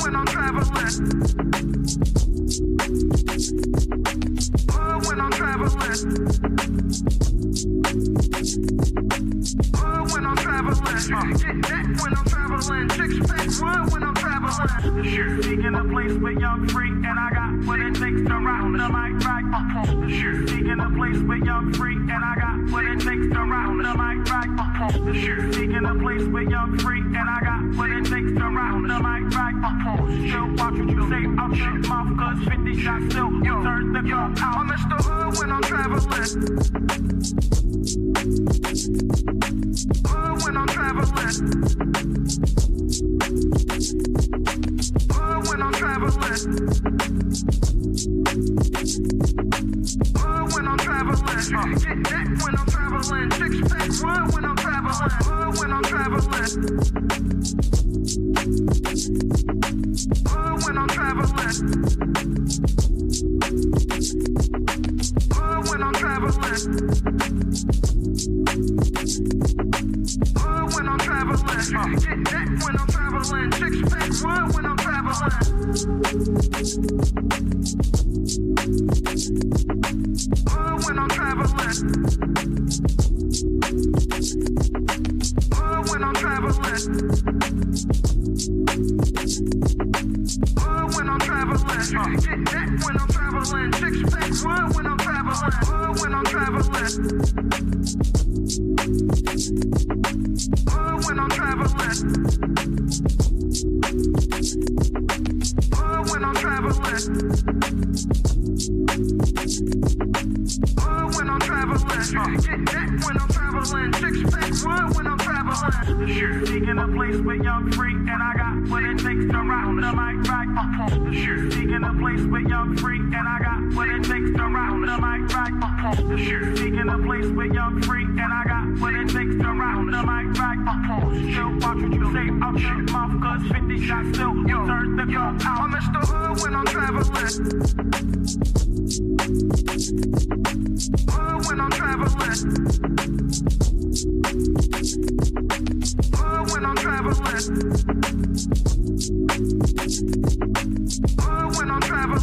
When I'm traveling. When I'm traveling. When I'm traveling. Get that when I'm traveling. Six pack when I'm traveling. Seeking a place with young free, and I got what it takes to rock the mic right. Seeking a place with young free, and I got what it takes to rock the mic right. Seeking a place with young free, and I got what it takes to rock the mic right. Still watch what you say out your mouth, cause 50 shots still turn the gun out. I'm Mr. Hood when I'm traveling. When I'm traveling. When I'm traveling. When I'm traveling. Get that when I'm traveling. Six pack when I'm traveling. When I'm traveling. When I'm traveling. When I'm traveling. When I'm traveling. Get that when I'm traveling. Six pack when I'm traveling. When I'm traveling. When I'm traveling. When I'm traveling. Get that when I'm traveling. Six pack when I'm traveling. When I'm traveling. When I'm traveling. When I'm traveling. When I'm traveling. Get that when I'm traveling. Six pack when I'm traveling. Seeking a place with young free, and I got what it takes to rock the mic right. Seeking a place with young free, and I got what it takes to rock the mic right. Seeking a place with young free, and I got what it takes to rock the mic right. Still watch what you say out your mouth, cause 50 shots still turn the gun out. I'm Mr. Hood when I'm traveling. When I'm traveling. When I'm traveling. When I'm traveling.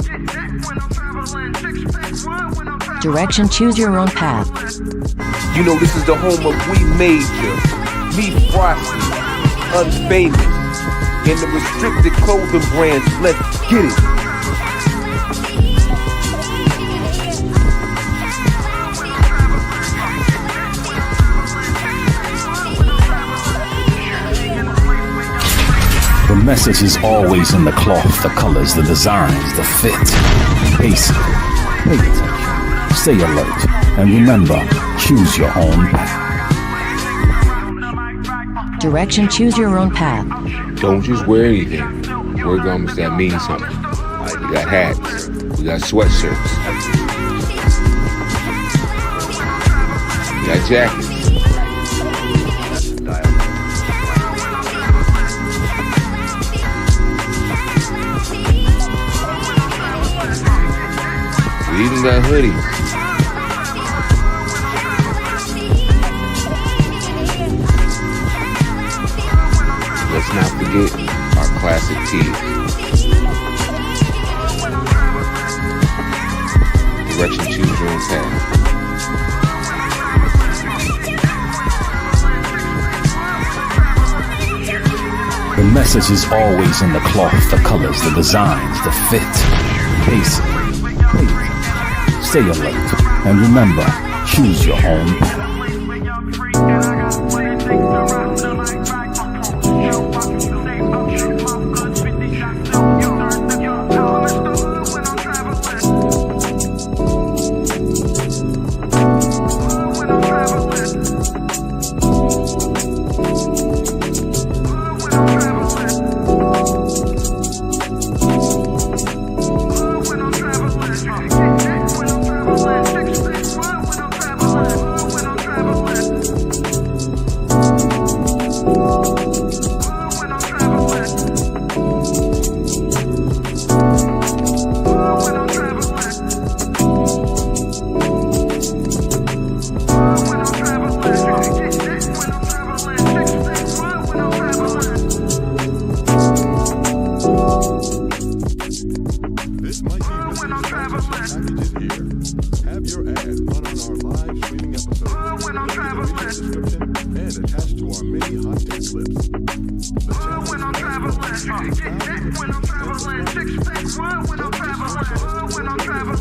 Get that when I'm traveling. Six pack when I'm traveling. Direction, choose your own path. You know this is the home of We Major, Me Frosty, Unfamous, and the restricted clothing brands. Let's get it. The message is always in the cloth, the colors, the designs, the fit. Basic. Pay attention. Stay alert. And remember, choose your own path. Direction, choose your own path. Don't just wear anything. Wear garments that mean something. Like we got hats, we got sweatshirts, we got jackets. We even got hoodies. Let's not forget our classic tees. Direction, choose your own path. The message is always in the cloth, the colors, the designs, the fit. Basic. Pay attention. Stay alert. And remember, choose your own path. When I'm traveling. When I'm traveling, six-pack run when I'm traveling. When I'm traveling.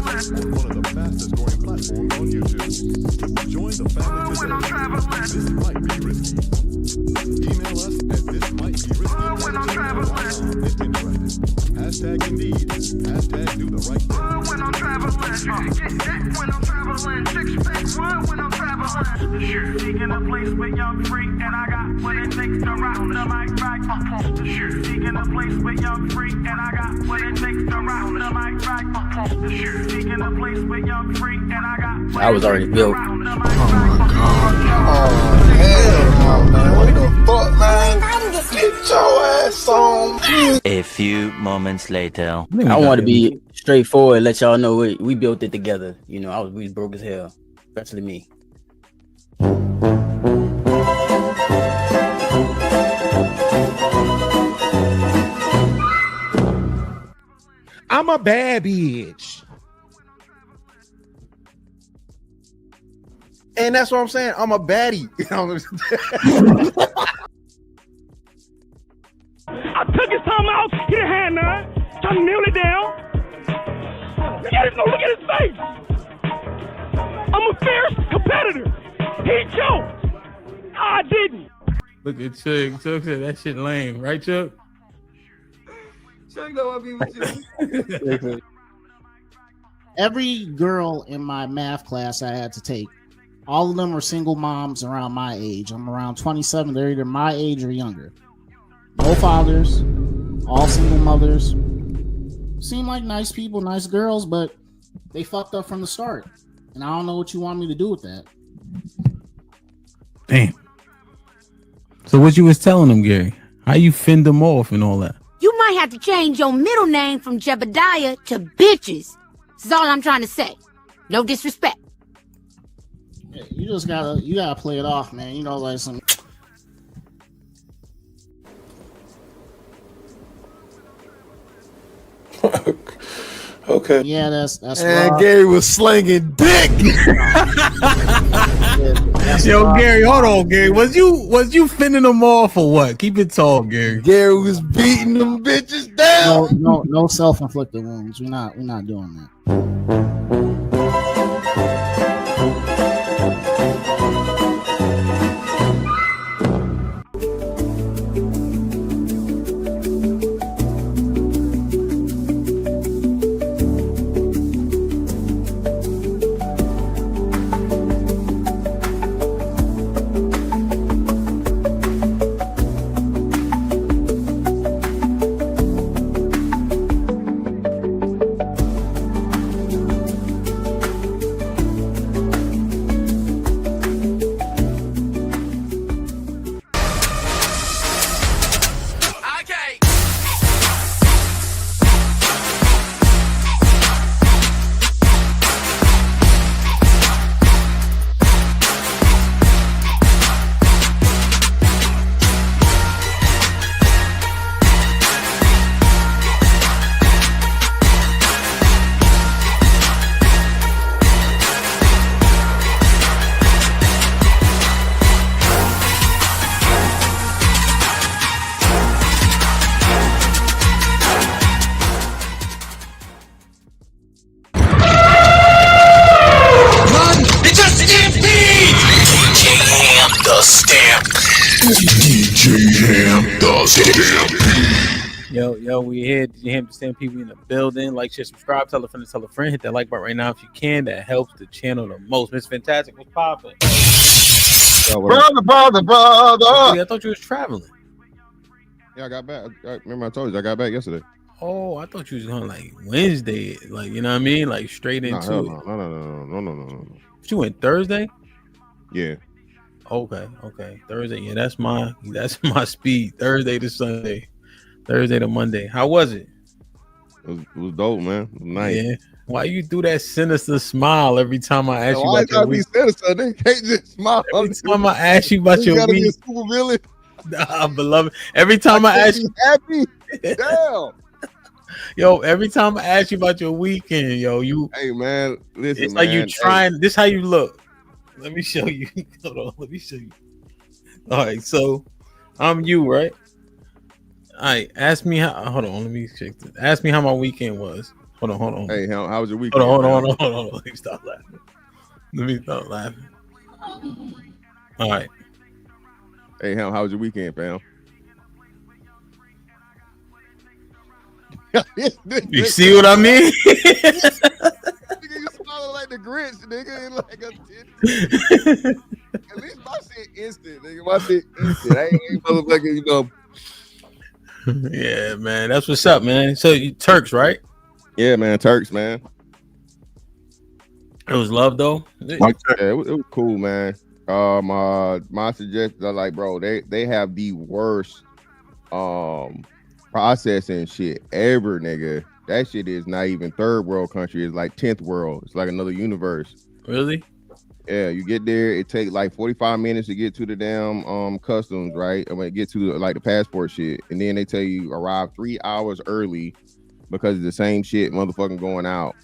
One of the fastest growing platforms on YouTube. Join the family When I'm today. traveling. This might be risky. Email us at thismightberisky@gmail.com if interested. Hashtag Indeed. Hashtag do the right thing. When I'm traveling. When I'm traveling, six-pack run when I'm traveling. Seeking a place with young free, and I got what it takes to rock the mic right. Seeking a place with young free, and I got what it takes to rock the mic right. Seeking a place with young free, and I got what I was it already takes built. to rock the mic right. Hell no, man. What the fuck, man? Get your ass on. A few moments later. I want to be straightforward, let y'all know we built it together. You know, we was broke as hell, especially me. I'm a bad bitch. And that's what I'm saying. I'm a baddie. I took his time out. He didn't have none. Trying to kneel it down. Look at his face. I'm a fierce competitor. He choked. I didn't. Look at Chuck. Chuck said that shit lame, right, Chuck? Chuck know what I mean with you. Every girl in my math class I had to take, all of them were single moms around my age. I'm around 27. They're either my age or younger. No fathers, all single mothers. Seem like nice people, nice girls, but they fucked up from the start. And I don't know what you want me to do with that. Damn. So what you was telling them, Gary? How you fend them off and all that? You might have to change your middle name from Jebediah to Bitches. That's all I'm trying to say. No disrespect. Yeah, you gotta play it off, man. You know, like some. Okay. Yeah, that's. And raw. Gary was slinging dick. Yo, Gary, hold on, Gary. Was you fending them off or what? Keep it tall, Gary. Gary was beating them bitches down. No self-inflicted wounds. We're not doing that. Yo, we here. You have to stand people in the building. Like, share, subscribe, tell a friend, hit that like button right now if you can. That helps the channel the most. Miss Fantastic, what's poppin'? Brother. I thought you was traveling. Yeah, I got back. Remember I told you I got back yesterday. Oh, I thought you was going like Wednesday, like, you know what I mean, like straight into it. No. But you went Thursday? Yeah. Okay. Thursday. Yeah, that's my speed. Thursday to Sunday. Thursday to Monday. How was it? It was dope, man. It was nice. Yeah. Why you do that sinister smile every time I ask you about your week? Sinister. They can't just smile. Every time I ask you about your week. Super villain. Nah, beloved. Every time I ask you happy. Damn. Yo, every time I ask you about your weekend, you. Hey man, listen. It's like you trying. Hey. This how you look. Let me show you. Hold on. Let me show you. All right, so I'm you, right? right, ask me how. Hold on, let me check this. Ask me how my weekend was. Hold on. Hey, how was your weekend? Hold on. Let me stop laughing. Let me stop laughing. All right. Hey, how was your weekend, fam? You see what I mean? Nigga, you smiling like the Grinch, nigga. Like at least my shit instant, nigga. My shit instant. I ain't motherfucking, you know. Yeah, man. That's what's up, man. So you Turks, right? Yeah, man. Turks, man. It was love though. Yeah, it was cool, man. My suggestions are like, bro, they have the worst processing shit ever, nigga. That shit is not even third world country. It's like 10th world. It's like another universe. Really? Yeah, you get there, it takes like 45 minutes to get to the damn customs, right? I mean, get to like the passport shit, and then they tell you arrive 3 hours early because it's the same shit motherfucking going out.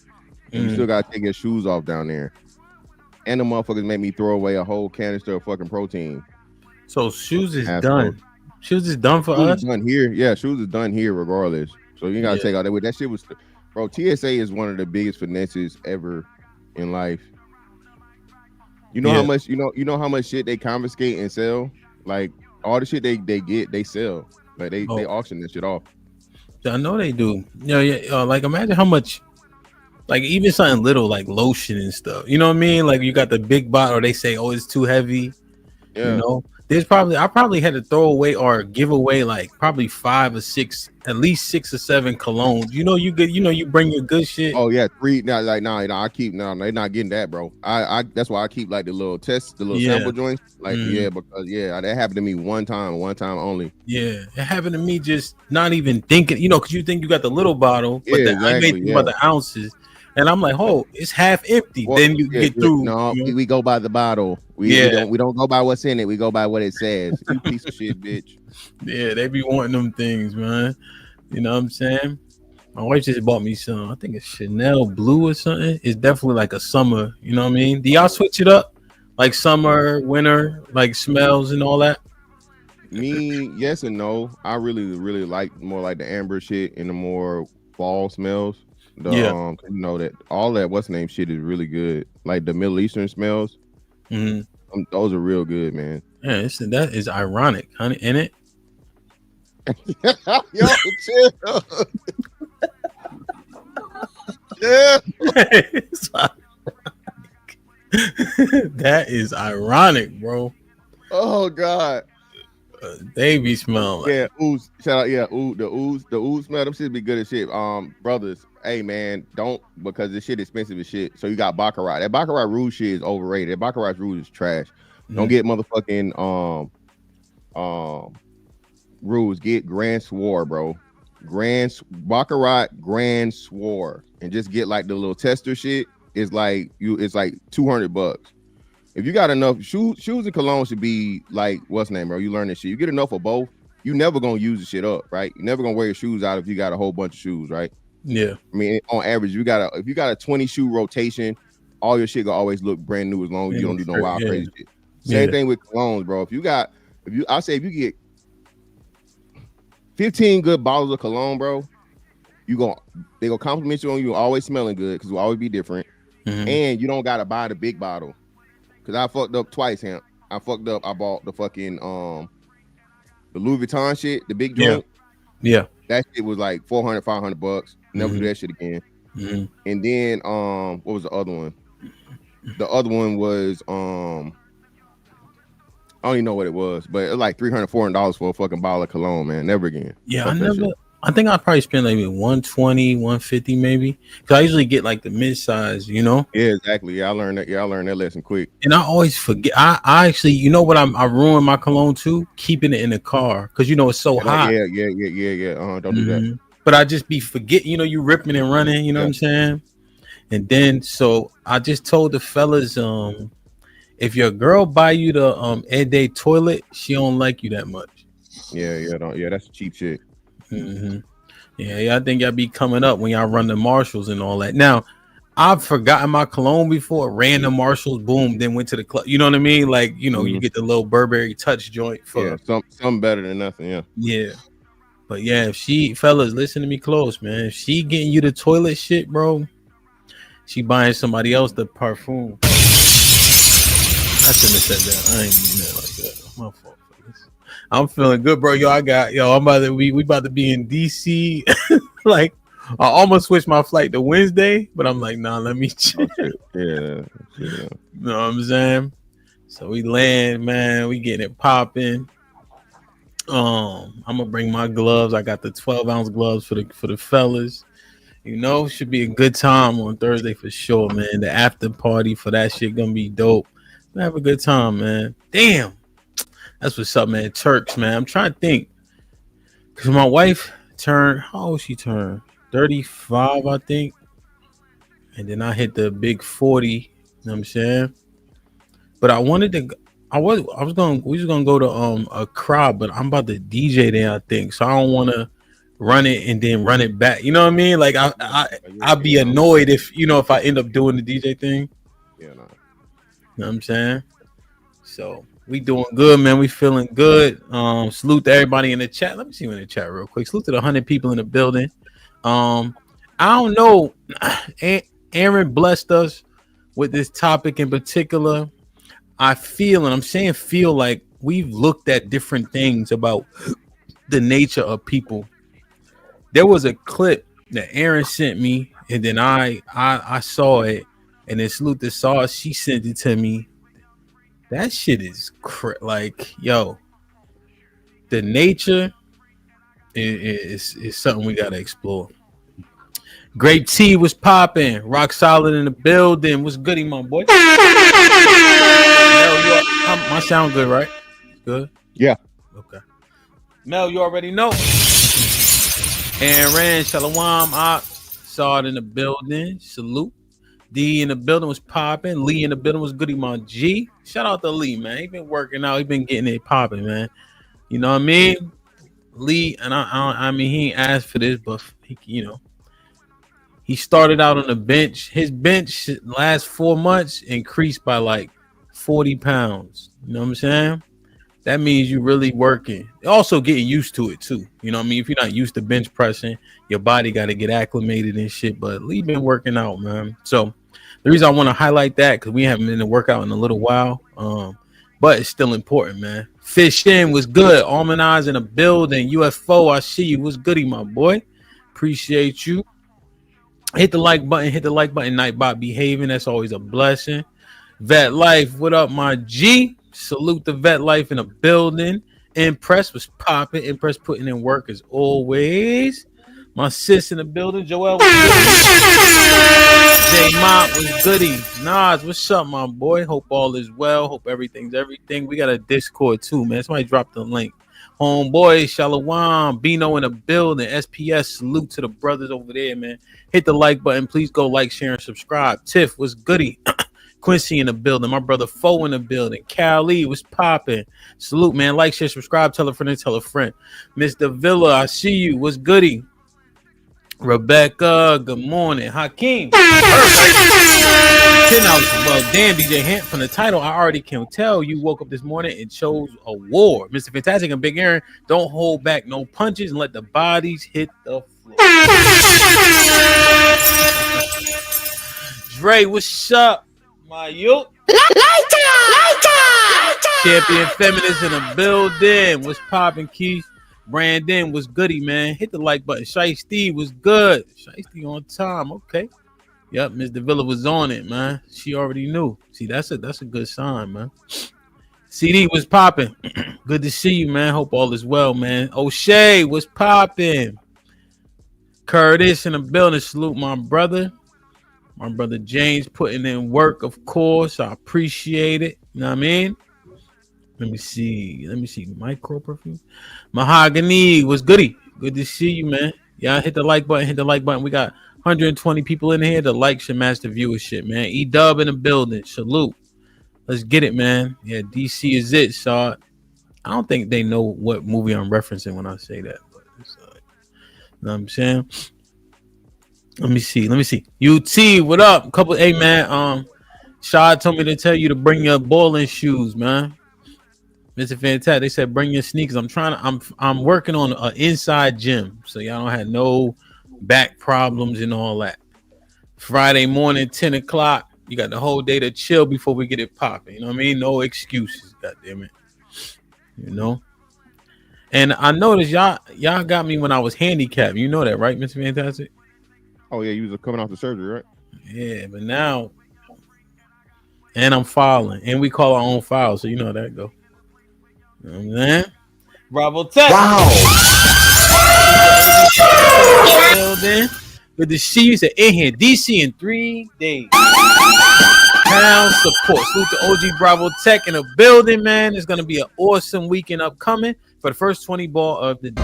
And you still gotta take your shoes off down there. And the motherfuckers made me throw away a whole canister of fucking protein. So shoes is done. Shoes is done for us. Done here, yeah. Shoes is done here regardless. So you gotta take all that way. That shit was, bro. TSA is one of the biggest finesses ever in life. You know how much you know how much shit they confiscate and sell. Like all the shit they get, they sell. Like they auction that shit off. I know they do. Yeah. Like imagine how much. Like even something little like lotion and stuff. You know what I mean? Like you got the big bottle, or they say, "Oh, it's too heavy." Yeah. You know, I probably had to throw away or give away like probably 5 or 6, at least 6 or 7 colognes. You know, you bring your good shit. Oh yeah, 3. Nah, I keep they're not getting that, bro. I that's why I keep like the little sample joints. Like because that happened to me one time only. Yeah, it happened to me just not even thinking. You know, because you think you got the little bottle, but I made think about the ounces. And I'm like, oh, it's half empty. Well, then you get through. No, we go by the bottle. We don't go by what's in it. We go by what it says. You piece of shit, bitch. Yeah, they be wanting them things, man. You know what I'm saying? My wife just bought me some. I think it's Chanel Blue or something. It's definitely like a summer. You know what I mean? Do y'all switch it up? Like summer, winter, like smells and all that? Me, yes and no. I really like more like the amber shit and the more fall smells. You know that all that what's name shit is really good. Like the Middle Eastern smells, those are real good, man. Yeah, that is ironic, honey, isn't it? Yo, chill. Yeah, that is ironic, bro. Oh God. They be smelling. Yeah, ooze. Shout out, the ooze smell. Them shit be good as shit. Brothers, hey man, don't, because this shit expensive as shit. So you got Baccarat. That Baccarat Rouge shit is overrated. That Baccarat Rouge is trash. Don't get motherfucking Rouge. Get Grand Swore, bro. Baccarat Grand Swore, and just get like the little tester shit. It's like $200. If you got enough shoes and cologne should be like, what's the name, bro? You learn this shit. You get enough of both, you never gonna use the shit up, right? You never gonna wear your shoes out if you got a whole bunch of shoes, right? Yeah. I mean, on average, if you got a 20 shoe rotation, all your shit gonna always look brand new as long as you don't do no wild crazy shit. Same thing with colognes, bro. If you get 15 good bottles of cologne, bro, they gonna compliment you on you always smelling good because we'll always be different, and you don't gotta buy the big bottle. Cause I fucked up twice, Hamp. I bought the fucking the Louis Vuitton shit, the big joint. Yeah. That shit was like $400-$500. Never do that shit again. And then what was the other one? The other one was I don't even know what it was, but it was like $300-$400 for a fucking bottle of cologne, man. Never again. Yeah, I think I probably spent like $120, $150 maybe. Cause I usually get like the mid-size, you know? Yeah, exactly. Yeah, I learned that lesson quick. And I always forget. I actually, you know what? I ruined my cologne too, keeping it in the car because you know it's so hot. Yeah. Don't do that. But I just be forgetting. You know, you ripping and running. You know what I'm saying? And then so I just told the fellas, if your girl buy you the everyday toilet, she don't like you that much. Yeah, that's cheap shit. Yeah, I think y'all be coming up when y'all run the Marshalls and all that. Now, I've forgotten my cologne before, ran the Marshalls, boom, then went to the club. You know what I mean? Like, you know, you get the little Burberry touch joint for something better than nothing. Yeah. But yeah, if she, fellas, listen to me close, man. If she getting you the toilet shit, bro, she buying somebody else the parfum. I shouldn't have said that. I ain't mean that like that. My fault. Fellas. I'm feeling good, bro. I'm about to we about to be in DC. Like, I almost switched my flight to Wednesday, but I'm like, nah, let me chill. Yeah. You know what I'm saying? So we land, man. We getting it popping. I'm gonna bring my gloves. I got the 12-ounce gloves for the fellas. You know, should be a good time on Thursday for sure, man. The after party for that shit gonna be dope. We have a good time, man. Damn, that's what's up, man. Turks, man. I'm trying to think, cause my wife turned. How old she turned? 35, I think. And then I hit the big 40. You know what I'm saying? But I wanted to. We was gonna go to a crowd, but I'm about to DJ there, I think. So I don't want to run it and then run it back. You know what I mean? Like I'd be annoyed if I end up doing the DJ thing. Yeah, no. You know what I'm saying? So we doing good, man. We feeling good. Salute to everybody in the chat. Let me see you in the chat real quick. Salute to the 100 people in the building. I don't know. Aaron blessed us with this topic in particular. I feel, and I'm saying feel, like we've looked at different things about the nature of people. There was a clip that Aaron sent me, and then I saw it, and then salute to Sauce. She sent it to me. That shit is like, yo, the nature is something we gotta explore. Great T was popping, rock solid in the building. What's goody, my boy? My sound good, right? Good. Yeah. Okay. Mel, you already know. Aaron, Shalom, I saw it in the building. Salute. D in the building was popping. Lee in the building was goody, my G. Shout out to Lee, man. He been working out. He been getting it popping, man. You know what I mean? Lee, and I mean, he ain't asked for this, but he started out on the bench. His bench last 4 months increased by like 40 pounds. You know what I'm saying? That means you really working. Also getting used to it too. You know what I mean? If you're not used to bench pressing, your body got to get acclimated and shit. But Lee been working out, man. So the reason I want to highlight that, because we haven't been to workout in a little while. But it's still important, man. Fish in was good. Almond Eyes in the building. UFO, I see you. What's goody, my boy? Appreciate you. Hit the like button. Nightbot behaving. That's always a blessing. Vet Life, what up, my G? Salute the Vet Life in the building. Impress was popping. Impress putting in work as always. My sis in the building. Joel was goody. J Mont was goody. Nas, what's up, my boy? Hope all is well. Hope everything's everything. We got a Discord too, man. Somebody dropped the link. Homeboy, Shalom, Bino in the building. SPS, salute to the brothers over there, man. Hit the like button. Please go like, share, and subscribe. Tiff was goody. Quincy in the building. My brother Foe in the building. Cal Lee was popping. Salute, man. Like, share, subscribe. Tell a friend and tell a friend. Mr. Villa, I see you. What's goody? Rebecca, good morning. Hakeem. 10 hours. Well, damn, DJ Hant, from the title, I already can tell you woke up this morning and chose a war. Mr. Fantastic and Big Aaron, don't hold back no punches and let the bodies hit the floor. Dre, what's up? My youth. Champion feminist in the building. What's popping, Keith? Brandon was goody, man. Hit the like button. Shiesty was good. Shiesty on time. Okay. Yep, Ms. Davila was on it, man. She already knew. See, that's a good sign, man. CD was popping. Good to see you, man. Hope all is well, man. O'Shea was popping. Curtis in the building. Salute my brother. My brother James putting in work, of course. I appreciate it. You know what I mean? Let me see. Micro perfume. Mahogany was goody. Good to see you, man. Yeah, hit the like button. We got 120 people in here. The like should match the viewership, man. E-Dub in the building. Salute. Let's get it, man. Yeah, DC is it, so I don't think they know what movie I'm referencing when I say that. But it's, you know what I'm saying? Let me see. UT, what up? Hey, man. Shad told me to tell you to bring your bowling shoes, man. Mr. Fantastic, they said bring your sneakers. I'm working on an inside gym, so y'all don't have no back problems and all that. Friday morning, 10 o'clock. You got the whole day to chill before we get it popping. You know what I mean? No excuses, goddamn it. You know. And I noticed y'all got me when I was handicapped. You know that, right, Mr. Fantastic? Oh yeah, you was coming off the surgery, right? Yeah, but now, and I'm filing, and we call our own file, so you know how that go. You know what I'm saying? Bravo Tech. Wow. Good to see you. Said in here, DC in 3 days. Pound support. Salute to OG Bravo Tech in the building, man. It's gonna be an awesome weekend upcoming for the first 20 ball of the day.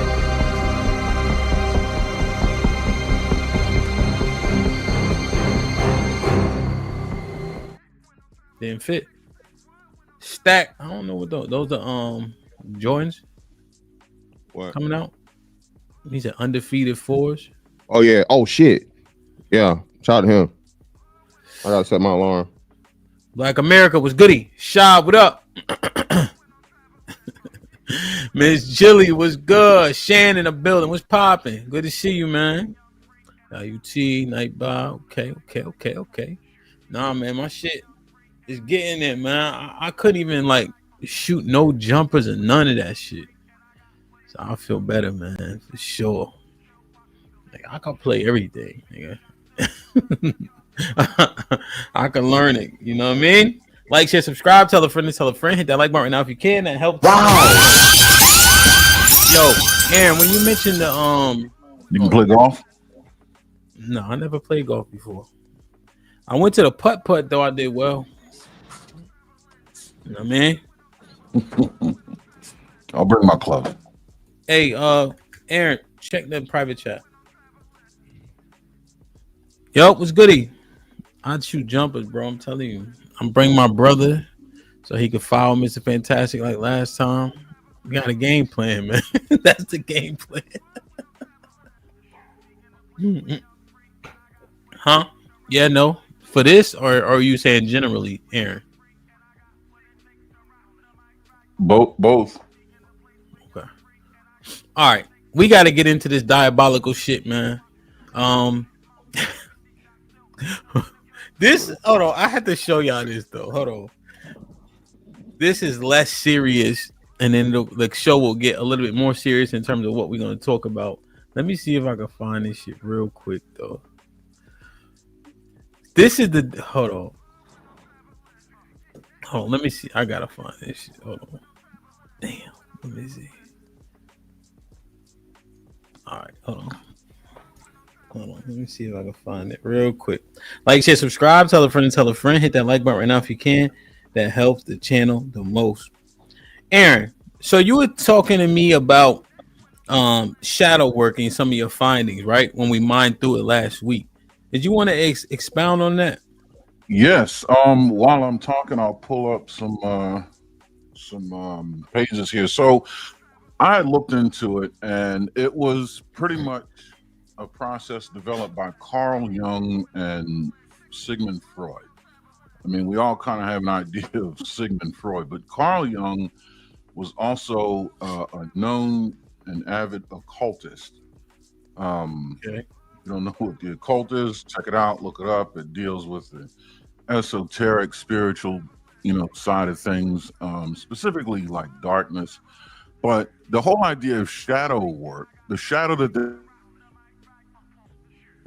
Didn't fit. Stack. I don't know what those are. Jordans. What coming out? These are undefeated fours. Oh yeah. Oh shit. Yeah. Shout out to him. I gotta set my alarm. Black America was goody. Shab, what up? Miss Jilly was good. Shan in the building. What's popping? Good to see you, man. UT, Nightbow. Okay. Nah, man, my shit is getting it, man. I couldn't even like shoot no jumpers and none of that shit. So I feel better, man, for sure. Like I can play everything, nigga. I can learn it. You know what I mean? Like, share, subscribe, tell a friend, hit that like button right now if you can. That helps. Wow. Yo, Aaron, when you mentioned the you can play golf? No, I never played golf before. I went to the putt though. I did well. You know what I mean? I'll bring my club. Hey, Aaron, check the private chat. Yo, what's goody? I'd shoot jumpers, bro. I'm telling you. I'm bringing my brother so he could follow Mr. Fantastic like last time. We got a game plan, man. That's the game plan. Huh? Yeah, no. For this, or are you saying generally, Aaron? Both. Okay. All right. We got to get into this diabolical shit, man. This, hold on, I had to show y'all this though. Hold on. This is less serious, and then the show will get a little bit more serious in terms of what we're going to talk about. Let me see if I can find this shit real quick though. This is the hold on, let me see. I gotta find this shit. Hold on. Damn, let me see. All right, hold on. Let me see if I can find it real quick. Like, share, subscribe, tell a friend, hit that like button right now if you can. That helps the channel the most. Aaron, so you were talking to me about shadow working, some of your findings, right? When we mined through it last week. Did you want to expound on that? Yes. While I'm talking, I'll pull up some pages here. So I looked into it, and it was pretty much a process developed by Carl Jung and Sigmund Freud. I mean, we all kind of have an idea of Sigmund Freud, but Carl Jung was also a known and avid occultist. Okay. You don't know what the occult is? Check it out, look it up. It deals with the esoteric, spiritual, side of things, specifically like darkness. But the whole idea of shadow work, the shadow that they're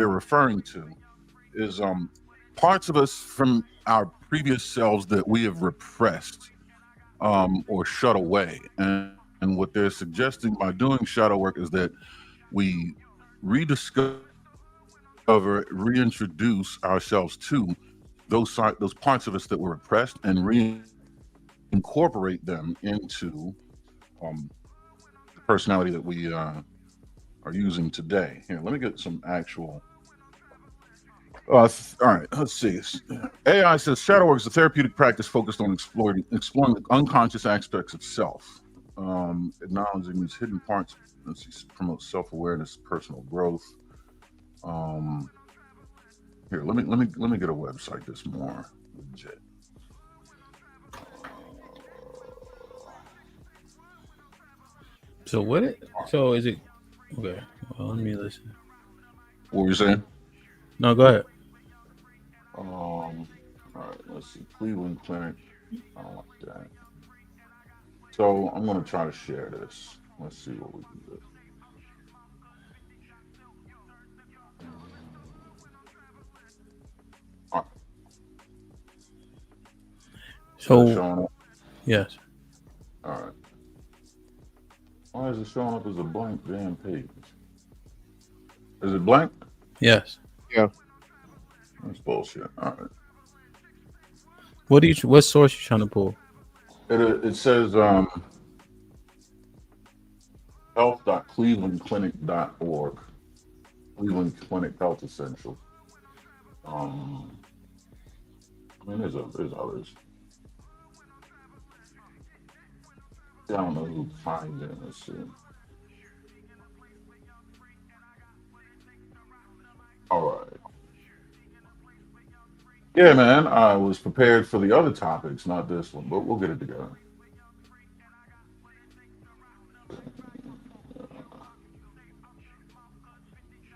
referring to is parts of us from our previous selves that we have repressed or shut away. And what they're suggesting by doing shadow work is that we rediscover, reintroduce ourselves to those parts of us that were repressed and reincorporate them into the personality that we are using today. Here, let me get some actual. All right, let's see. AI says shadow work is a therapeutic practice focused on exploring the unconscious aspects of self, acknowledging these hidden parts. Let's see, promotes self-awareness, personal growth. Here, let me get a website that's more legit. So what? So is it okay? Well, let me listen. What were you saying? No, go ahead. All right, let's see. Cleveland Clinic. I don't like that. So I'm gonna try to share this. Let's see what we can do. All right. So showing up? Yes. All right. Why is it showing up as a blank damn page? Is it blank? Yes. Yeah. That's bullshit. All right. What source you trying to pull? It says health.clevelandclinic.org. Cleveland Clinic Health Essentials. I mean, there's others. I don't know who finds it. Let's see. All right. Yeah, man. I was prepared for the other topics, not this one, but we'll get it together.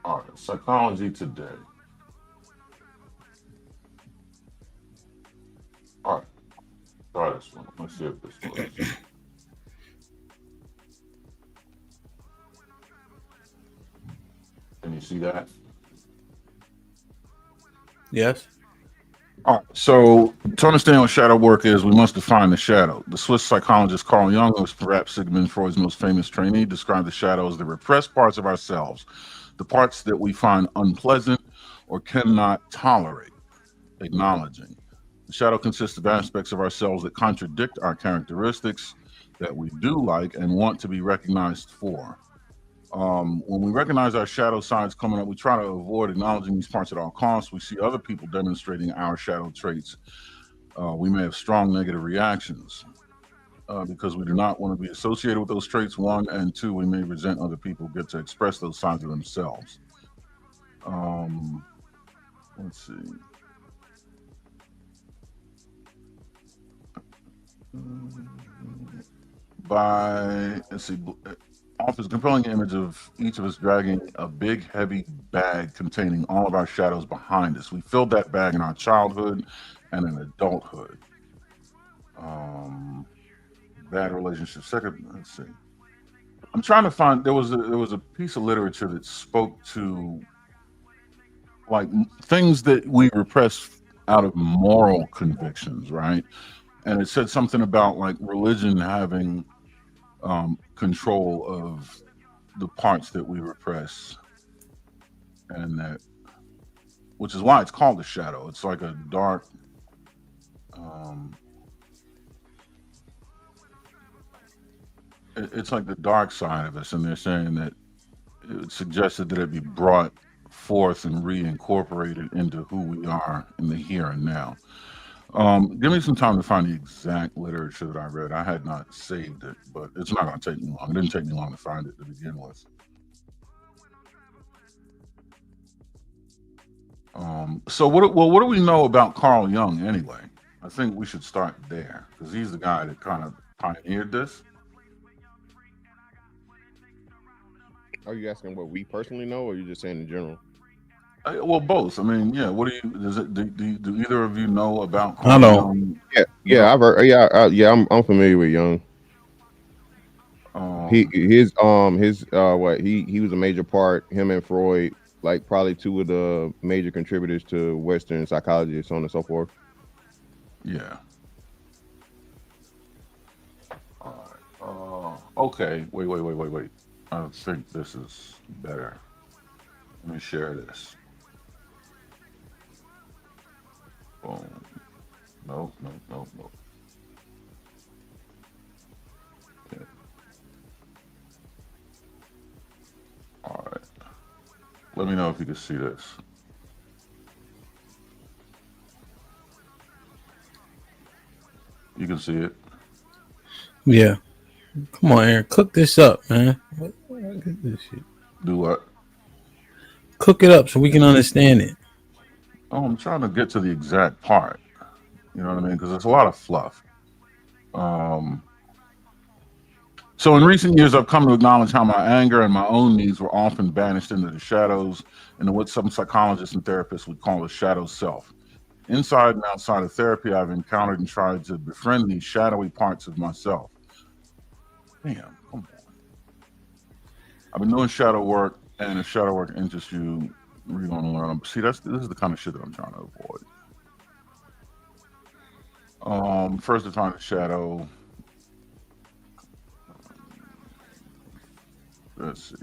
All right. Psychology Today. All right. Try this one. Let's see if this works. Can you see that? Yes. All right. So to understand what shadow work is, we must define the shadow. The Swiss psychologist Carl Jung, who was perhaps Sigmund Freud's most famous trainee, described the shadow as the repressed parts of ourselves, the parts that we find unpleasant or cannot tolerate acknowledging. The shadow consists of aspects of ourselves that contradict our characteristics that we do like and want to be recognized for. When we recognize our shadow sides coming up, we try to avoid acknowledging these parts at all costs. We see other people demonstrating our shadow traits. We may have strong negative reactions because we do not want to be associated with those traits, one, and two, we may resent other people who get to express those sides of themselves. Let's see. Offers a compelling image of each of us dragging a big, heavy bag containing all of our shadows behind us. We filled that bag in our childhood and in adulthood. Bad relationships. Second, let's see. I'm trying to find. There was a piece of literature that spoke to like things that we repress out of moral convictions, right? And it said something about like religion having control of the parts that we repress, and that, which is why it's called the shadow. It's like a dark, it's like the dark side of us, and they're saying that it suggested that it be brought forth and reincorporated into who we are in the here and now. Give me some time to find the exact literature that I read. I had not saved it, but it's not going to take me long. It didn't take me long to find it to begin with. So what do we know about Carl Jung anyway? I think we should start there because he's the guy that kind of pioneered this. Are you asking what we personally know, or are you just saying in general? Well, both. I mean, yeah. What do you? Do either of you know about Carl I know. Jung? Yeah. I've heard. I'm familiar with Jung. He was a major part. Him and Freud, like probably two of the major contributors to Western psychology, so on and so forth. Yeah. All right. Okay. Wait. I think this is better. Let me share this. Boom. Nope. Okay. All right. Let me know if you can see this. You can see it? Yeah. Come on, Aaron. Cook this up, man. Look at this shit. Do what? Cook it up so we can understand it. Oh, I'm trying to get to the exact part. You know what I mean? Because it's a lot of fluff. So in recent years, I've come to acknowledge how my anger and my own needs were often banished into the shadows, into what some psychologists and therapists would call a shadow self. Inside and outside of therapy, I've encountered and tried to befriend these shadowy parts of myself. Damn, come on. I've been doing shadow work, and if shadow work interests you, we're going to learn. See, this is the kind of shit that I'm trying to avoid. First, define the shadow. Let's see.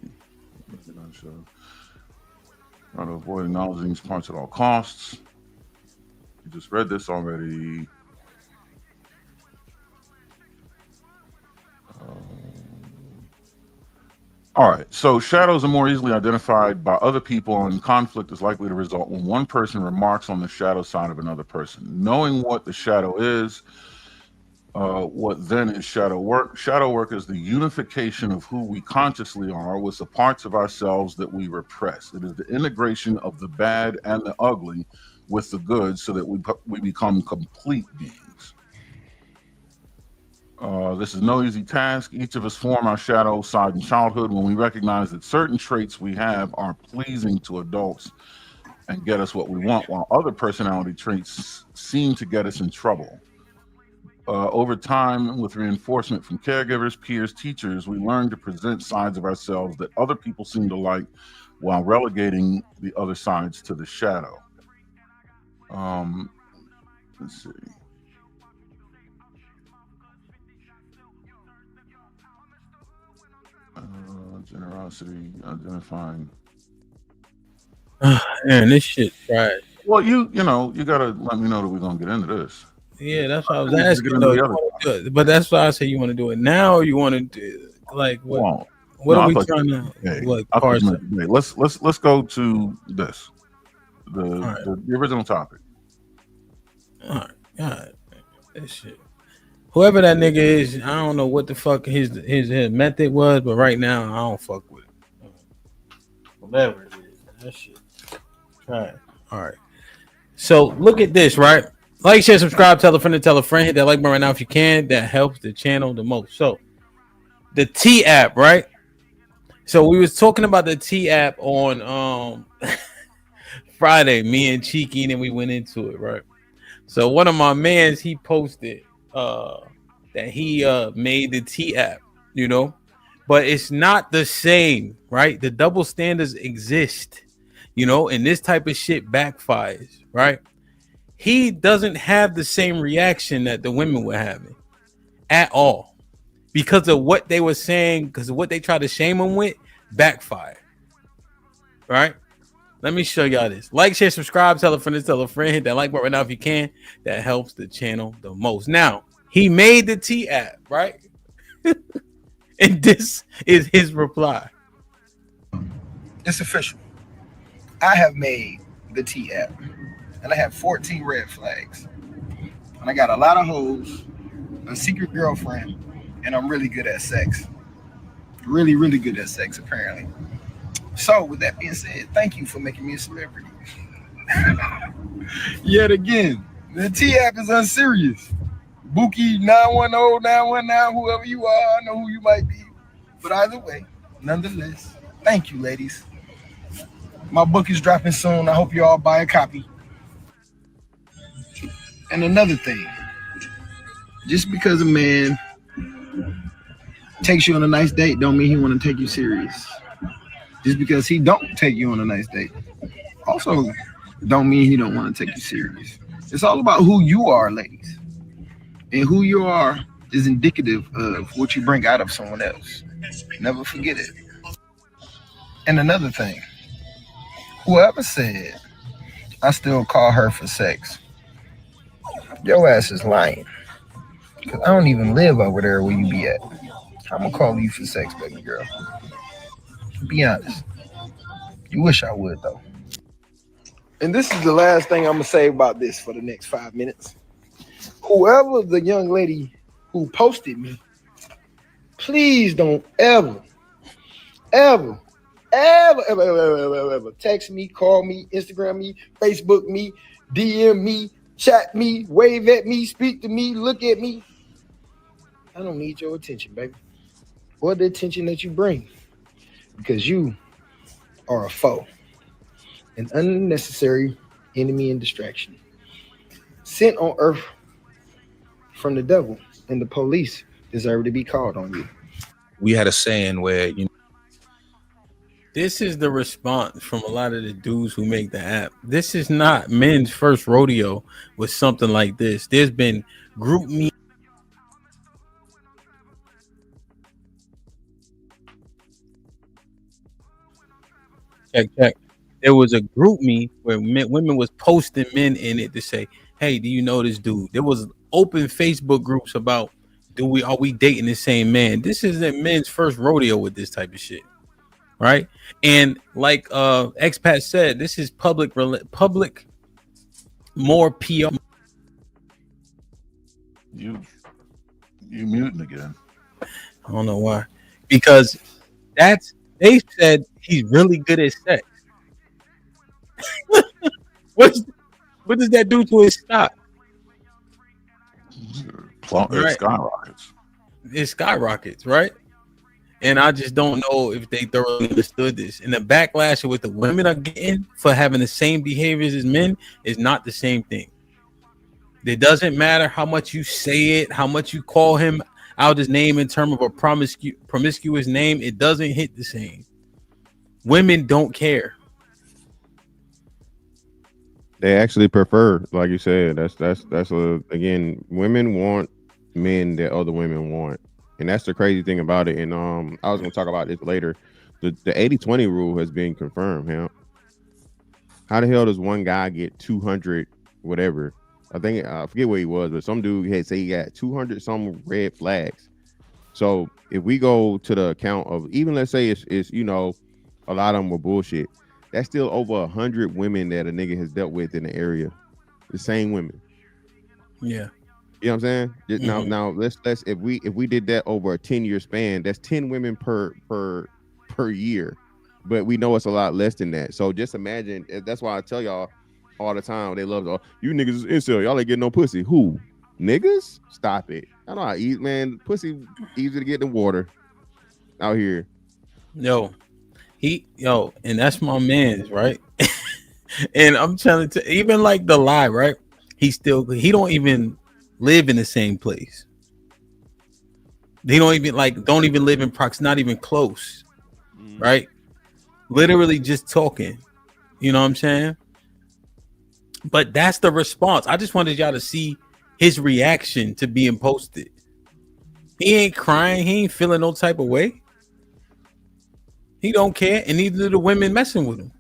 Trying to avoid acknowledging these parts at all costs. You just read this already. All right, so shadows are more easily identified by other people, and conflict is likely to result when one person remarks on the shadow side of another person. Knowing what the shadow is, what then is shadow work? Shadow work is the unification of who we consciously are with the parts of ourselves that we repress. It is the integration of the bad and the ugly with the good so that we become complete beings. This is no easy task. Each of us form our shadow side in childhood when we recognize that certain traits we have are pleasing to adults and get us what we want, while other personality traits seem to get us in trouble. Over time, with reinforcement from caregivers, peers, teachers, we learn to present sides of ourselves that other people seem to like while relegating the other sides to the shadow. Let's see. Generosity, identifying. Man, this shit trash. Well, you gotta let me know that we're gonna get into this. Yeah, that's what I was asking though. But that's why I say you want to do it now, or you want to do like what? Well, what are we trying to? What parts? Let's go to this. The original topic. All right, God, this shit. Whoever that nigga is, I don't know what the fuck his method was, but right now I don't fuck with it. Whatever it is, that shit. Try it. All right. So look at this, right? Like, share, subscribe, tell a friend, hit that like button right now if you can. That helps the channel the most. So the T app, right? So we was talking about the T app on Friday, me and Cheeky, and then we went into it, right? So one of my mans, he posted that he made the T app, but it's not the same, right? The double standards exist, and this type of shit backfires, right? He doesn't have the same reaction that the women were having at all because of what they were saying, because of what they tried to shame him with, backfire, right? Let me show y'all this. Like, share, subscribe, tell a friend, hit that like button right now if you can. That helps the channel the most. Now, he made the T app, right? And this is his reply. It's official. I have made the T app, and I have 14 red flags. And I got a lot of hoes, a secret girlfriend, and I'm really good at sex. Really, really good at sex, apparently. So, with that being said, thank you for making me a celebrity. Yet again, the T app is unserious. Buki 910, 919, whoever you are, I know who you might be. But either way, nonetheless, thank you, ladies. My book is dropping soon. I hope you all buy a copy. And another thing, just because a man takes you on a nice date don't mean he want to take you serious. Just because he don't take you on a nice date also don't mean he don't want to take you serious. It's all about who you are, ladies. And who you are is indicative of what you bring out of someone else. Never forget it. And another thing, whoever said I still call her for sex, your ass is lying. Because I don't even live over there where you be at. I'm going to call you for sex, baby girl. Be honest. You wish I would, though. And this is the last thing I'm going to say about this for the next 5 minutes. Whoever the young lady who posted me, please don't ever text me, call me, Instagram me, Facebook me, DM me, chat me, wave at me, speak to me, look at me. I don't need your attention, baby. or the attention that you bring, because you are a foe, an unnecessary enemy and distraction, sent on earth from the devil, and the police deserve to be called on you. We had a saying where, This is the response from a lot of the dudes who make the app. This is not men's first rodeo with something like this. There's been group me. Check. There was a group me where women was posting men in it to say, "Hey, do you know this dude?" There was open Facebook groups about, are we dating the same man? This is a men's first rodeo with this type of shit, right? And like expat said, this is public, more PR. You muting again. I don't know why, because they said he's really good at sex. What does that do to his stock? It skyrockets. It skyrockets, right? And I just don't know if they thoroughly understood this. And the backlash with the women are getting for having the same behaviors as men is not the same thing. It doesn't matter how much you say it, how much you call him out his name in terms of a promiscuous name. It doesn't hit the same. Women don't care. They actually prefer, like you said, again, women want men that other women want. And that's the crazy thing about it. And I was going to talk about this later. The 80-20 rule has been confirmed. How the hell does one guy get 200 whatever? I forget where he was, but some dude had say he got 200 some red flags. So if we go to the account of, even let's say it's a lot of them were bullshit, that's still over 100 women that a nigga has dealt with in the area. The same women. Yeah. You know what I'm saying? Now let's if we did that over a 10-year span, that's 10 women per year. But we know it's a lot less than that. So just imagine. That's why I tell y'all all the time, they love you niggas is incel. Y'all ain't getting no pussy. Who? Niggas? Stop it. I know how to eat, man. Pussy easy to get in the water out here. And that's my man's, right? And I'm telling you, even like the lie, right? He don't even live in the same place. They don't even live in proximity, not even close, right? Literally just talking. You know what I'm saying? But that's the response. I just wanted y'all to see his reaction to being posted. He ain't crying. He ain't feeling no type of way. He don't care, and neither do the women messing with him.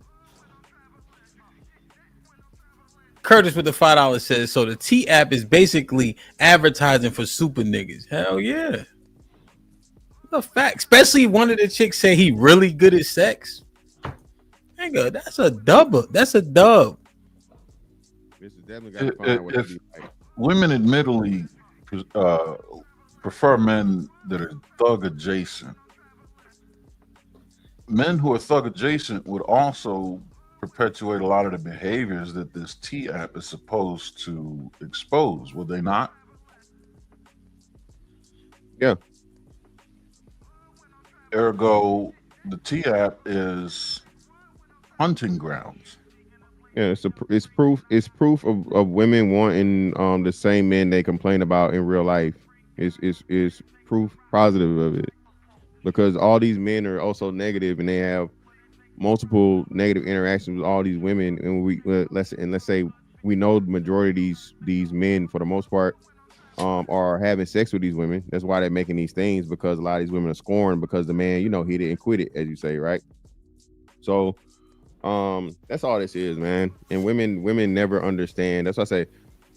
Curtis with the $5 says, so the T app is basically advertising for super niggas. Hell yeah. A fact. Especially one of the chicks say he really good at sex. Nigga, that's a dub. That's a dub. This is definitely gotta find what If women admittedly prefer men that are thug adjacent, men who are thug adjacent would also perpetuate a lot of the behaviors that this T app is supposed to expose, would they not? Yeah. Ergo, the T app is hunting grounds. Yeah, it's proof of women wanting the same men they complain about in real life. It's proof positive of it, because all these men are also negative and they have multiple negative interactions with all these women, and let's say we know the majority of these men for the most part are having sex with these women. That's why they're making these things, because a lot of these women are scorned because the man, he didn't quit it, as you say, right? So that's all this is, man. And women never understand. That's why I say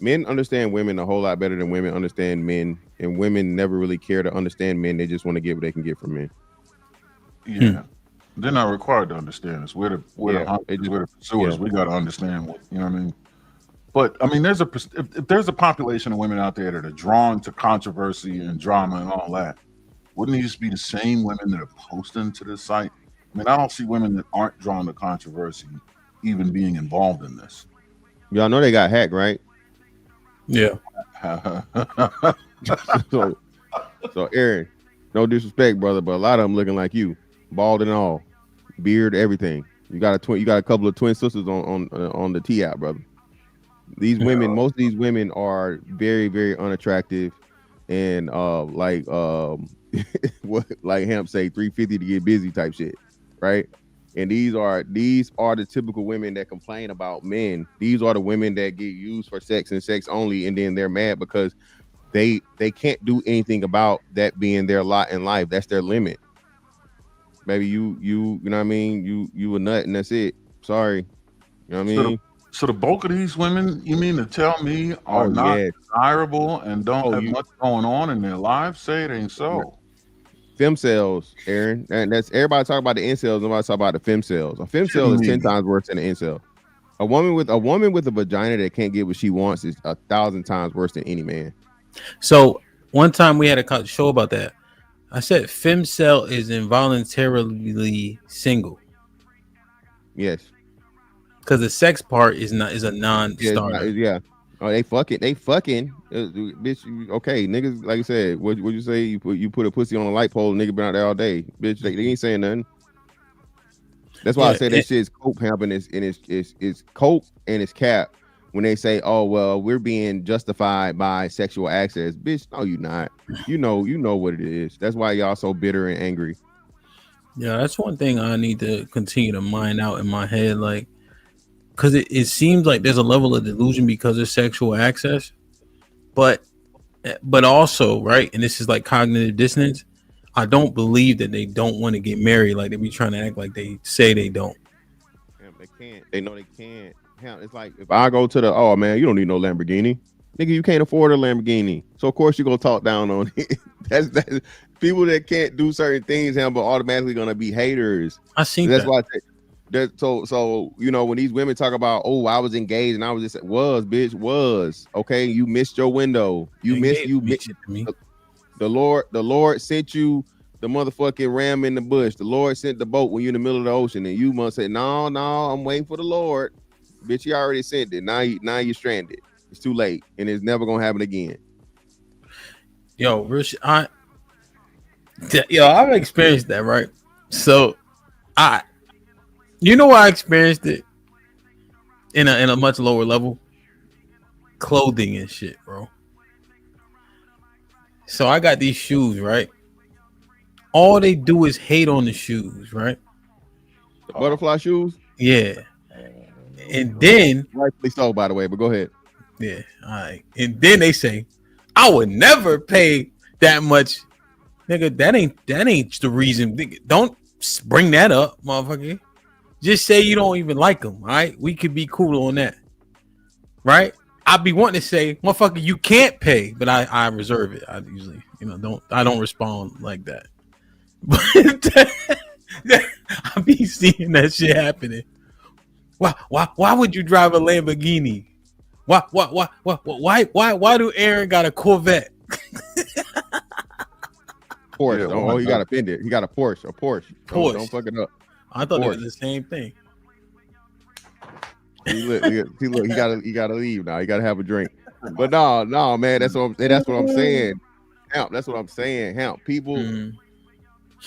men understand women a whole lot better than women understand men, and women never really care to understand men. They just want to get what they can get from men. Yeah. They're not required to understand us. We're the pursuers. Yeah. We got to understand what, you know what I mean? But I mean, if there's a population of women out there that are drawn to controversy and drama and all that, wouldn't these be the same women that are posting to this site? I mean, I don't see women that aren't drawn to controversy even being involved in this. Y'all know they got hacked, right? Yeah. So Aaron, No disrespect, brother, but a lot of them looking like you, bald and all, beard, everything. You got a couple of twin sisters on the tee out, brother. These women, most of these women are very, very unattractive, and what like Hamp say, 350 to get busy type shit, right? And these are the typical women that complain about men. These are the women that get used for sex and sex only, and then they're mad because they can't do anything about that being their lot in life. That's their limit. Maybe you know what I mean? You a nut and that's it. Sorry. You know what I mean? So the bulk of these women, you mean to tell me, are not desirable and don't have much going on in their lives? Say it ain't so. Femcells, Aaron. And that's everybody talk about the incels, nobody talk about the femcells. A femcell is 10 times worse than an incel. A woman with a vagina that can't get what she wants is 1,000 times worse than any man. So one time we had a show about that. I said femcell is involuntarily single. Yes. Because the sex part is a non-starter. Yeah. Oh, they fucking. Bitch, okay, niggas, like I said, what you say? You put a pussy on a light pole, nigga been out there all day. Bitch, they ain't saying nothing. That's why I say that shit is cope, Hamp, and it's cope and it's cap when they say, oh, well, we're being justified by sexual access. Bitch, no, you not. You know what it is. That's why y'all so bitter and angry. Yeah, that's one thing I need to continue to mine out in my head, like, because it seems like there's a level of delusion because of sexual access, but also, right, and this is like cognitive dissonance, I don't believe that they don't want to get married, like they be trying to act like they say they don't. Damn, they can't. They know they can't. It's like if I go to oh man, you don't need no Lamborghini. Nigga, you can't afford a Lamborghini. So of course you're gonna talk down on it. That's people that can't do certain things, but automatically gonna be haters. I seen that's that. why I say so you know, when these women talk about, oh, I was engaged and I was just was okay, you missed your window. You missed the Lord sent you the motherfucking ram in the bush. The Lord sent the boat when you're in the middle of the ocean, and you must say, no, I'm waiting for the Lord. Bitch, he already sent it. Now you're stranded. It's too late, and it's never gonna happen again. Yo, Rich, I've experienced that, right? So I experienced it in a much lower level. Clothing and shit, bro. So I got these shoes, right? All they do is hate on the shoes, right? The butterfly shoes? Yeah. And then rightfully so, by the way, but go ahead. Yeah, all right. And then they say, I would never pay that much. Nigga, that ain't the reason. Nigga, don't bring that up, motherfucker. Just say you don't even like them, all right? We could be cool on that. Right? I'd be wanting to say, motherfucker, you can't pay, but I reserve it. I usually, don't respond like that. But I be seeing that shit happening. Why would you drive a Lamborghini? Why do Aaron got a Corvette? Porsche. Oh, he got offended. He got a Porsche. Don't fuck it up. I thought it was the same thing. Look, he gotta leave now. He gotta have a drink. But no, man. That's what I'm saying. Hamp. That's what I'm saying. Hamp. People,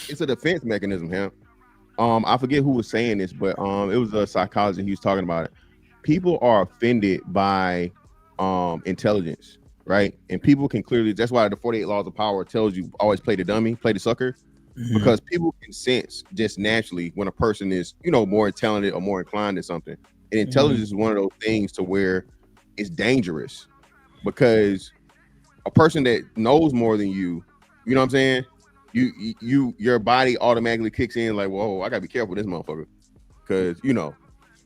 it's a defense mechanism. Hamp. I forget who was saying this, but it was a psychologist. He was talking about it. People are offended by intelligence, right? And people can clearly. That's why the 48 Laws of Power tells you always play the dummy, play the sucker, because people can sense just naturally when a person is, more talented or more inclined to something. And intelligence is one of those things to where it's dangerous, because a person that knows more than you know what I'm saying? Your body automatically kicks in like, whoa, I gotta be careful with this motherfucker, because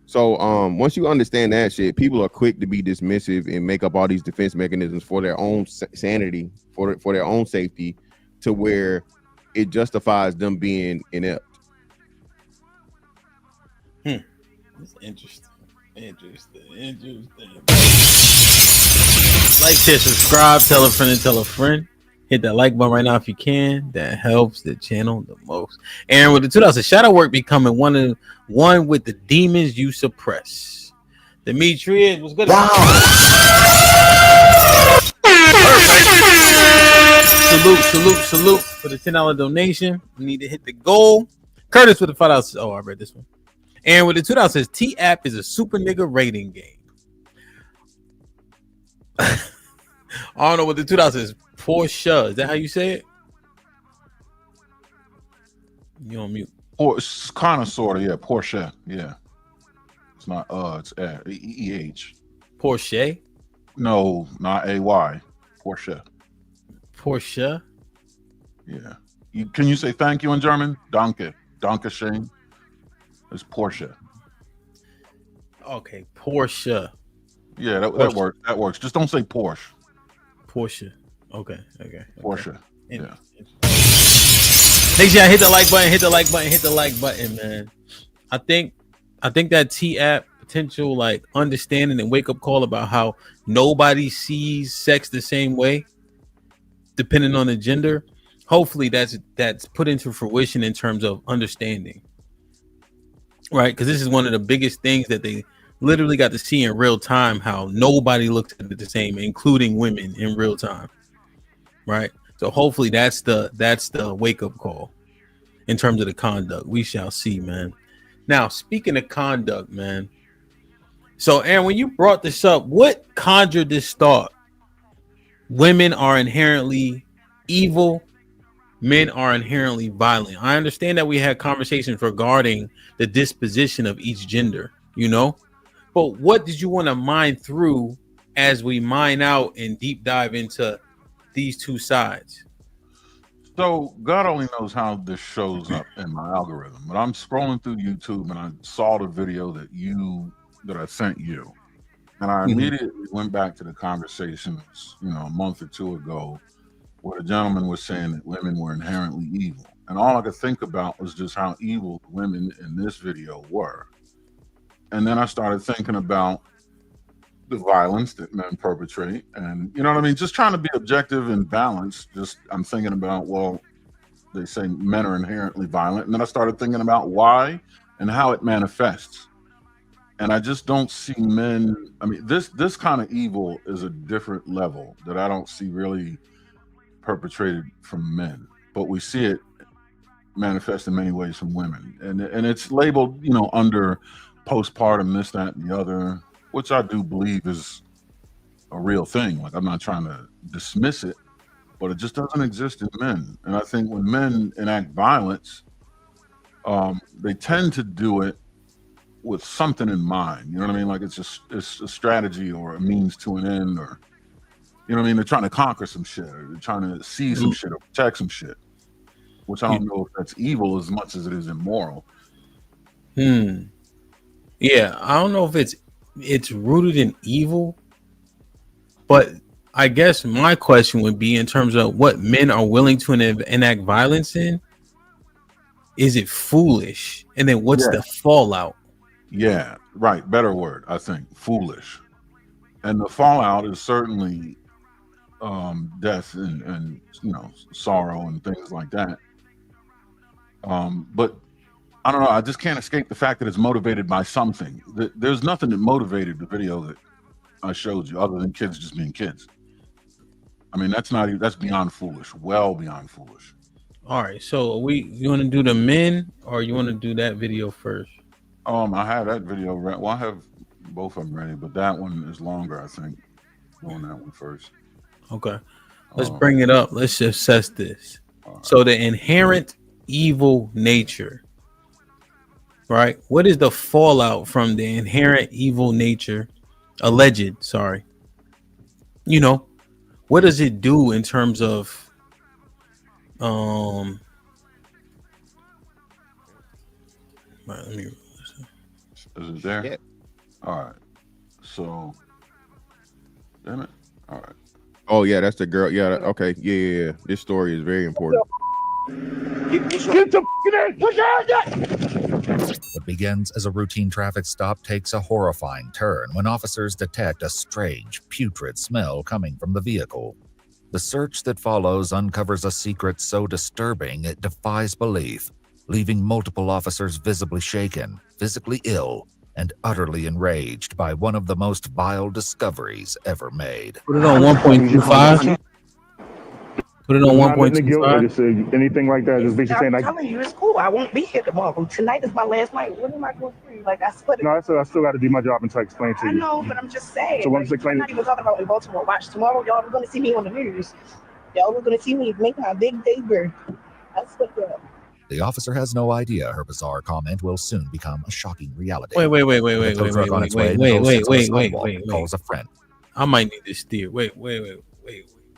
So once you understand that shit, people are quick to be dismissive and make up all these defense mechanisms for their own sanity, for their own safety, to where it justifies them being inept. That's interesting. Like, share, subscribe, tell a friend and tell a friend. Hit that like button right now if you can. That helps the channel the most. Aaron with the 2000 shadow work becoming one with the demons you suppress. Demetrius, what's good? Wow. Salute for the $10 donation. We need to hit the goal. Curtis with the $5. Oh, I read this one. And with the $2 says T-App is a super nigga rating game. I don't know what the $2 says. Porsche. Is that how you say it? You on mute. Or it's kind of sort of, yeah. Porsche. Yeah. It's not it's E-H. Porsche? No, not A-Y. Porsche. Porsche? Yeah. Can you say thank you in German? Danke. Danke schön. It's Porsche. Okay, Porsche. Yeah, that works. That works. Just don't say Porsche. Porsche. Okay. Porsche. Yeah. Make sure I hit the like button, man. I think that T-App potential like understanding and wake up call about how nobody sees sex the same way, depending on the gender. Hopefully that's put into fruition in terms of understanding, right? Because this is one of the biggest things that they literally got to see in real time, how nobody looks at it the same, including women in real time, right? So hopefully that's the wake up call in terms of the conduct. We shall see, man. Now, speaking of conduct, man. So, Aaron, when you brought this up, what conjured this thought? Women are inherently evil. Men are inherently violent. I understand that we had conversations regarding the disposition of each gender, you know, but what did you want to mine through as we mine out and deep dive into these two sides? So God only knows how this shows up in my algorithm, but I'm scrolling through YouTube and I saw the video that I sent you, and I immediately went back to the conversations, a month or two ago, where the gentleman was saying that women were inherently evil, and all I could think about was just how evil the women in this video were. And then I started thinking about the violence that men perpetrate, and you know what I mean, just trying to be objective and balanced. Just I'm thinking about, well, they say men are inherently violent, and then I started thinking about why and how it manifests. And I just don't see men. I mean, this kind of evil is a different level that I don't see really perpetrated from men, but we see it manifest in many ways from women, and it's labeled, under postpartum, this, that, and the other, which I do believe is a real thing. Like, I'm not trying to dismiss it, but it just doesn't exist in men. And I think when men enact violence, they tend to do it with something in mind. You know what I mean? Like it's a strategy or a means to an end, or you know what I mean? They're trying to conquer some shit, or they're trying to see some shit or protect some shit, which I don't know if that's evil as much as it is immoral. Yeah, I don't know if it's rooted in evil, but I guess my question would be in terms of what men are willing to enact violence in. Is it foolish? And then what's the fallout? Yeah, right. Better word, I think. Foolish. And the fallout is certainly death and sorrow and things like that. But I don't know. I just can't escape the fact that it's motivated by something. There's nothing that motivated the video that I showed you other than kids just being kids. I mean, that's beyond foolish. Well beyond foolish. All right. So you want to do the men, or you want to do that video first? I have that video ready. Well, I have both of them ready, but that one is longer, I think. Doing that one first. Okay. Let's bring it up. Let's assess this. So the inherent evil nature, right? What is the fallout from the inherent evil nature? Alleged, sorry. What does it do in terms of let me. Is it there? Yeah. All right. So, damn it. All right. Oh yeah, that's the girl. Yeah. Okay. Yeah. This story is very important. What begins as a routine traffic stop takes a horrifying turn when officers detect a strange, putrid smell coming from the vehicle. The search that follows uncovers a secret so disturbing it defies belief, leaving multiple officers visibly shaken, physically ill, and utterly enraged by one of the most vile discoveries ever made. Put it on 1.25. Put it on Not admitting the guilt or 1.25. just anything like that. Just basically saying I'm like, telling you, it's cool. I won't be here tomorrow. Tonight is my last night. What am I going to do? Like, I split it. no, I still got to do my job and try to explain to I you. know, but I'm just saying. So once Like, explain. I'm not even talking about in Baltimore. Watch tomorrow, y'all are going to see me on the news. Y'all are going to see me make my big day bird. That's what. The officer has no idea her bizarre comment will soon become a shocking reality. Wait. With a tow truck on its way, Nicole sits on the sidewalk and calls a friend. I might need to steer. Wait.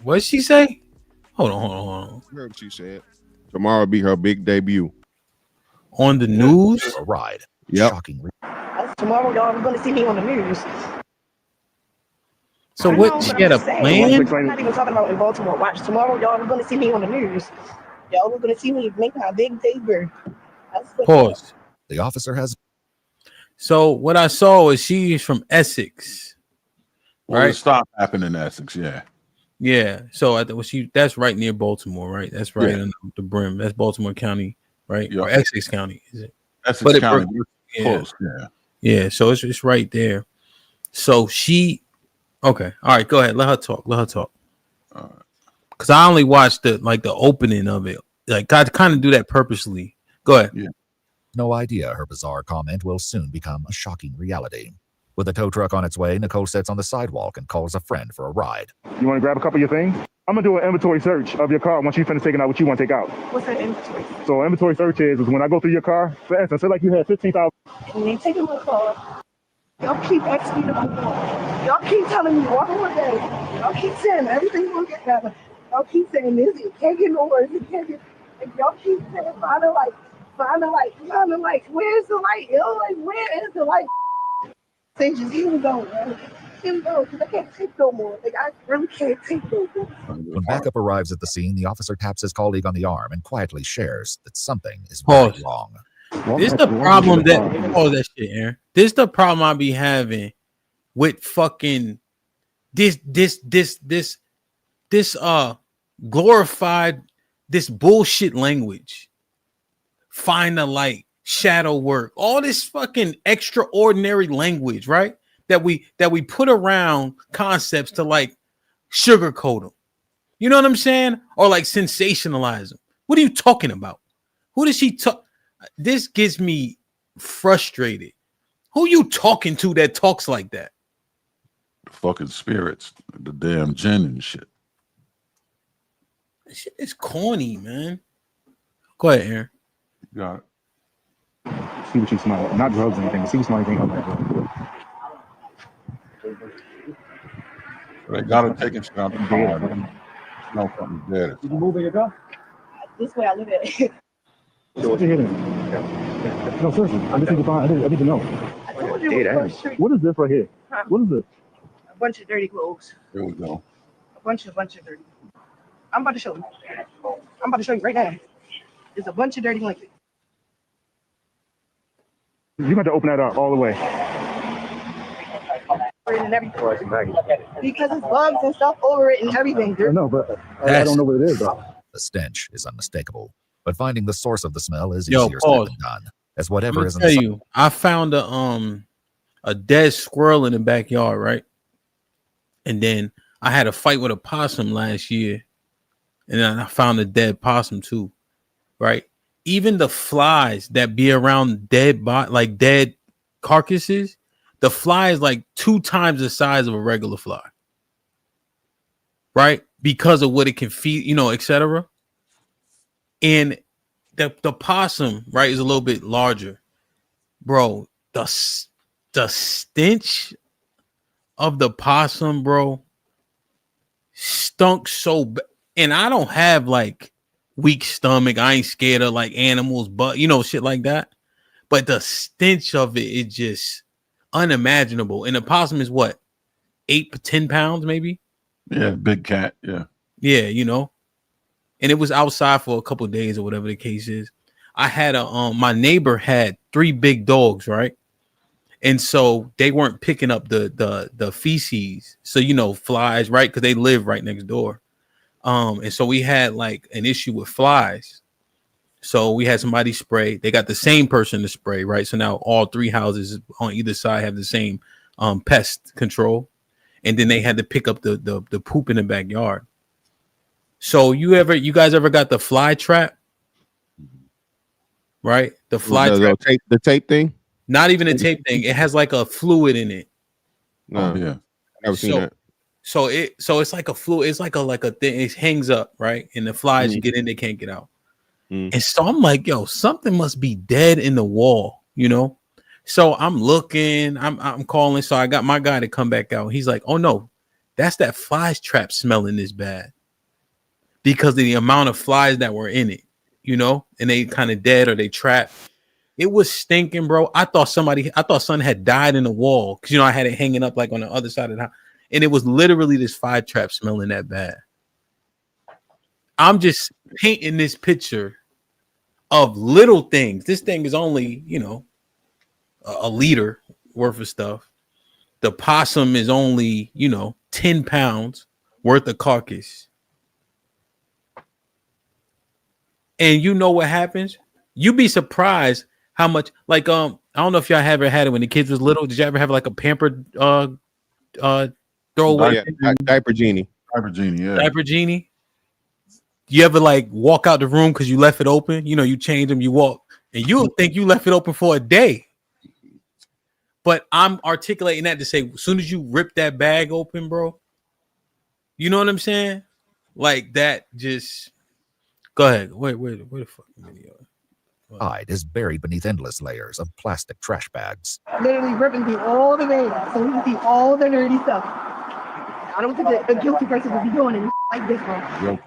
What'd she say? Hold on. I heard what she said. Tomorrow will be her big debut. On the news? A ride. Yep. Shocking. Tomorrow, y'all are going to see me on the news. So what? She had a plan? I'm not even talking about in Baltimore. Watch tomorrow, y'all are going to see me on the news. Y'all are going to see me make my big day bird. Pause. The officer has. So what I saw is she's from Essex, Well, right? the stop happened in Essex, yeah. Yeah. So that's right near Baltimore, right? That's right on the brim. That's Baltimore County, right? Or Essex County, is it? Essex County, close, Yeah. So it's right there. So she. Okay. All right. Go ahead. Let her talk. Because I only watched the opening of it. Like I kind of do that purposely. Go ahead. Yeah. No idea her bizarre comment will soon become a shocking reality. With a tow truck on its way, Nicole sits on the sidewalk and calls a friend for a ride. You want to grab a couple of your things? I'm gonna do an inventory search of your car once you finish taking out what you want to take out. What's an inventory? So inventory search is when I go through your car, for instance, say like you had 15,000. And they taking my car. Y'all keep asking me to move on. Y'all keep telling me one more day. Y'all keep saying everything's gonna get better. Y'all keep saying this, it can't get no worse, it can't get. Like, y'all keep saying find the light. Where's the light? Yo, like where is the light? Say just here we go, man. Here we go, because I can't take no more. Like I really can't take no more. When backup arrives at the scene, the officer taps his colleague on the arm and quietly shares that something is very wrong. This the problem that shit, Aaron. This the problem I be having with fucking this glorified this bullshit language. Find the light, shadow work, all this fucking extraordinary language, right? That we put around concepts to like sugarcoat them. You know what I'm saying? Or like sensationalize them. What are you talking about? Who does she talk? This gets me frustrated. Who you talking to that talks like that? The fucking spirits, the damn gin and shit. This shit is corny, man. Go ahead, Aaron. Got it. See what you smell. Not drugs or anything. See what you smell anything else. They got her taking shit out the car. No fucking dead. Did you move in your car? This way I live at. So what you hitting? No, seriously. I just need to find. I need to know. I told you it was What is this right here? Huh? What is this? A bunch of dirty clothes. Here we go. A bunch of dirty. I'm about to show you. I'm about to show you right now. There's a bunch of dirty blankets. You got to open that up all the way. And everything. Because it's bugs and stuff over it and everything. I know, but I don't know what it is though. The stench is unmistakable, but finding the source of the smell is Yo, easier said than done. As whatever is in the you, I found a dead squirrel in the backyard, right? And then I had a fight with a possum last year, and then I found a dead possum too, right? Even the flies that be around dead carcasses, the fly is like 2 times the size of a regular fly, right? Because of what it can feed, etc. And the possum, right, is a little bit larger, bro. The stench of the possum, bro, stunk so bad. And I don't have like weak stomach. I ain't scared of like animals, but shit like that. But the stench of it is just unimaginable. And the possum is what, 8 to 10 pounds, maybe? Yeah, big cat. Yeah. Yeah, And it was outside for a couple of days or whatever the case is. I had my neighbor had 3 big dogs, right? And so they weren't picking up the feces. So flies, right? Because they live right next door. And so we had like an issue with flies. So we had somebody spray. They got the same person to spray, right? So now all 3 houses on either side have the same pest control. And then they had to pick up the poop in the backyard. So you guys ever got the fly trap? Right? The fly trap. The tape thing? Not even a tape thing. It has like a fluid in it. No, yeah. Never seen that. So it's like a fluid, it's like a thing, it hangs up, right? And the flies you get in, they can't get out. And so I'm like, yo, something must be dead in the wall, you know? So I'm looking, I'm calling. So I got my guy to come back out. He's like, oh no, that's that flies trap smelling this bad. Because of the amount of flies that were in it, you know, and they kind of dead or they trapped. It was stinking, bro. I thought something had died in the wall because you know I had it hanging up like on the other side of the house, and it was literally this fly trap smelling that bad. I'm just painting this picture of little things. This thing is only, you know, a liter worth of stuff. The possum is only, you know, 10 pounds worth of carcass. And you know what happens? You'd be surprised how much, like, I don't know if y'all ever had it when the kids was little. Did you ever have like a pampered throwaway? Diaper genie. Diaper genie, yeah. Diaper genie. You ever like walk out the room because you left it open? You know, you change them, you walk, and you think you left it open for a day. But I'm articulating that to say, as soon as you rip that bag open, bro, you know what I'm saying? Like that just go ahead. Wait, where the fuck video? Hide is buried beneath endless layers of plastic trash bags. Literally ripping through all the veins so we can see all the nerdy stuff. I don't think that a guilty person would be doing it like this, bro.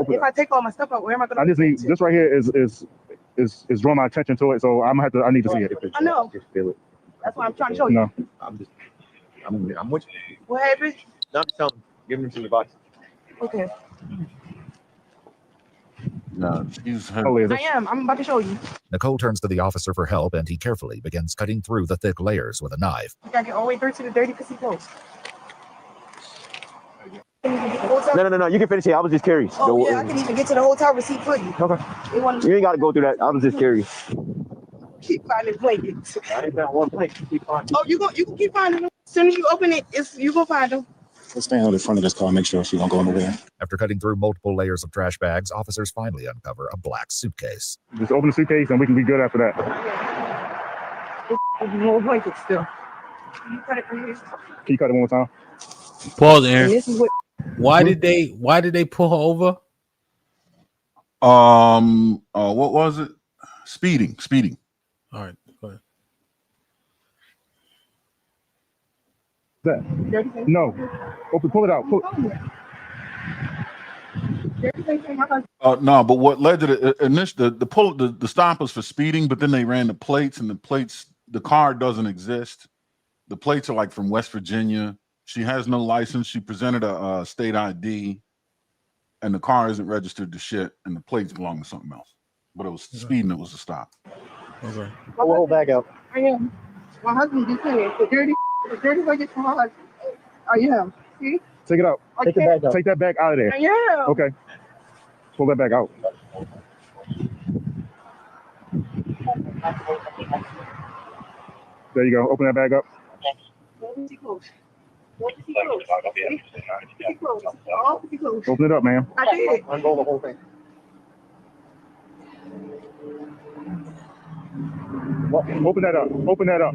If I take all my stuff out, where am I going to? I just need this right here is drawing my attention to it, so I need to see it. I know. Just feel it. That's why I'm trying to show you. No, I'm with you. What happened? No, I'm giving them to the box. Okay. No, I am. I'm about to show you. Nicole turns to the officer for help, and he carefully begins cutting through the thick layers with a knife. You gotta get all the way through to the dirty pussy clothes. No. You can finish it. I was just curious. Oh, yeah, I can even get to the hotel receipt for you. Okay. You ain't got to go through that. I was just curious. Keep finding blankets. I ain't got one blanket. Keep finding. Oh, you can keep finding them. As soon as you open it, you go find them. Let's stand on the front of this car and make sure she won't go nowhere. After cutting through multiple layers of trash bags, officers finally uncover a black suitcase. Just open the suitcase and we can be good after that. There's more blankets still. Can you cut it from here? Can you cut it one more time? Pause, Aaron. And this is what. Why did they pull her over? What was it? Speeding. All right, go ahead. That? No. Pull it out. No, but what led to the stop was for speeding, but then they ran the plates, and the car doesn't exist. The plates are like from West Virginia. She has no license. She presented a state ID, and the car isn't registered to shit, and the plates belong to something else. But it was speeding. It was a stop. Okay. Pull the whole bag out. I am. My husband just said it. The dirty blankets from my husband. I am. See? Take it out. Take the bag out. Take that bag out of there. I am. Okay. Pull that bag out. There you go. Open that bag up. Open it up, ma'am. I did. Unroll the whole thing. Open that up. Open that up.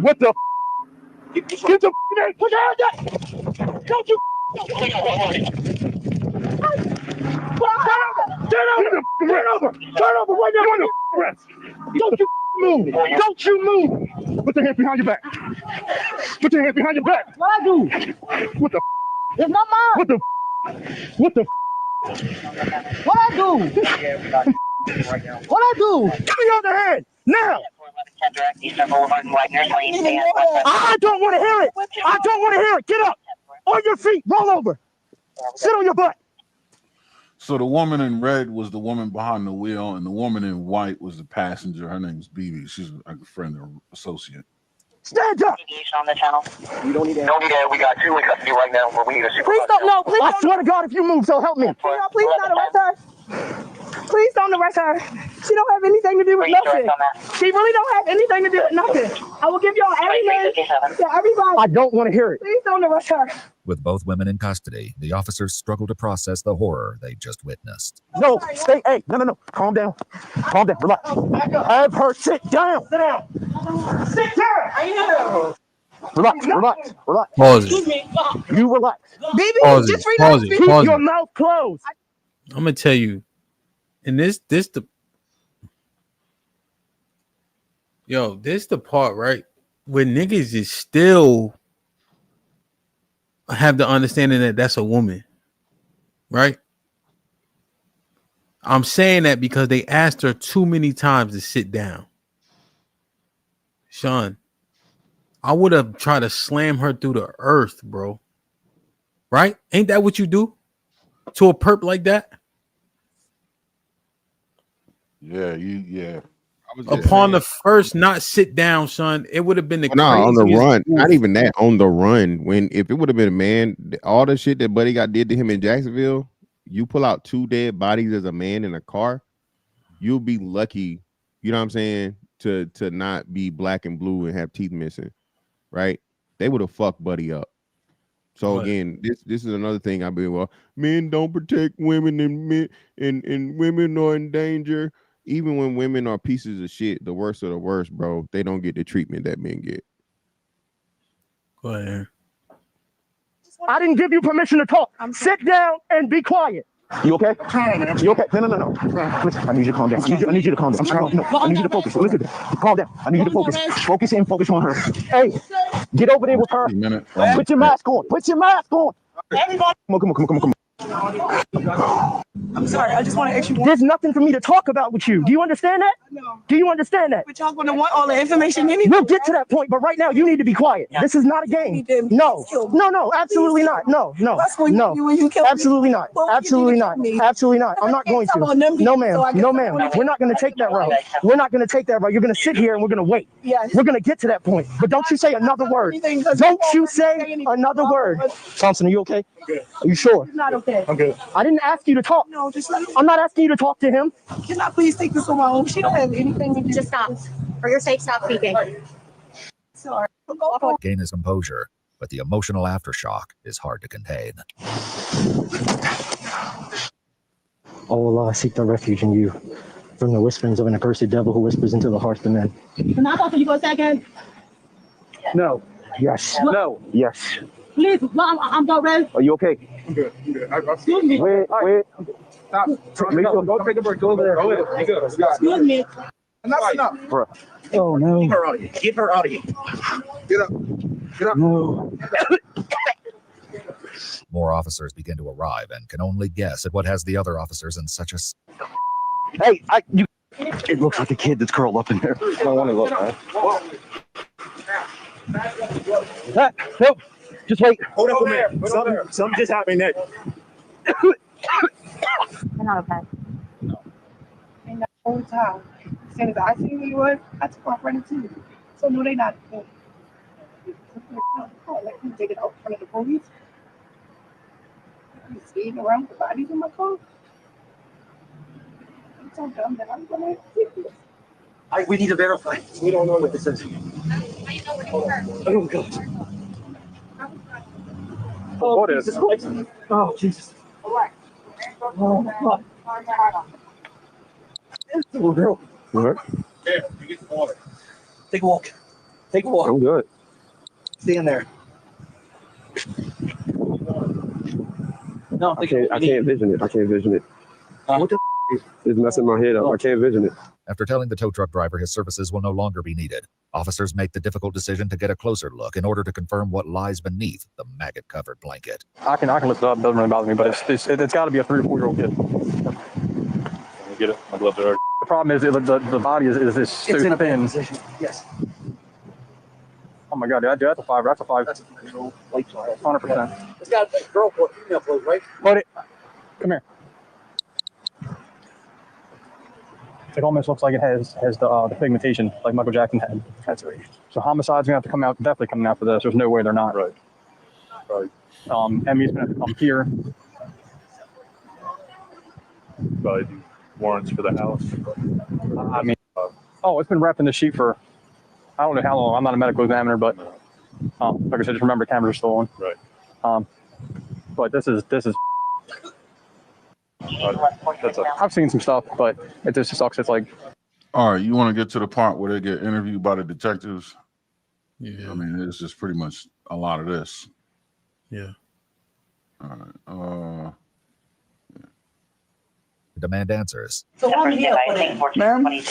What the? Get the name. Put your hands up. Don't you? Turn over right now. Don't you move. Don't you move. Put your hands behind your back. Put your hands behind your back. What I do? What the? It's not mine. What the? What I do? What I do? Give me your other hand now. I don't want to hear it. I don't want to hear it. Get up. On your feet. Roll over. Sit on your butt. So the woman in red was the woman behind the wheel, and the woman in white was the passenger. Her name was BB. She's a friend or associate. Stand up. On the channel. You don't need that. We got two in custody right now, but we need a supervisor. Please don't. No, please. I swear to God, if you move, so help me. Please not at right time. Please don't arrest her. She don't have anything to do with nothing. She really don't have anything to do with nothing. I will give y'all every name to everybody. I don't want to hear it. Please don't arrest her. With both women in custody, the officers struggle to process the horror they just witnessed. No, stay. Hey, no. Calm down. Calm down. Relax. Have her sit down. Sit down. Sit down. Relax. Pause it. You relax. Baby, Pause just it. relax. Pause it. Keep Pause your it. mouth closed. I'm gonna tell you, and this the part, right, where niggas is still have the understanding that that's a woman, right? I'm saying that because they asked her too many times to sit down. Sean, I would have tried to slam her through the earth, bro. Right? Ain't that what you do to a perp like that? Yeah. Upon the first not sit down, son, it would have been the No, on the craziest run. move. Not even that. On the run. If it would have been a man, all the shit that Buddy got did to him in Jacksonville, you pull out 2 dead bodies as a man in a car, you'll be lucky, you know what I'm saying, to not be black and blue and have teeth missing, right? They would have fucked Buddy up. So again, this is another thing I've been, men don't protect women, and men and women are in danger. Even when women are pieces of shit, the worst of the worst, bro, they don't get the treatment that men get. Go ahead. I didn't give you permission to talk. Sit down and be quiet. You okay? You okay? No. Listen, I need you to calm down. I need you to calm down. I need you to focus. Listen, calm down. I need you to focus. Focus on her. Hey, get over there with her. Put your mask on. Everybody. Come on. I'm sorry. I just want to ask you. There's nothing for me to talk about with you. Do you understand that? No. Do you understand that? But y'all gonna want all the information anyway. We'll get to that point, but right now you need to be quiet. This is not a game. No, absolutely not. No. Absolutely not. Absolutely not. I'm not going to. No, ma'am. We're not going to take that route. You're going to sit here and we're going to wait. Yes. We're going to get to that point. But don't you say another word. Don't you say another word. Thompson, are you okay? Are you sure? It's not okay. I'm good. I didn't ask you to talk. No, just let me. I'm not asking you to talk to him. Can I please take this on my own? She don't have anything to do. Just stop. For your sake, stop speaking. Sorry. Gain his composure, but the emotional aftershock is hard to contain. Oh Allah, I seek the refuge in you from the whisperings of an accursed devil who whispers into the hearts of men. Can I talk to you for a second? No. Yes. No. Yes. Please, I'm not ready. Are you okay? I'm good. Excuse me. Wait. Stop. Go take a break. Go over there. Go ahead. Excuse me. Enough. Bro. Oh no. Get her out of here. Get up. No. More officers begin to arrive and can only guess at what has the other officers in such a... Hey, it looks like a kid that's curled up in there. I don't want to look, man. No, just wait. Hold up a minute. Something just happened there. You're not okay. And the whole time, as soon as I see who you was, I took off running too. So no, they not. Like you take it out in front of the police. You speeding around with bodies in my car. I'm so dumb that I'm gonna take this. We need to verify. We don't know what this is. Oh God. Oh, Jesus. Oh, Jesus. Oh, God. Little girl. What? Here, you get the water. Take a walk. I'm good. Stand there. No, I can't vision it. What the is messing my head up? I can't vision it. After telling the tow truck driver his services will no longer be needed, officers make the difficult decision to get a closer look in order to confirm what lies beneath the maggot-covered blanket. I can lift it up. It doesn't really bother me, but it's got to be a 3 or 4 year old kid. Get it? My gloves are. The problem is the body is this It's in a thin. position. Yes. Oh my God, that's a 5. That's a 5. That's a 3-year-old white child. 100%. It's got a girl clothes, female clothes, right? Put it. Come here. It almost looks like it has the pigmentation like Michael Jackson had. That's right. So homicide's gonna have to come out, definitely coming out for this. There's no way they're not. Right. Emmy's gonna have to come here. Right. warrants for the house? I mean, it's been wrapped in the sheet for I don't know how long. I'm not a medical examiner, but like I said, just remember cameras are stolen. Right. But this is. I've seen some stuff, but it just sucks. It's like. All right, you want to get to the part where they get interviewed by the detectives? Yeah. I mean, it's just pretty much a lot of this. Yeah. All right. Demand answers. So why are you here for that? Ma'am, you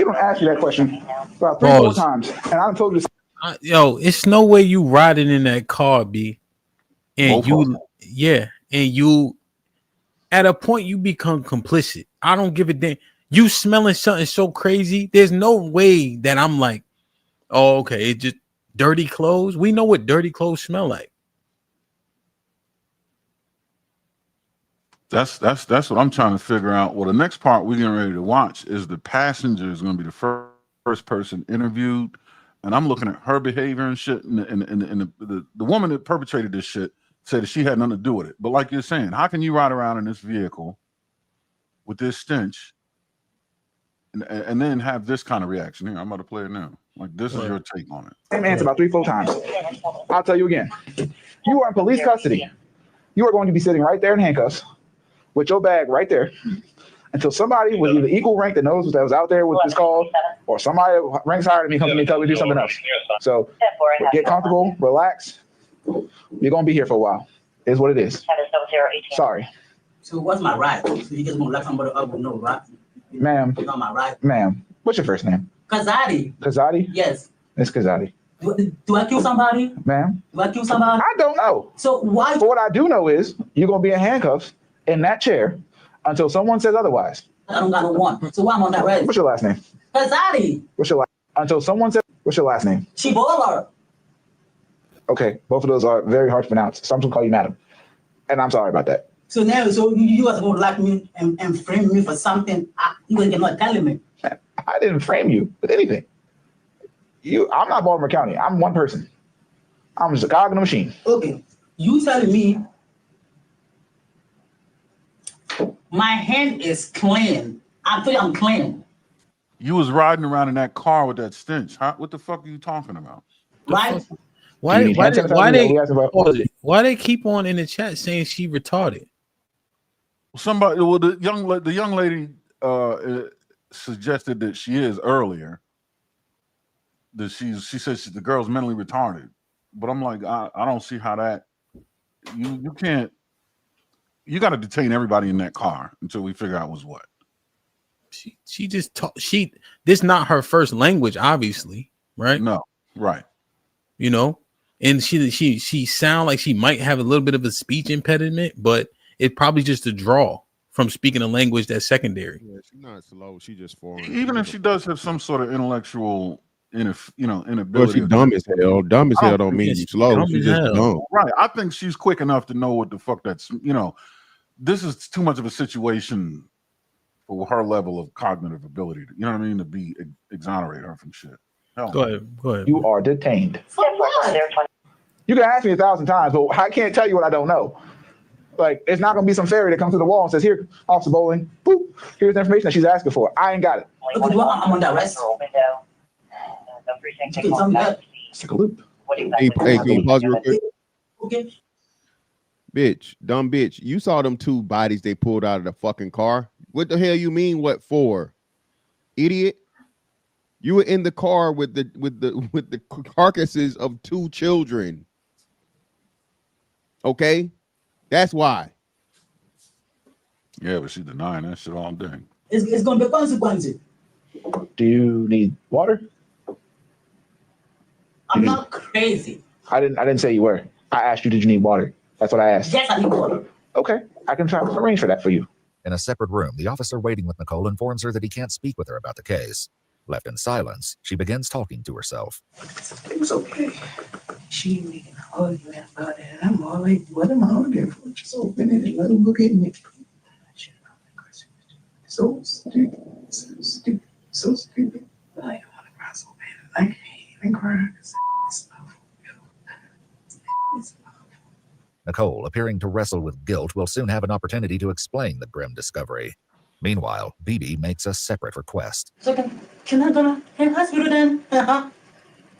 don't ask me that question about 3 or 4 times, and I done told you. Yo, it's no way you riding in that car, B. And and you at a point you become complicit. I don't give a damn. You smelling something so crazy. There's no way that I'm like, oh, okay, it just dirty clothes. We know what dirty clothes smell like. That's what I'm trying to figure out. Well, the next part we're getting ready to watch is the passenger is going to be the first person interviewed, and I'm looking at her behavior and shit. And the woman that perpetrated this shit said that she had nothing to do with it. But like you're saying, how can you ride around in this vehicle with this stench and then have this kind of reaction? Here, I'm about to play it now. Like, this is your take on it. Same answer about 3 or 4 times. I'll tell you again. You are in police custody. You are going to be sitting right there in handcuffs with your bag right there until somebody with either equal rank that knows that was out there with this call, or somebody ranks higher than me comes to me and tells me to do something else. So get comfortable, relax. You're going to be here for a while. It is what it is. Sorry. So what's my right? So you just want to let somebody up with no right? Ma'am. You know my right? Ma'am. What's your first name? Kazadi. Kazadi? Yes. It's Kazadi. Do I kill somebody? Ma'am? Do I kill somebody? I don't know. So why? But what I do know is you're going to be in handcuffs in that chair until someone says otherwise. I don't got no one. So why am I not ready? What's your last name? Kazadi. What's your last? Until someone says, what's your last name? Chibola. Okay, both of those are very hard to pronounce. So I'm just gonna call you madam, and I'm sorry about that. So now, you guys gonna like me and frame me for something you ain't not telling me. I didn't frame you with anything. I'm not Baltimore County. I'm one person. I'm just a cog in the machine. Okay, you telling me my hand is clean. I feel I'm clean. You was riding around in that car with that stench. What the fuck are you talking about? Right? Why they keep on in the chat saying she retarded? The young lady suggested that she is earlier. That she says the girl's mentally retarded, but I'm like, I don't see how that you can't. You got to detain everybody in that car until we figure out what's what. She just this not her first language, obviously, right? No, right. You know, and she sound like she might have a little bit of a speech impediment, but it's probably just a draw from speaking a language that's secondary. Yeah, she's not slow. She just foreign. Even if she does have some sort of intellectual, inability. Well, she's dumb as hell. Dumb as hell don't mean you slow. She's just dumb. Right. I think she's quick enough to know what the fuck that's. This is too much of a situation for her level of cognitive ability. You know what I mean? To be exonerate her from shit. Hell. Go ahead. You are detained. You can ask me 1,000 times, but I can't tell you what I don't know. Like, it's not gonna be some fairy that comes to the wall and says, "Here, Officer Bowling, boop, here's the information that she's asking for." I ain't got it. I'm on that rest. Let's take a loop. Hey, can you pause real quick? Okay. Bitch, dumb bitch. You saw them 2 bodies they pulled out of the fucking car. What the hell you mean? What for? Idiot. You were in the car with the carcasses of 2 children. Okay? That's why. Yeah, but she's denying that shit all day. It's gonna be consequences. Do you need water? I'm not crazy. I didn't say you were. I asked you, did you need water? That's what I asked. Yes, I need water. Okay, I can try to arrange for that for you. In a separate room, the officer waiting with Nicole informs her that he can't speak with her about the case. Left in silence, she begins talking to herself. It was okay. She didn't make an argument about it. I'm all like, what am I arguing for? Just open it and let him look at me. So stupid. So stupid. So stupid. I don't want to cry so bad. I can't even cry. Nicole, appearing to wrestle with guilt, will soon have an opportunity to explain the grim discovery. Meanwhile, BB makes a separate request. So can I go to hospital then? I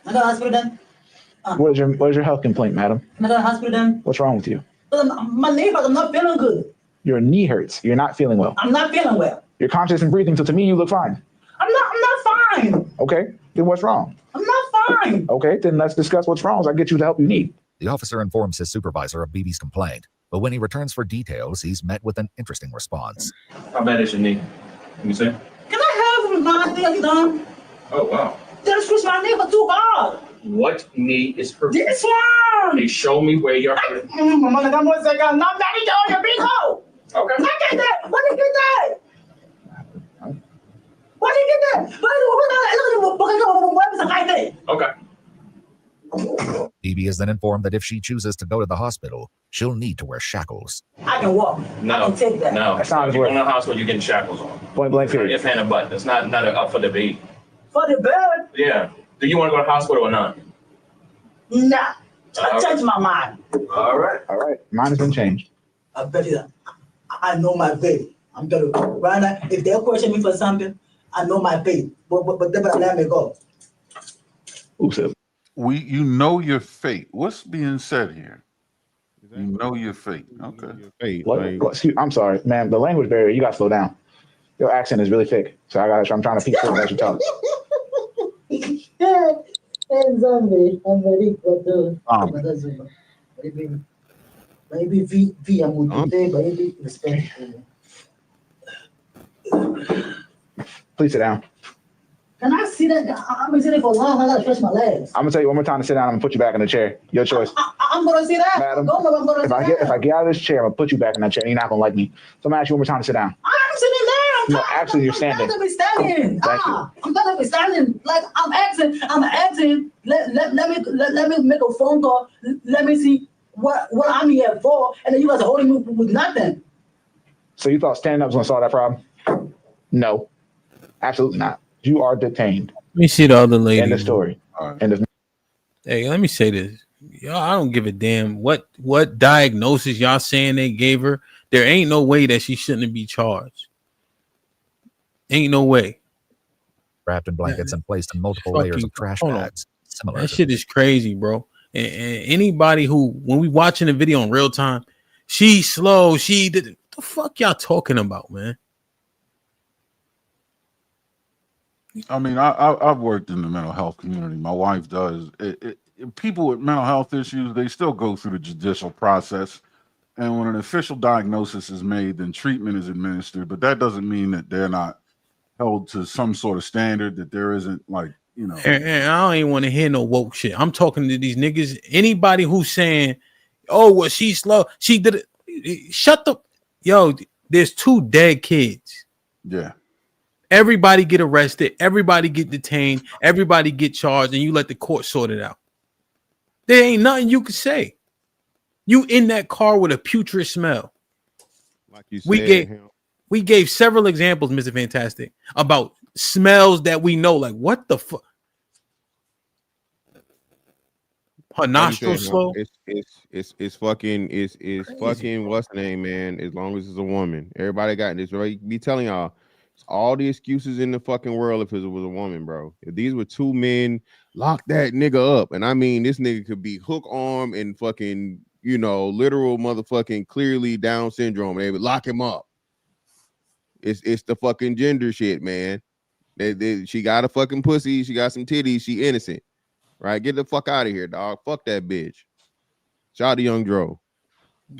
go to hospital then. What is your health complaint, madam? Can I go to hospital then? What's wrong with you? My knee hurts. I'm not feeling good. Your knee hurts. You're not feeling well. I'm not feeling well. You're conscious and breathing, so to me, you look fine. I'm not fine. Okay, then what's wrong? I'm not fine. Okay, then let's discuss what's wrong so I can get you the help you need. The officer informs his supervisor of BB's complaint, but when he returns for details, he's met with an interesting response. How bad is your knee? Let me see. Can I have my knee done? Oh, wow. They switch my knee for too hard. What knee is hurt? This one. Hey, show me where you're hurt. Not daddy on your big hole. Okay. Look at that. What did you get that? What did you get that? Okay. BB is then informed that if she chooses to go to the hospital, she'll need to wear shackles. I can walk. No. I can take that. No. That sounds if you're weird. in the hospital, you're getting shackles on. Point blank period. If hand and butt. That's not up for debate. For the bed? Yeah. Do you want to go to the hospital or not? Nah. I changed my mind. All right. All right. Mine has been changed. I bet you that. I know my baby. I'm gonna right now. If they question me for something, I know my baby. But they better let me go. Oops. You know your fate. What's being said here? You know your fate. Okay. I'm sorry, man. The language barrier. You got to slow down. Your accent is really thick, so I'm trying to peek through as you talk. Please sit down. Can I see that? I've been sitting for long. I gotta stretch my legs. I'm gonna tell you one more time to sit down. I'm gonna put you back in the chair. Your choice. I'm gonna see that. Madam, I'm gonna if I get out of this chair, I'm gonna put you back in that chair. And you're not gonna like me. So I'm gonna ask you one more time to sit down. I'm sitting there. No, actually, you're standing. I'm gonna be standing. Thank you. I'm gonna be standing. Like I'm asking. Let me make a phone call. Let me see what I'm here for. And then you guys are holding me with nothing. So you thought standing up was gonna solve that problem? No, absolutely not. You are detained. Let me see the other lady. End of story. Hey, let me say this. Y'all, I don't give a damn what diagnosis y'all saying they gave her. There ain't no way that she shouldn't be charged. Ain't no way. Wrapped in blankets and placed in multiple layers of trash bags. Similar. That shit is crazy, bro. And anybody who, when we watching the video in real time, she's slow. She did. What the fuck y'all talking about, man? I mean, I've worked in the mental health community. My wife does. People with mental health issues, they still go through the judicial process. And when an official diagnosis is made, then treatment is administered. But that doesn't mean that they're not held to some sort of standard, that there isn't like, you know. And I don't even want to hear no woke shit. I'm talking to these niggas. Anybody who's saying, oh, well, she's slow. She did it. Shut the. Yo, there's 2 dead kids. Yeah. Everybody get arrested. Everybody get detained. Everybody get charged. And you let the court sort it out. There ain't nothing you can say. You in that car with a putrid smell. Like you said, we gave several examples, Mr. Fantastic, about smells that we know. Like, what the fuck? Her nostrils slow. It's fucking what's the name, man? As long as it's a woman, everybody got this. Right? Be telling y'all, it's all the excuses in the fucking world if it was a woman, bro. If these were 2 men, lock that nigga up. And I mean, this nigga could be hook arm and fucking, you know, literal motherfucking clearly Down syndrome. They would lock him up. It's the fucking gender shit, man. She got a fucking pussy. She got some titties. She innocent. Right? Get the fuck out of here, dog. Fuck that bitch. Shout out to Young Dro.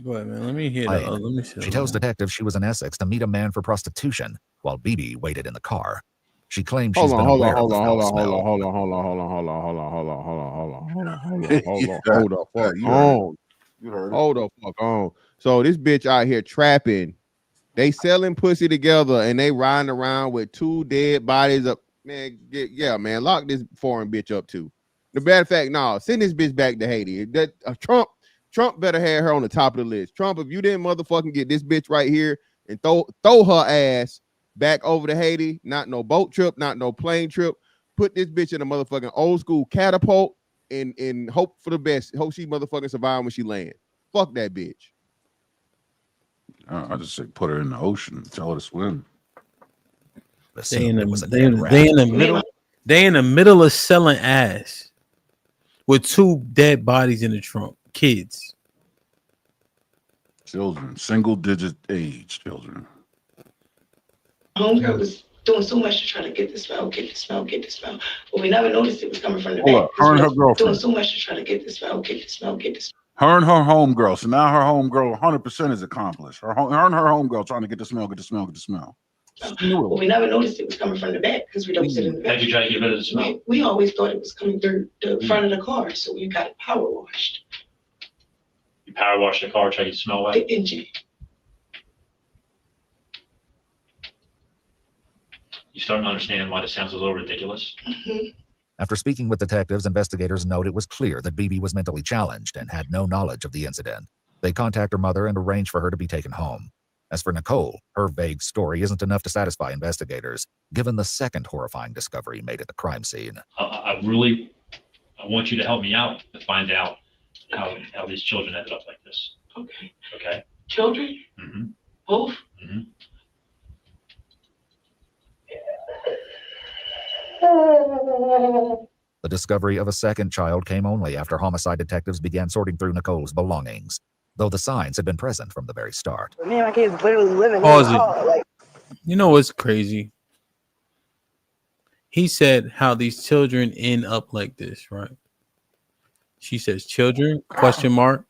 Go ahead, man. Let me hear that. Let me see. She tells detectives she was in Essex to meet a man for prostitution while BB waited in the car. She claims she's been aware of the foul smell. Hold the fuck on. So this bitch out here trapping. They selling pussy together and they riding around with 2 dead bodies up. Man, man, lock this foreign bitch up too. The bad fact, send this bitch back to Haiti. That Trump better have her on the top of the list. Trump, if you didn't motherfucking get this bitch right here and throw her ass back over to Haiti, not no boat trip, not no plane trip. Put this bitch in a motherfucking old school catapult and hope for the best. Hope she motherfucking survive when she land. Fuck that bitch. I just say put her in the ocean and tell her to swim. They in assumed it was a the dead rat. they in the middle of selling ass with 2 dead bodies in the trunk. Kids. Children, single digit age children. Homegirl was doing so much to try to get the smell, but we never noticed it was coming from the Hold back. up, her and her Doing girlfriend. so much to try to get the smell. Her and her homegirl. So now her homegirl 100% is accomplished. Her and her homegirl trying to get the smell. But we never noticed it was coming from the back because we don't sit in the back. How'd you try to get rid of the smell? We always thought it was coming through the front of the car, so we got it power washed. You power wash the car, try to get the smell away? The engine. You starting to understand why this sounds a little ridiculous? After speaking with detectives, investigators note it was clear that BB was mentally challenged and had no knowledge of the incident. They contact her mother and arrange for her to be taken home. As for Nicole, her vague story isn't enough to satisfy investigators, given the second horrifying discovery made at the crime scene. I want you to help me out to find out how these children ended up like this. Okay. Okay? Children? Mm-hmm. Both? Mm-hmm. The discovery of a second child came only after homicide detectives began sorting through Nicole's belongings, though the signs had been present from the very start. Me and my kids literally living Pause in the car. Like, You know what's crazy? He said how these children end up like this, right? She says children, question mark.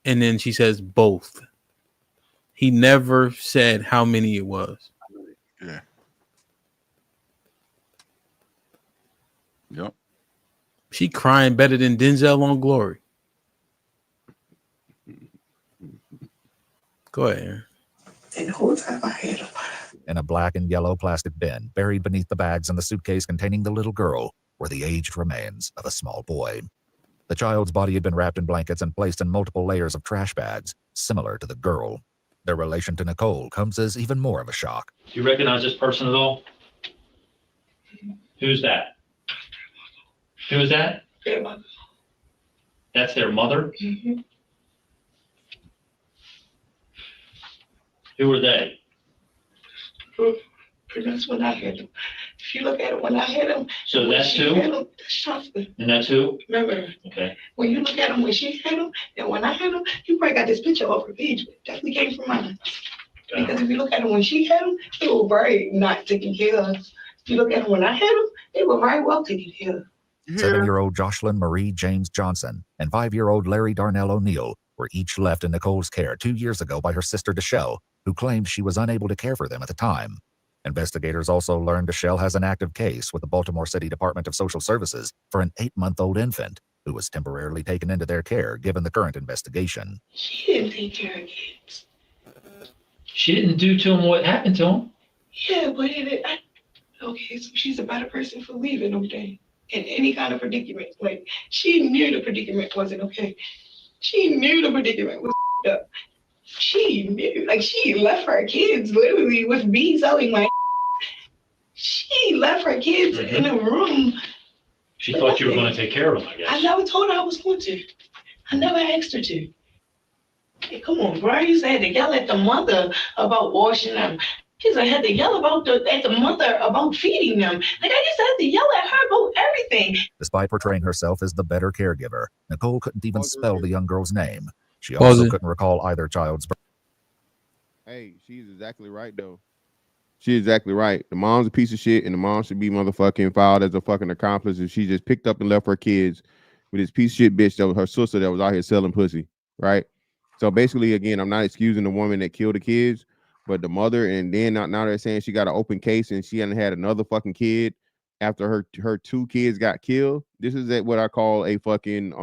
And then she says both. He never said how many it was. Yeah. Yep. She crying better than Denzel on Glory. Go ahead, Aaron. And the whole time I had them. In a black and yellow plastic bin, buried beneath the bags in the suitcase containing the little girl, were the aged remains of a small boy. The child's body had been wrapped in blankets and placed in multiple layers of trash bags, similar to the girl. Their relation to Nicole comes as even more of a shock. Do you recognize this person at all? Who's that? Who is that? Grandmother. That's their mother? Mm-hmm. Who are they? Pretty much when I had them. If you look at it, when I had them, So that's who? that's Johnson. And that's who? Remember, Okay. when you look at them when she had them and when I had them, you probably got this picture off her page, but definitely came from mine. Okay. Because if you look at them when she had them, they were very not taken care of. If you look at them when I had them, they were very well taken care of. 7-year-old Jocelyn Marie James Johnson and 5-year-old Larry Darnell O'Neill were each left in Nicole's care 2 years ago by her sister Deshelle, who claimed she was unable to care for them at the time. Investigators also learned Deshelle has an active case with the Baltimore City Department of Social Services for an 8-month-old infant who was temporarily taken into their care given the current investigation. She didn't take care of kids. She didn't do to him what happened to him. Yeah, but okay, so she's a better person for leaving them then. In any kind of predicament. Like, she knew the predicament wasn't okay. She knew the predicament was up. She knew, like, she left her kids literally with me selling my. She left her kids in a room. She thought you were going to take care of them, I guess. I never told her I was going to. I never asked her to. Hey, come on, bro. You said to yell at the mother about washing them. Kids, I had to yell at the mother about feeding them. Like, I just had to yell at her about everything. Despite portraying herself as the better caregiver, Nicole couldn't even spell the young girl's name. She also couldn't recall either child's birth. Hey, she's exactly right, though. She's exactly right. The mom's a piece of shit, and the mom should be motherfucking filed as a fucking accomplice if she just picked up and left her kids with this piece of shit bitch that was her sister that was out here selling pussy, right? So basically, again, I'm not excusing the woman that killed the kids, but the mother, and then now they're saying she got an open case and she hadn't had another fucking kid after her 2 kids got killed. This is what I call a fucking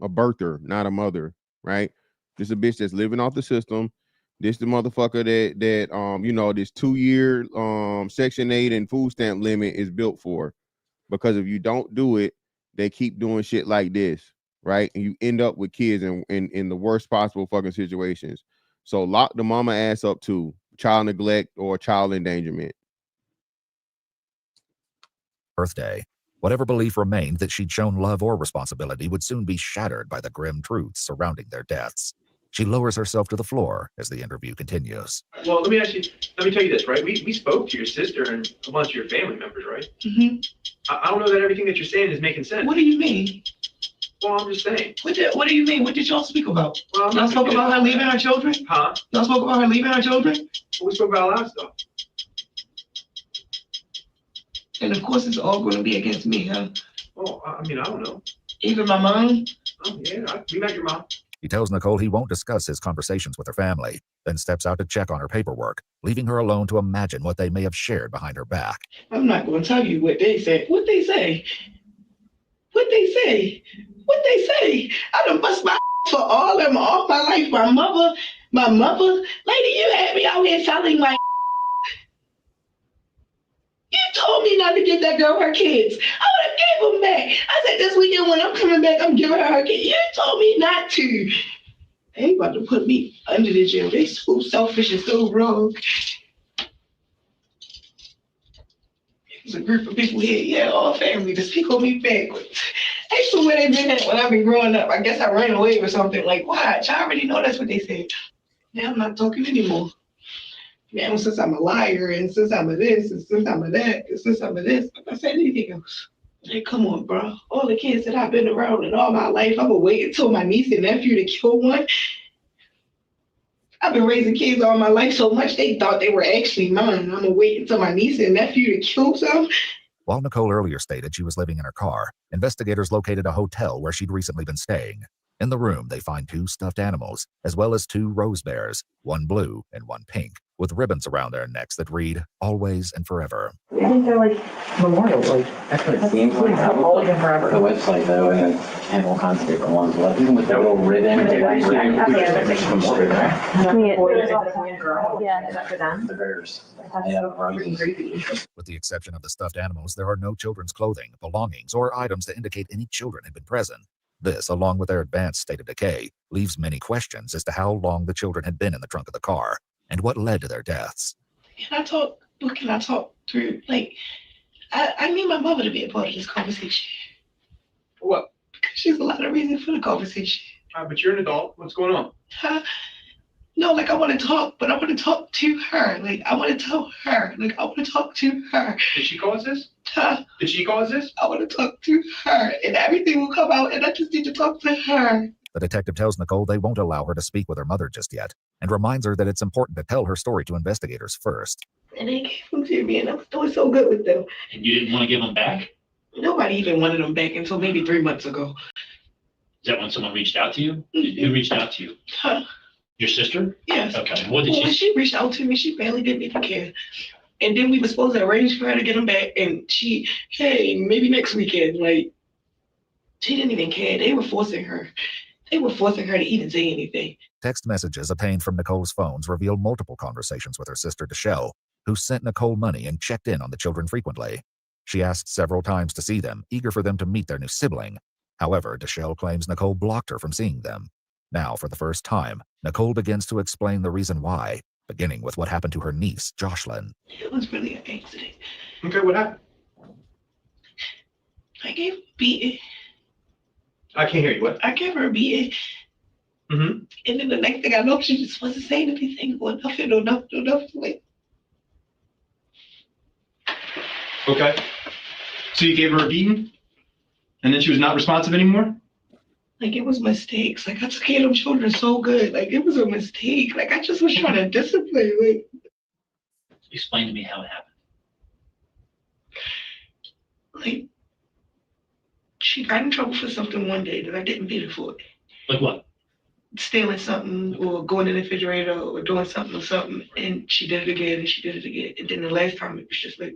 a birther, not a mother, right? This is a bitch that's living off the system. This the motherfucker that you know, this 2-year Section 8 and food stamp limit is built for. Because if you don't do it, they keep doing shit like this, right? And you end up with kids in the worst possible fucking situations. So lock the mama ass up too. Child neglect or child endangerment. Birthday. Whatever belief remained that she'd shown love or responsibility would soon be shattered by the grim truths surrounding their deaths. She lowers herself to the floor as the interview continues. Well, let me tell you this, right? We spoke to your sister and a bunch of your family members, right? Mm-hmm. I don't know that everything that you're saying is making sense. What do you mean? Well, I'm just saying. What do you mean? What did y'all speak about? Well, y'all spoke about her leaving her children? Huh? Y'all spoke about her leaving her children? Well, we spoke about a lot of stuff. And of course, it's all going to be against me, huh? Well, I mean, I don't know. Even my mom? Oh, yeah, we met your mom. He tells Nicole he won't discuss his conversations with her family, then steps out to check on her paperwork, leaving her alone to imagine what they may have shared behind her back. I'm not going to tell you what they said. What they say? What they say? What they say? I done bust my for all my life. My mother, lady, you had me out here selling my. You told me not to give that girl her kids. I would have gave them back. I said this weekend when I'm coming back, I'm giving her kids. You told me not to. They about to put me under the jail. They so selfish and so wrong. There's a group of people here, yeah, all family, to speak on me backwards. That's the way they've been at when I've been growing up. I guess I ran away or something. Like, watch, I already know that's what they said. Now I'm not talking anymore. Now, since I'm a liar, and since I'm a this, and since I'm a that, and since I'm a this, if I said anything else. Hey, come on, bro. All the kids that I've been around in all my life, I'm gonna wait until my niece and nephew to kill one. I've been raising kids all my life so much they thought they were actually mine. I'm gonna wait until my niece and nephew to kill some. While Nicole earlier stated she was living in her car, investigators located a hotel where she'd recently been staying. In the room, they find 2 stuffed animals, as well as 2 rose bears, one blue and one pink, with ribbons around their necks that read, always and forever. I think they're like memorial, like that's what it seems like. I've all been forever. The website though has all kinds of different ones, like even with the little ribbon. Yeah, is that for them? The bears. With the exception of the stuffed animals, there are no children's clothing, belongings, or items to indicate any children had been present. This, along with their advanced state of decay, leaves many questions as to how long the children had been in the trunk of the car and what led to their deaths. Can I talk through, like, I need my mother to be a part of this conversation. What? Because she's a lot of reason for the conversation. But you're an adult. What's going on? No, like I want to talk, but I want to talk to her. Like I want to tell her. Like I want to talk to her. Did she cause this? Did she cause this? I want to talk to her, and everything will come out, and I just need to talk to her. The detective tells Nicole they won't allow her to speak with her mother just yet, and reminds her that it's important to tell her story to investigators first. And they gave them to me, and I was doing so good with them. And you didn't want to give them back? Nobody even wanted them back until maybe 3 months ago. Is that when someone reached out to you? Who reached out to you? Your sister? Yes. Okay. What did When she reached out to me, she barely didn't even care. And then we were supposed to arrange for her to get them back, and she, hey, maybe next weekend. Like, she didn't even care. They were forcing her. They were forcing her to even say anything. Text messages obtained from Nicole's phones reveal multiple conversations with her sister, Deshelle, who sent Nicole money and checked in on the children frequently. She asked several times to see them, eager for them to meet their new sibling. However, Deshelle claims Nicole blocked her from seeing them. Now, for the first time, Nicole begins to explain the reason why, beginning with what happened to her niece, Jocelyn. It was really an accident. Okay, what happened? I gave her a beating. I can't hear you. What? I gave her a beating. Mm-hmm. And then the next thing I know, she just wasn't saying anything or nothing or nothing. Like, Okay. So you gave her a beating? And then she was not responsive anymore? Like it was mistakes. Like I took care of them children so good. Like it was a mistake. Like I just was trying to discipline. Like Explain to me how it happened. Like she got in trouble for something one day that I didn't beat her for. Like what? Stealing something or going in the refrigerator or doing something or something. And she did it again and she did it again. And then the last time it was just like,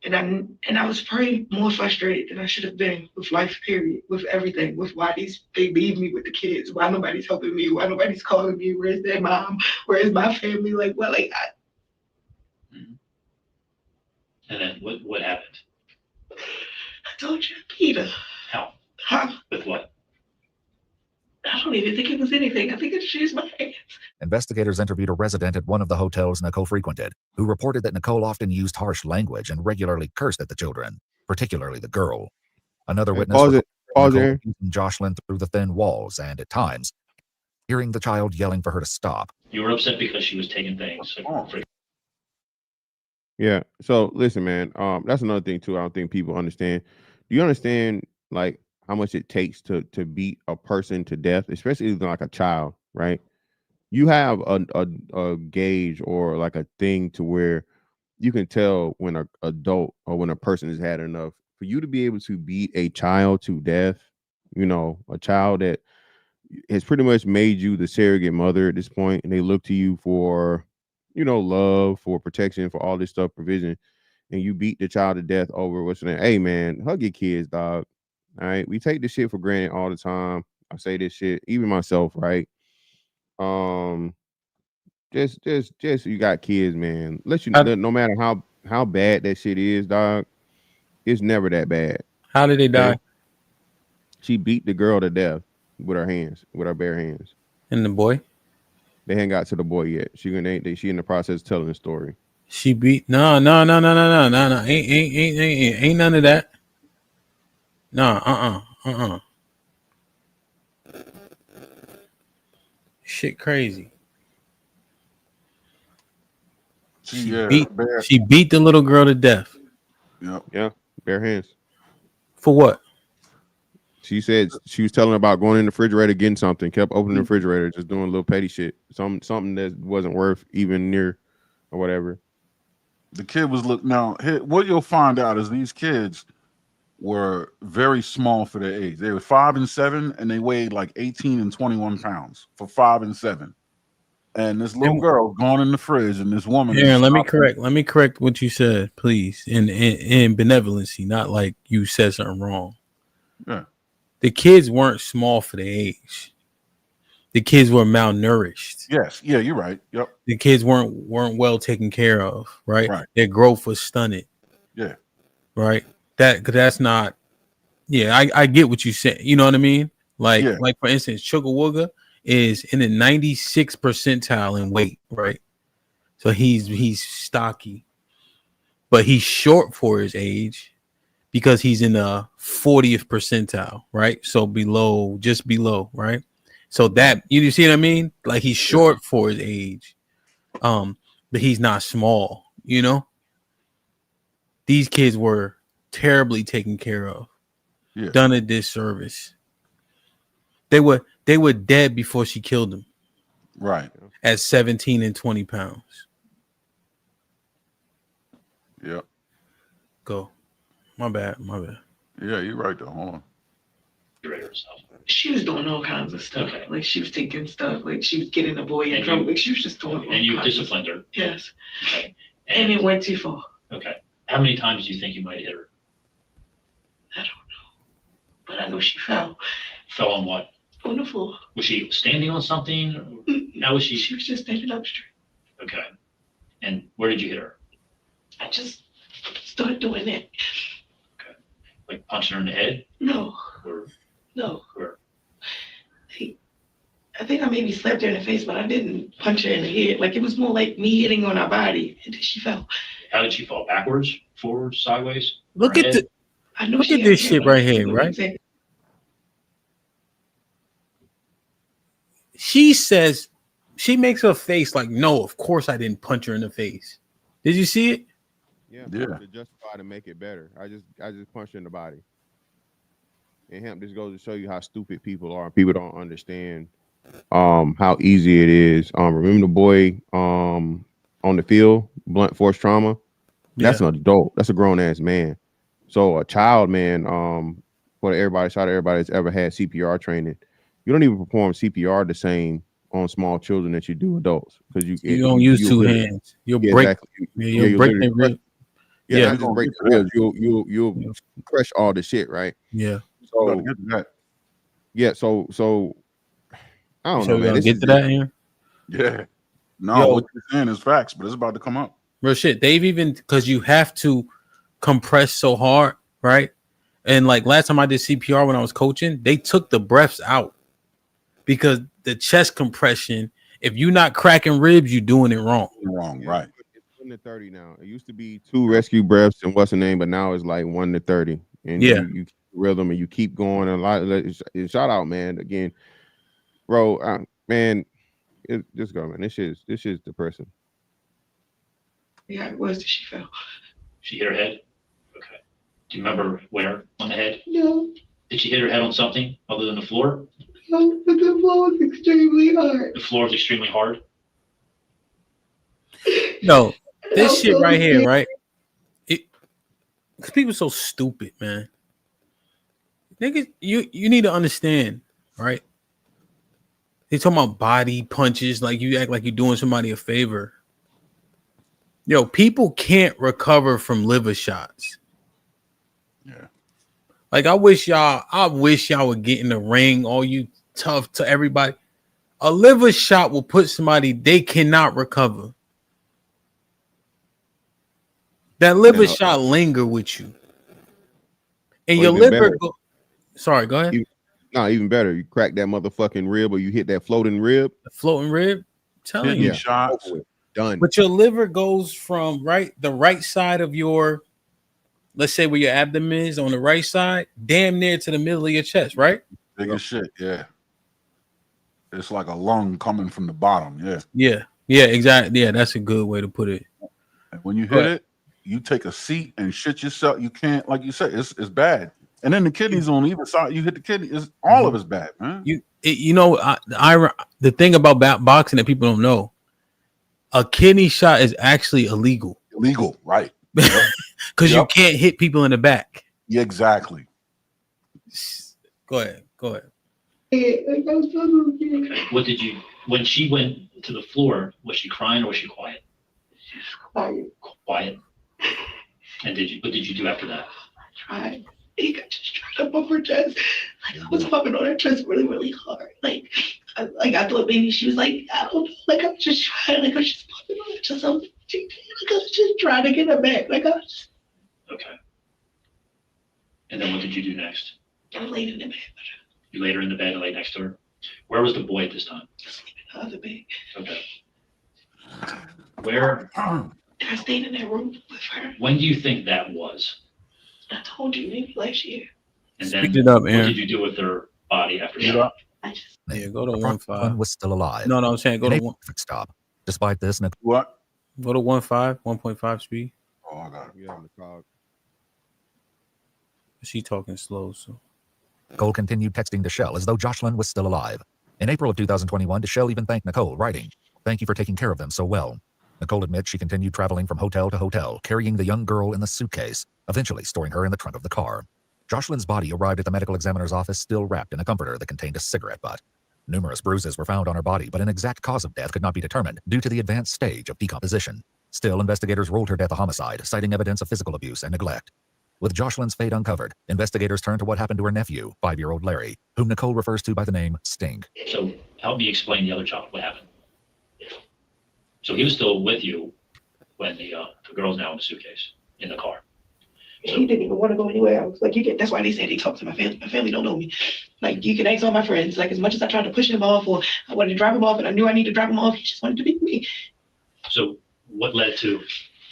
and I was probably more frustrated than I should have been with life, period, with everything, with why they leave me with the kids, why nobody's helping me, why nobody's calling me, where's their mom, where's my family, like, well, like, And then what happened? I told you, Peter. How? Huh? With what? I don't even think it was anything. I think it's just my hands. Investigators interviewed a resident at one of the hotels Nicole frequented, who reported that Nicole often used harsh language and regularly cursed at the children, particularly the girl. Another witness reported Nicole using Jocelyn through the thin walls and, at times, hearing the child yelling for her to stop. You were upset because she was taking things. Yeah. So listen, man. That's another thing too. I don't think people understand. Do you understand like how much it takes to beat a person to death, especially like a child, right? You have a gauge or like a thing to where you can tell when a adult or when a person has had enough. For you to be able to beat a child to death, you know, a child that has pretty much made you the surrogate mother at this point, and they look to you for, you know, love, for protection, for all this stuff, provision, and you beat the child to death over what's your name? Hey man, hug your kids, dog. All right. We take this shit for granted all the time. I say this shit, even myself, right? Um, just you got kids, man. No matter how bad that shit is, dog, it's never that bad. How did they die? She beat the girl to death with her hands, with her bare hands. And the boy? They ain't got to the boy yet. She in the process of telling the story. She beat no. Ain't none of that. No, Shit crazy. She beat the little girl to death. Yeah, bare hands. For what? She said she was telling about going in the refrigerator, getting something, kept opening the refrigerator, just doing a little petty shit. Something that wasn't worth even near or whatever. The kid was what you'll find out is these kids were very small for their age. They were 5 and 7, and they weighed like 18 and 21 pounds for 5 and 7. And this little girl gone in the fridge, and this woman. Aaron, let me correct what you said, please. In benevolency, not like you said something wrong. Yeah. The kids weren't small for their age. The kids were malnourished. Yes. Yeah, you're right. Yep. The kids weren't well taken care of, right? Right. Their growth was stunted. Yeah. Right. That's not. Yeah, I get what you said. You know what I mean? Like for instance, Chugga is in the 96th percentile in weight, right? So he's stocky, but he's short for his age because he's in the 40th percentile, right? So just below, right? So that you see what I mean? Like he's short for his age, but he's not small. You know, these kids were terribly taken care of, done a disservice. They were dead before she killed them. Right. At 17 and 20 pounds. Yep. Go. My bad. Yeah, you're right though. Hold on. She was doing all kinds of stuff. Okay. Like she was taking stuff. Like she was getting the boy in trouble. Like she was just doing. And you disciplined her. Yes. Okay. And it went too far. Okay. How many times do you think you might hit her? I don't know. But I know she fell. Fell on what? On the floor. Was she standing on something? How was she? She was just standing up straight. Okay. And where did you hit her? I just started doing that. Okay. Like punching her in the head? No. No. Where? I think I maybe slapped her in the face, but I didn't punch her in the head. Like it was more like me hitting on her body, and then she fell. How did she fall? Backwards, forward, sideways? Look at this shit right here, right? Exactly. She says she makes her face like, no, of course I didn't punch her in the face. Did you see it? Yeah. To justify to make it better. I just punched her in the body. And HAMP, this goes to show you how stupid people are. People don't understand how easy it is. Remember the boy on the field, blunt force trauma? That's an adult. That's a grown ass man. So a child, man, shout out everybody that's ever had CPR training. You don't even perform CPR the same on small children that you do adults, because you don't use two hands. You'll break. You'll break their ribs. Yeah, just break the ribs. You'll crush all the shit, right? Yeah. So yeah, so I don't know, man. Gonna get to that here. Yeah. No, what you're saying is facts, but it's about to come up. Real shit. They've even, because you have to compress so hard, right? And like last time I did CPR when I was coaching, they took the breaths out because the chest compression, if you're not cracking ribs, you're doing it wrong. Wrong, right. It's 1 to 30 now. It used to be 2 rescue breaths and what's the name, but now it's like 1 to 30. And you keep rhythm and you keep going a lot. Shout out, man. Again, bro, Man, just go, man. This shit's depressing. Yeah, it was that she fell. She hit her head? Okay. Do you remember where on the head? No. Did she hit her head on something other than the floor? No, but the floor was extremely hard. The floor was extremely hard? No, this shit right here, right? Because people so stupid, man. Niggas, you need to understand, right? They talking about body punches, like you act like you're doing somebody a favor. Yo, people can't recover from liver shots. Yeah. Like I wish y'all would get in the ring, all you tough to everybody. A liver shot will put somebody, they cannot recover. That liver shot linger with you. And your liver sorry, go ahead. Even better. You crack that motherfucking rib or you hit that floating rib. The floating rib? Telling you. Shots. Done. But your liver goes from the right side of your, let's say where your abdomen is on the right side, damn near to the middle of your chest, right? Big as shit, yeah. It's like a lung coming from the bottom, yeah. Yeah, exactly. Yeah, that's a good way to put it. And when you hit it, you take a seat and shit yourself. You can't, like you said, it's bad. And then the kidneys on either side, you hit the kidney, all of it's bad, man. The thing about boxing that people don't know, a kidney shot is actually illegal. Illegal, right. Because you can't hit people in the back. Yeah, exactly. Go ahead. What did you, when she went to the floor, was she crying or was she quiet? She was Quiet. And what did you do after that? I tried. He got just tried to bump her chest. Like I was bumping on her chest really, really hard. Like I thought maybe she was like, I don't know, like I'm just trying, like I was just bumping on her chest. Like I was just trying to get her back. Like I was just... Okay. And then what did you do next? I laid in the bed. You laid her in the bed and laid next to her. Where was the boy at this time? Sleeping in the other bed. Okay. Where? I stayed in that room with her. When do you think that was? I told you, maybe last year. And then Speak it up, what Aaron. did you do with her body after that? Yeah, go to The 1-5. one was still alive. No, I'm saying go to 1. Stop. Despite this, what? Go to 1.5, 1.5 speed. Oh, I got it. Yeah, on the cog. She talking slow, so. Nicole continued texting Deshelle as though Jocelyn was still alive. In April of 2021, Deshelle even thanked Nicole, writing, "Thank you for taking care of them so well." Nicole admits she continued traveling from hotel to hotel, carrying the young girl in the suitcase, eventually storing her in the trunk of the car. Jocelyn's body arrived at the medical examiner's office still wrapped in a comforter that contained a cigarette butt. Numerous bruises were found on her body, but an exact cause of death could not be determined due to the advanced stage of decomposition. Still, investigators ruled her death a homicide, citing evidence of physical abuse and neglect. With Jocelyn's fate uncovered, investigators turned to what happened to her nephew, 5-year-old Larry, whom Nicole refers to by the name Stink. So help me explain the other child. What happened? So he was still with you when the girl's now in the suitcase in the car. So, he didn't even want to go anywhere else. Like that's why they said he talked to my family. My family don't know me. Like you can ask all my friends. Like as much as I tried to push him off, or I wanted to drive him off, and I knew I needed to drive him off, he just wanted to be with me. So what led to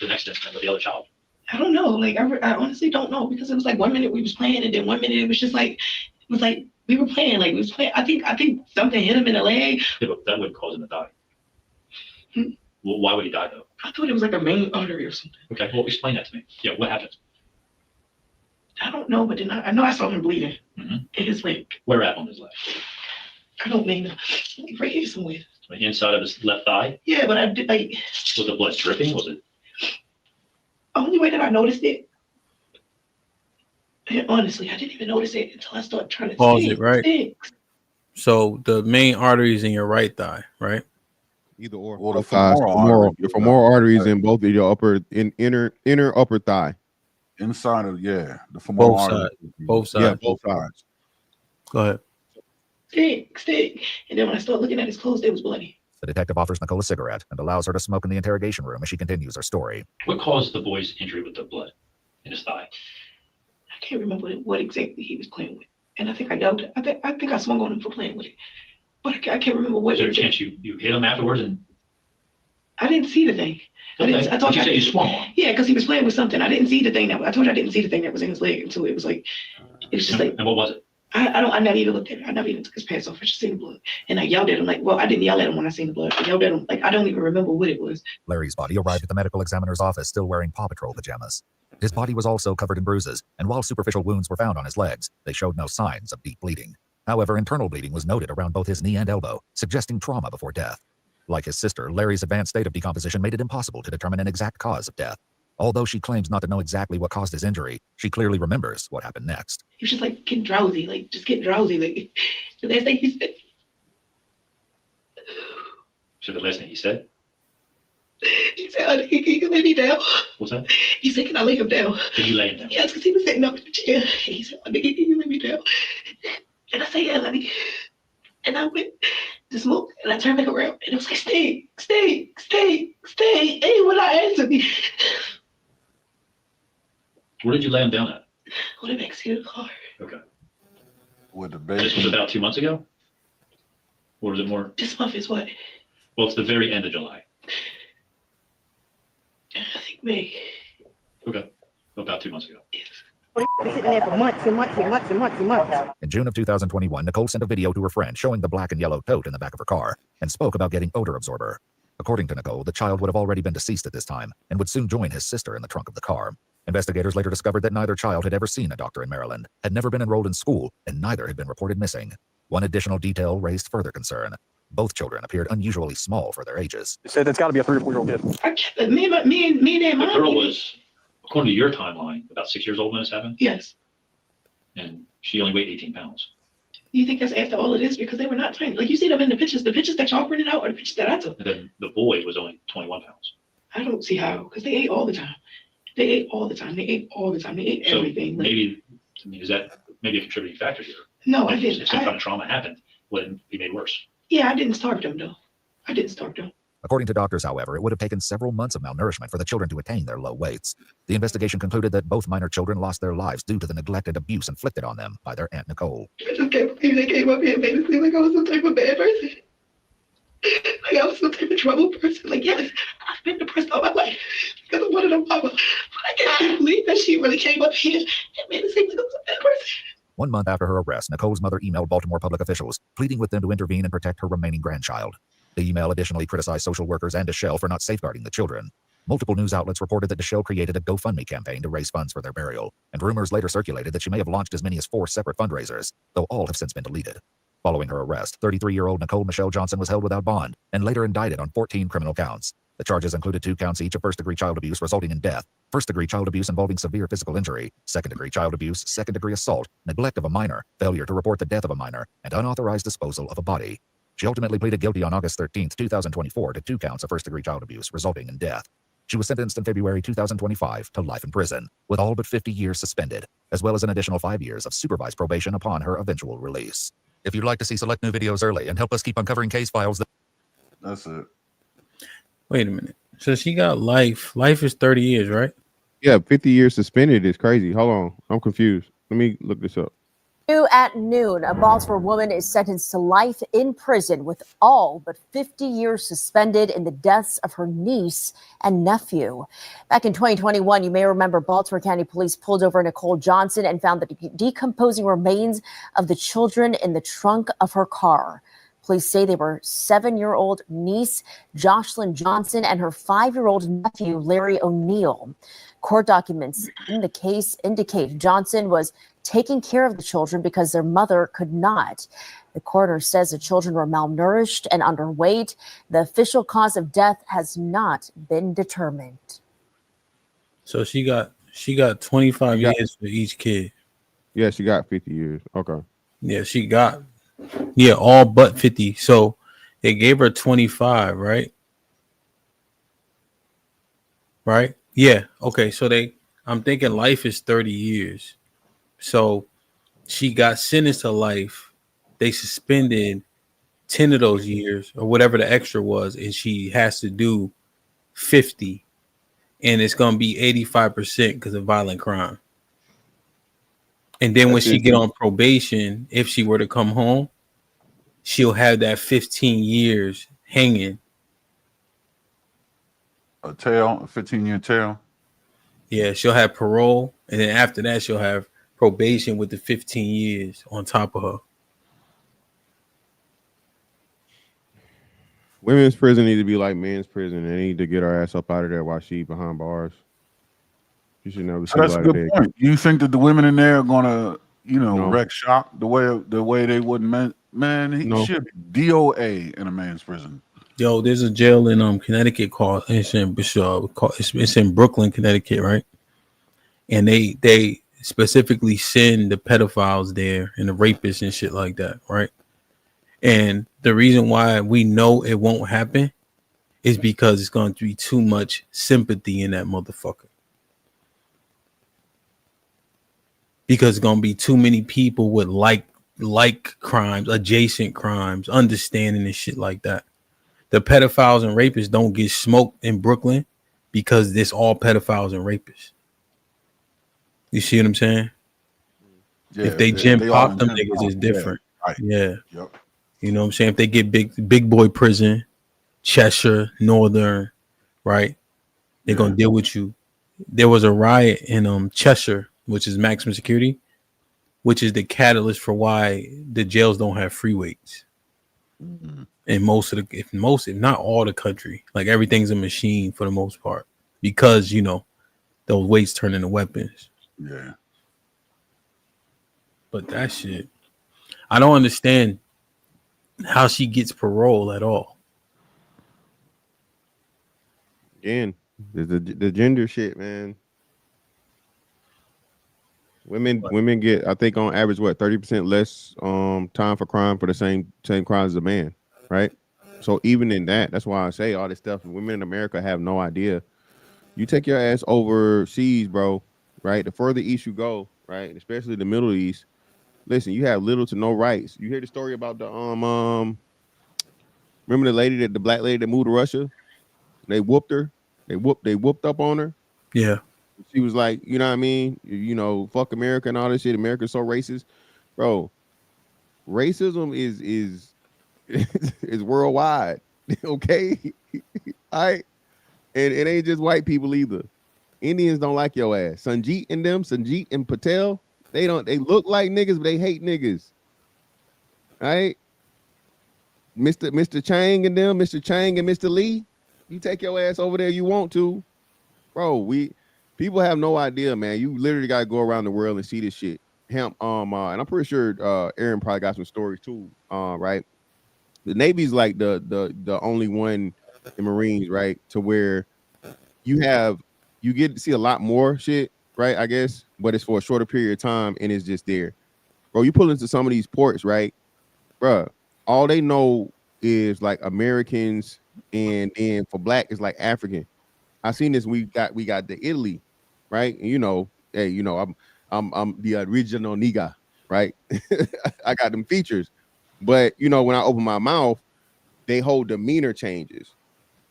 the next incident with the other child? I don't know. Like I honestly don't know, because it was like 1 minute we was playing, and then 1 minute it was just like we were playing. Like we was playing. I think something hit him in the leg. Yeah, but that wouldn't cause him to die. Well, why would he die though? I thought it was like a main artery or something. Okay, well explain that to me. Yeah, what happened? I don't know, but then I know I saw him bleeding in his leg. Where at on his leg? I don't mean right here somewhere. The inside of his left thigh? Yeah, but I did like. Was the blood dripping? Was it? Only way that I noticed it. And honestly, I didn't even notice it until I started trying to pause it, right? So the main artery is in your right thigh, right? Either or. Well, the femoral arteries in both of your inner upper thigh. Inside of the femoral both artery. sides. Both sides. Yeah, both sides. Go ahead. Stick. And then when I started looking at his clothes, they was bloody. The detective offers Nicole a cigarette and allows her to smoke in the interrogation room as she continues her story. What caused the boy's injury with the blood in his thigh? I can't remember what exactly he was playing with, and I think I yelled. I think I swung on him for playing with it, but I can't remember what. Is there a chance you hit him afterwards? And I didn't see the thing. okay. I told you you swung on. Yeah, because he was playing with something. I didn't see the thing I told you I didn't see the thing that was in his leg until it was like, it was just like. And what was it? I never even looked at it. I never even took his pants off. I just seen the blood. And I yelled at him like, well, I didn't yell at him when I seen the blood. I yelled at him like, I don't even remember what it was. Larry's body arrived at the medical examiner's office still wearing Paw Patrol pajamas. His body was also covered in bruises, and while superficial wounds were found on his legs, they showed no signs of deep bleeding. However, internal bleeding was noted around both his knee and elbow, suggesting trauma before death. Like his sister, Larry's advanced state of decomposition made it impossible to determine an exact cause of death. Although she claims not to know exactly what caused his injury, she clearly remembers what happened next. He was just like getting drowsy, like just get drowsy. Like the last thing he said. So the last thing he said? He said, can you lay me down? What's that? He said, can I lay him down? Can you lay him down? Yes, because he was sitting up in the chair. He said, can you lay me down? And I said, yeah, let me. And I went to smoke, and I turned back around, and it was like, stay. Hey, when I answered me. Where did you lay him down at? On the backseat of the car. Okay. With the baby. This was about 2 months ago? Or was it more? This month is what? Well, it's the very end of July. I think May. Okay. About 2 months ago. Sitting there for months and months and months and months and months. In June of 2021, Nicole sent a video to her friend showing the black and yellow tote in the back of her car and spoke about getting odor absorber. According to Nicole, the child would have already been deceased at this time and would soon join his sister in the trunk of the car. Investigators later discovered that neither child had ever seen a doctor in Maryland, had never been enrolled in school, and neither had been reported missing. One additional detail raised further concern. Both children appeared unusually small for their ages. They said it's got to be a 3 or 4 year old kid. Me and The mom. girl was, according to your timeline, about 6 years old when this happened, Yes. and she only weighed 18 pounds. You think that's after all of this? Because they were not tiny. Like you see them in the pictures that y'all printed out are the pictures that I took. And then the boy was only 21 pounds. I don't see how, because they ate all the time. They ate So everything. Like, maybe, I mean, is that maybe a contributing factor here? no, I Like, didn't. If some kind of trauma happened, would it be made worse? Yeah, I didn't starve them though. I didn't starve them. According to doctors, however, it would have taken several months of malnourishment for the children to attain their low weights. The investigation concluded that both minor children lost their lives due to the neglect and abuse inflicted on them by their Aunt Nicole. I just can't believe they came up here and made it seem like I was some type of bad person. Like I was some type of trouble person. Like, yes, I've been depressed all my life because of one of them mama. But I can't believe that she really came up here and made it seem like I was a bad person. 1 month after her arrest, Nicole's mother emailed Baltimore public officials, pleading with them to intervene and protect her remaining grandchild. The email additionally criticized social workers and Deschelle for not safeguarding the children. Multiple news outlets reported that Deschelle created a GoFundMe campaign to raise funds for their burial, and rumors later circulated that she may have launched as many as 4 separate fundraisers, though all have since been deleted. Following her arrest, 33-year-old Nicole Michelle Johnson was held without bond and later indicted on 14 criminal counts. The charges included 2 counts each of first-degree child abuse resulting in death, first-degree child abuse involving severe physical injury, second-degree child abuse, second-degree assault, neglect of a minor, failure to report the death of a minor, and unauthorized disposal of a body. She ultimately pleaded guilty on August 13, 2024 to 2 counts of first-degree child abuse resulting in death. She was sentenced in February 2025 to life in prison, with all but 50 years suspended, as well as an additional 5 years of supervised probation upon her eventual release. If you'd like to see select new videos early and help us keep uncovering case files, that's it. Wait a minute. So she got life. Life is 30 years, right? Yeah, 50 years suspended is crazy. Hold on. I'm confused. Let me look this up. At noon, a Baltimore woman is sentenced to life in prison with all but 50 years suspended in the deaths of her niece and nephew. Back in 2021, you may remember Baltimore County Police pulled over Nicole Johnson and found the decomposing remains of the children in the trunk of her car. Police say they were 7-year-old niece Jocelyn Johnson and her 5-year-old nephew Larry O'Neill. Court documents in the case indicate Johnson was taking care of the children because their mother could not. The coroner says the children were malnourished and underweight. The official cause of death has not been determined. So she got 25 years for each kid. Yeah, she got 50 years. Okay. Yeah, she got all but 50. So they gave her 25, right? Right? Yeah. Okay. So I'm thinking life is 30 years. So she got sentenced to life. They suspended 10 of those years or whatever the extra was, and she has to do 50. And it's going to be 85% because of violent crime. And then when she get on probation, if she were to come home, she'll have that 15 years hanging. A 15-year tail. Yeah, she'll have parole. And then after that, she'll have probation with the 15 years on top of her. Women's prison need to be like men's prison. They need to get her ass up out of there while she behind bars. She should never see That's a light of good day. point. You think that the women in there are gonna, No. wreck shop the way they wouldn't? Man, he No. should be DOA in a man's prison. Yo, there's a jail in Connecticut called it's in Brooklyn, Connecticut, right? And they specifically send the pedophiles there and the rapists and shit like that, right? And the reason why we know it won't happen is because it's going to be too much sympathy in that motherfucker. Because it's going to be too many people with like crimes, adjacent crimes, understanding and shit like that. The pedophiles and rapists don't get smoked in Brooklyn because it's all pedophiles and rapists. You see what I'm saying? Yeah, if they gym pop them niggas, it's different. Yeah. Right. Yeah. Yep. You know what I'm saying? If they get big boy prison, Cheshire, Northern, right? They're gonna deal with you. There was a riot in Cheshire, which is maximum security, which is the catalyst for why the jails don't have free weights. Mm-hmm. In most of the, if not all the country, like everything's a machine for the most part, because those weights turn into weapons. Yeah. But that shit, I don't understand how she gets parole at all. Again, the gender shit, man. Women get, I think, on average, 30% less time for crime for the same crimes as a man, right? So even in that's why I say all this stuff. Women in America have no idea. You take your ass overseas, bro, right? The further east you go, right, especially the Middle East, listen, you have little to no rights. You hear the story about the remember the black lady that moved to Russia? They whooped her. They whooped up on her. Yeah. She was like, you know what I mean? Fuck America and all this shit. America's so racist. Bro, racism is is worldwide. Okay? All right. And it ain't just white people either. Indians don't like your ass. Sanjeet and Patel, they look like niggas, but they hate niggas. All right? Mr. Chang and them, Mr. Chang and Mr. Lee, you take your ass over there, you want to. Bro, people have no idea, man. You literally gotta go around the world and see this shit. HAMP, and I'm pretty sure Aaron probably got some stories too. Right. The Navy's like the only one in Marines, right? To where you get to see a lot more shit, right? I guess, but it's for a shorter period of time and it's just there. Bro, you pull into some of these ports, right? Bro, all they know is like Americans and for black is like African. I seen this. We got the Italy, right? And hey, I'm the original nigga, right? I got them features, but when I open my mouth, they whole demeanor changes.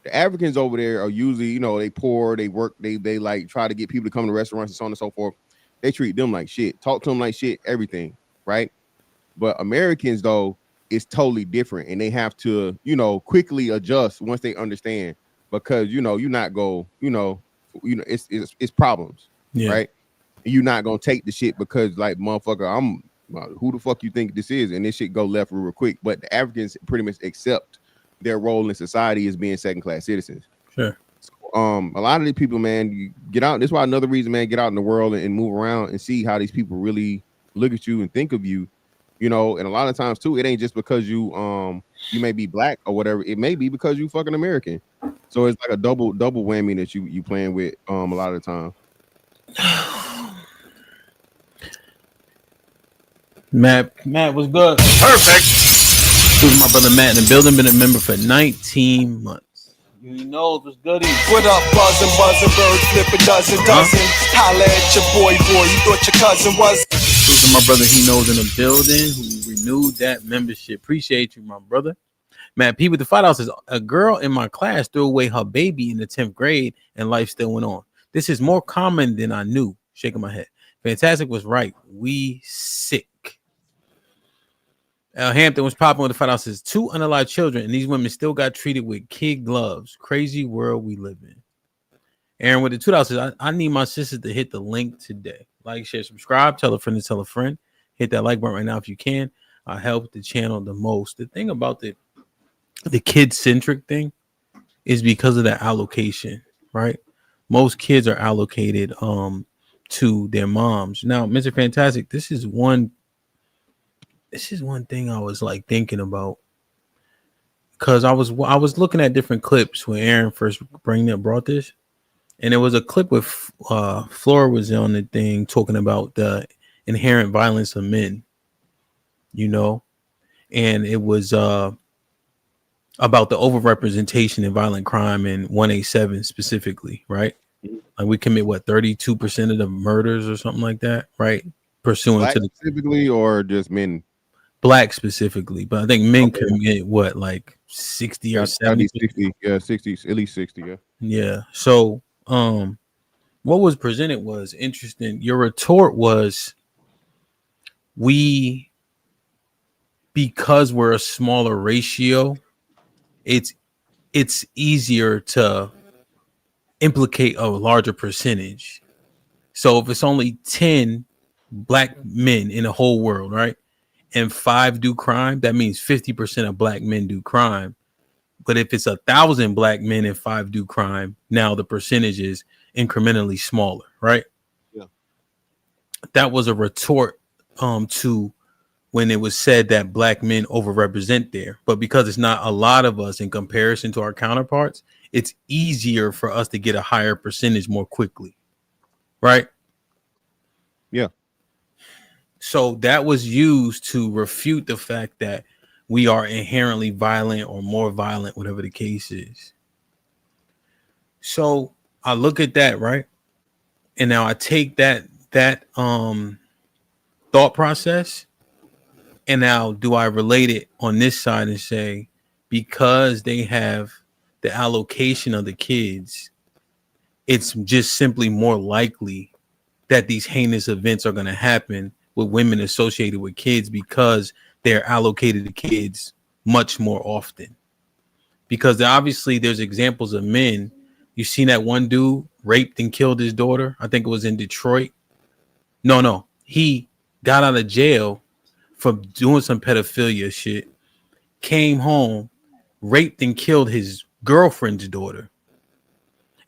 The Africans over there are usually, they poor, they work, they like try to get people to come to restaurants and so on and so forth. They treat them like shit, talk to them like shit, everything, right? But Americans though, it's totally different, and they have to, quickly adjust once they understand, because you're not go, it's problems, right? And you're not gonna take the shit because like motherfucker, who the fuck you think this is, and this shit go left real quick. But the Africans pretty much accept their role in society as being second-class citizens. Sure. So, a lot of these people, man, you get out. This is why another reason, man, get out in the world and move around and see how these people really look at you and think of you. And a lot of times too, it ain't just because you may be black or whatever. It may be because you fucking American. So it's like a double whammy that you playing with a lot of the time. Matt was good. Perfect. This is my brother Matt in the building. Been a member for 19 months. You know what's good. What up, buzzing, bird flip a dozen. Holla at your boy, you thought your cousin was. This is my brother he knows in the building who renewed that membership. Appreciate you, my brother. Matt P with the $5 says, a girl in my class threw away her baby in the 10th grade and life still went on. This is more common than I knew. Shaking my head. Fantastic was right. We sick. Hampton was popping with the $5 says 2 unalive children, and these women still got treated with kid gloves. Crazy world we live in. Aaron with the $2 says, I need my sister to hit the link today. Like, share, subscribe, tell a friend to tell a friend. Hit that like button right now if you can. Help the channel the most. The thing about the kid-centric thing is because of the allocation, right? Most kids are allocated to their moms. Now, Mr. Fantastic, this is one thing I was like thinking about, because I was looking at different clips when Aaron first brought this, and it was a clip with Flora was on the thing talking about the inherent violence of men, you know, and it was about the overrepresentation in violent crime in 187 specifically, right? Like we commit 32% of the murders or something like that, right? Pursuant Black to the specifically or just men? Black specifically, but I think men commit like 60 or 70. 60, yeah, 60, at least 60, yeah. Yeah. So what was presented was interesting. Your retort was, because we're a smaller ratio, it's easier to implicate a larger percentage. So if it's only 10 black men in the whole world, right, and 5 do crime, that means 50% of black men do crime. But if it's 1,000 black men and 5 do crime, now the percentage is incrementally smaller, right? Yeah. That was a retort to when it was said that black men overrepresent there. But because it's not a lot of us in comparison to our counterparts, it's easier for us to get a higher percentage more quickly, right? Yeah. So that was used to refute the fact that we are inherently violent or more violent, whatever the case is. So I look at that, right? And now I take that thought process, and now do I relate it on this side and say, because they have the allocation of the kids, it's just simply more likely that these heinous events are going to happen with women associated with kids, because they're allocated to kids much more often. Because obviously there's examples of men. You've seen that one dude raped and killed his daughter. I think it was in Detroit. No. He got out of jail for doing some pedophilia shit, came home, raped and killed his girlfriend's daughter.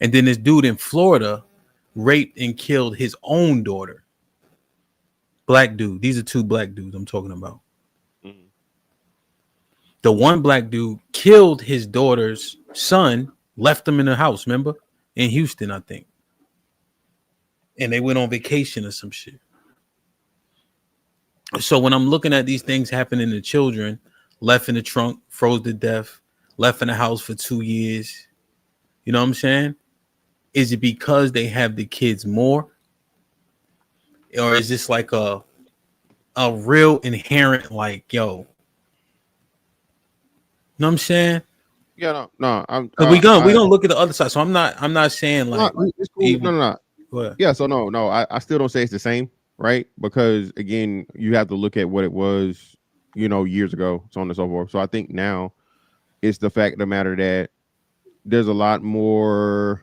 And then this dude in Florida raped and killed his own daughter. Black dude. These are 2 black dudes I'm talking about. Mm-hmm. The one black dude killed his daughter's son, left him in the house, remember? In Houston, I think. And they went on vacation or some shit. So when I'm looking at these things happening to children, left in the trunk, froze to death, left in the house for 2 years, you know what I'm saying? Is it because they have the kids more? Or is this like a real inherent, like, yo, you know what I'm saying? Yeah, no. We're gonna look at the other side. So I'm not saying like it's cool. No. What? Yeah, so no, I still don't say it's the same, right? Because again, you have to look at what it was, years ago, so on and so forth. So I think now it's the fact of the matter that there's a lot more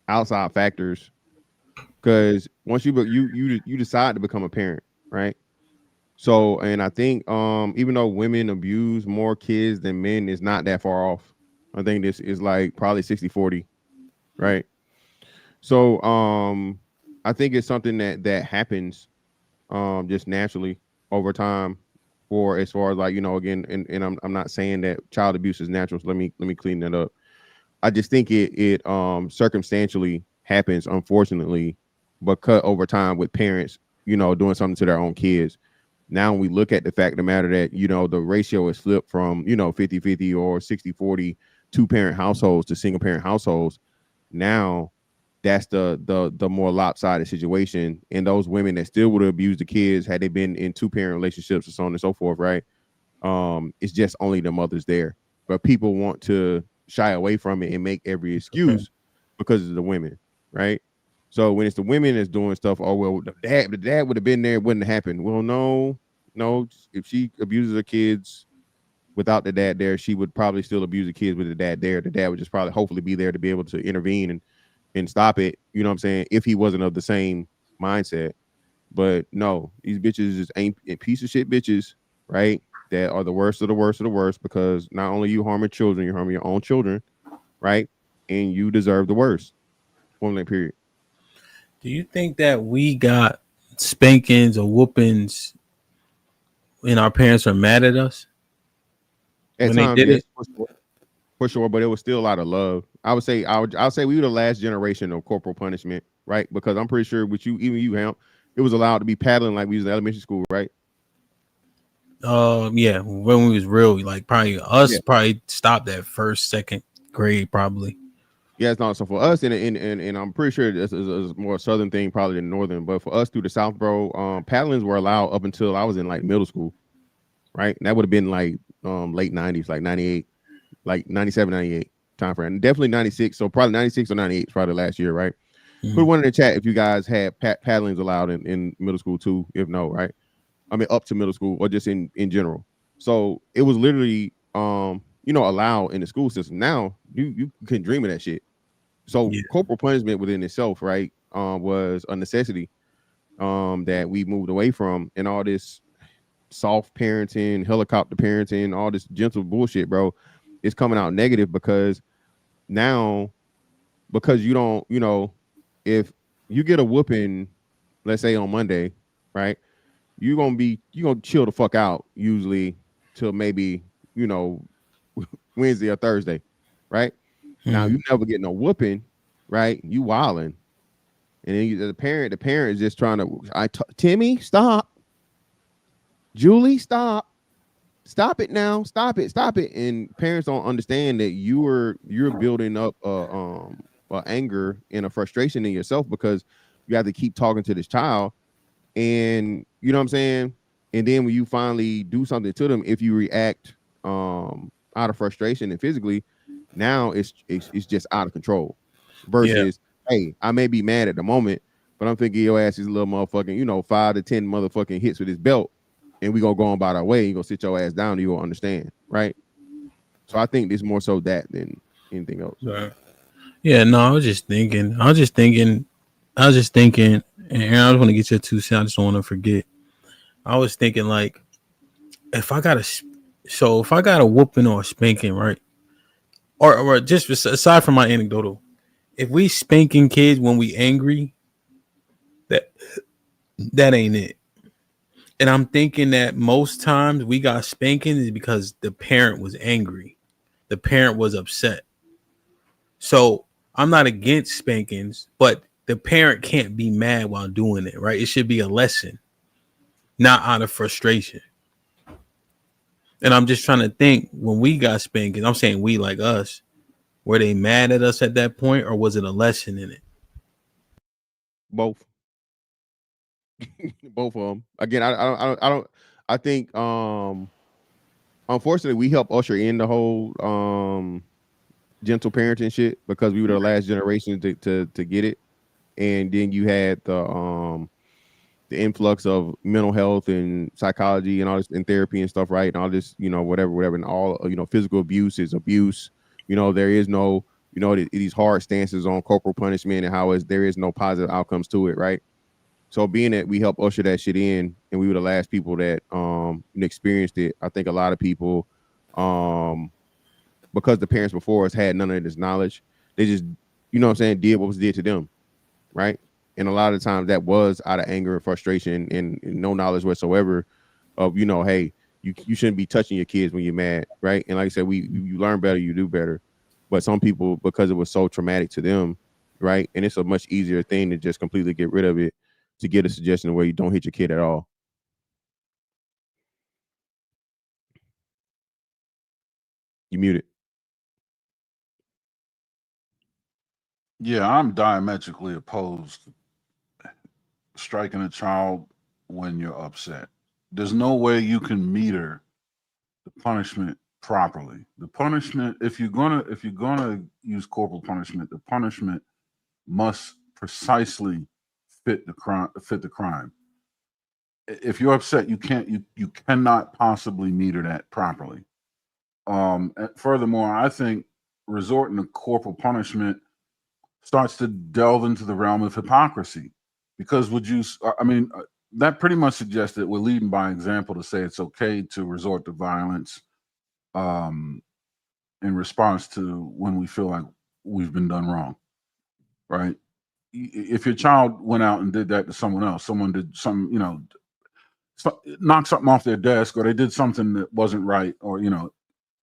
outside factors, because once you decide to become a parent, right? So, and I think even though women abuse more kids than men, is not that far off. I think this is like probably 60-40, right? So I think it's something that happens just naturally over time, or as far as like, again, and I'm not saying that child abuse is natural, so let me clean that up. I just think it circumstantially happens, unfortunately, because over time with parents, doing something to their own kids. Now we look at the fact of the matter that, the ratio is flipped from, 50-50 or 60-40 2-parent households to single parent households. Now that's the more lopsided situation. And those women that still would have abused the kids had they been in 2-parent relationships or so on and so forth, right? It's just only the mothers there. But people want to shy away from it and make every excuse because of the women, right? So when it's the women that's doing stuff, oh well, the dad would have been there, it wouldn't have happened. Well, no. If she abuses her kids without the dad there, she would probably still abuse the kids with the dad there. The dad would just probably hopefully be there to be able to intervene and stop it. You know what I'm saying? If he wasn't of the same mindset. But no, these bitches just ain't piece of shit bitches, right? That are the worst of the worst of the worst, because not only you harming children, you're harming your own children, right? And you deserve the worst. Point blank period. Do you think that we got spankings or whoopings and our parents are mad at us At when times, they did yes, it? for sure, but it was still a lot of love. I would say we were the last generation of corporal punishment, right? Because I'm pretty sure with you, even you, Hamp, it was allowed to be paddling like we was in elementary school, right? Yeah, when we was real, like probably us Yeah. probably stopped at first, second grade, probably. Yeah, it's not so for us, and I'm pretty sure this is a more southern thing probably than northern, but for us through the South, bro, paddlings were allowed up until I was in like middle school, right? And that would have been like late 90s, like 98, like 97, 98 time frame. Definitely 96, so probably 96 or 98 is probably last year, right? Put one in the chat if you guys had paddlings allowed in middle school too, if no, right? I mean up to middle school or just in general. So it was literally allowed in the school system. Now you couldn't dream of that shit. So corporal punishment within itself, right, was a necessity that we moved away from, and all this soft parenting, helicopter parenting, all this gentle bullshit, bro, is coming out negative because now, because you don't, if you get a whooping, let's say on Monday, right, you're gonna chill the fuck out usually till maybe, Wednesday or Thursday, right? Now you never get no whooping, right? You wilding. And then the parent is just trying to, Timmy, stop. Julie, stop. Stop it now. Stop it. And parents don't understand that you're building up anger and a frustration in yourself because you have to keep talking to this child. And you know what I'm saying? And then when you finally do something to them, if you react out of frustration and physically, now it's just out of control. Versus, hey, I may be mad at the moment, but I'm thinking your ass is a little motherfucking, 5 to 10 motherfucking hits with his belt, and we gonna go on about our way. You gonna sit your ass down, and you gonna understand, right? So I think it's more so that than anything else. Right. Yeah, no, I was just thinking, and I just want to get your 2 cents. I just don't want to forget. I was thinking, like, if I got a whooping or a spanking, right, or just aside from my anecdotal, if we spanking kids when we angry, that ain't it. And I'm thinking that most times we got spanking is because the parent was angry, the parent was upset. So I'm not against spankings, but the parent can't be mad while doing it, right? It should be a lesson, not out of frustration. And I'm just trying to think, when we got spankings, I'm saying we, like us, were they mad at us at that point, or was it a lesson in it? Both. Both of them. Again, I think unfortunately we helped usher in the whole gentle parenting shit because we were the last generation to get it. And then you had the influx of mental health and psychology and all this and therapy and stuff, right? And all this, whatever, and all, physical abuse is abuse. There is no, these hard stances on corporal punishment and how there is no positive outcomes to it, right? So being that we helped usher that shit in, and we were the last people that experienced it, I think a lot of people, because the parents before us had none of this knowledge, they just, did what was did to them, right? And a lot of times that was out of anger and frustration and no knowledge whatsoever of, hey, you shouldn't be touching your kids when you're mad, right? And like I said, you learn better, you do better. But some people, because it was so traumatic to them, right? And it's a much easier thing to just completely get rid of it, to get a suggestion where you don't hit your kid at all. You muted. Yeah, I'm diametrically opposed to striking a child when you're upset. There's no way you can meter the punishment properly. The punishment, if you're gonna use corporal punishment, the punishment must precisely fit the crime. If you're upset, you cannot possibly meter that properly. Furthermore, I think resorting to corporal punishment starts to delve into the realm of hypocrisy. Because that pretty much suggests that we're leading by example to say it's okay to resort to violence in response to when we feel like we've been done wrong, right? If your child went out and did that to someone else, someone did some, knocked something off their desk, or they did something that wasn't right, or,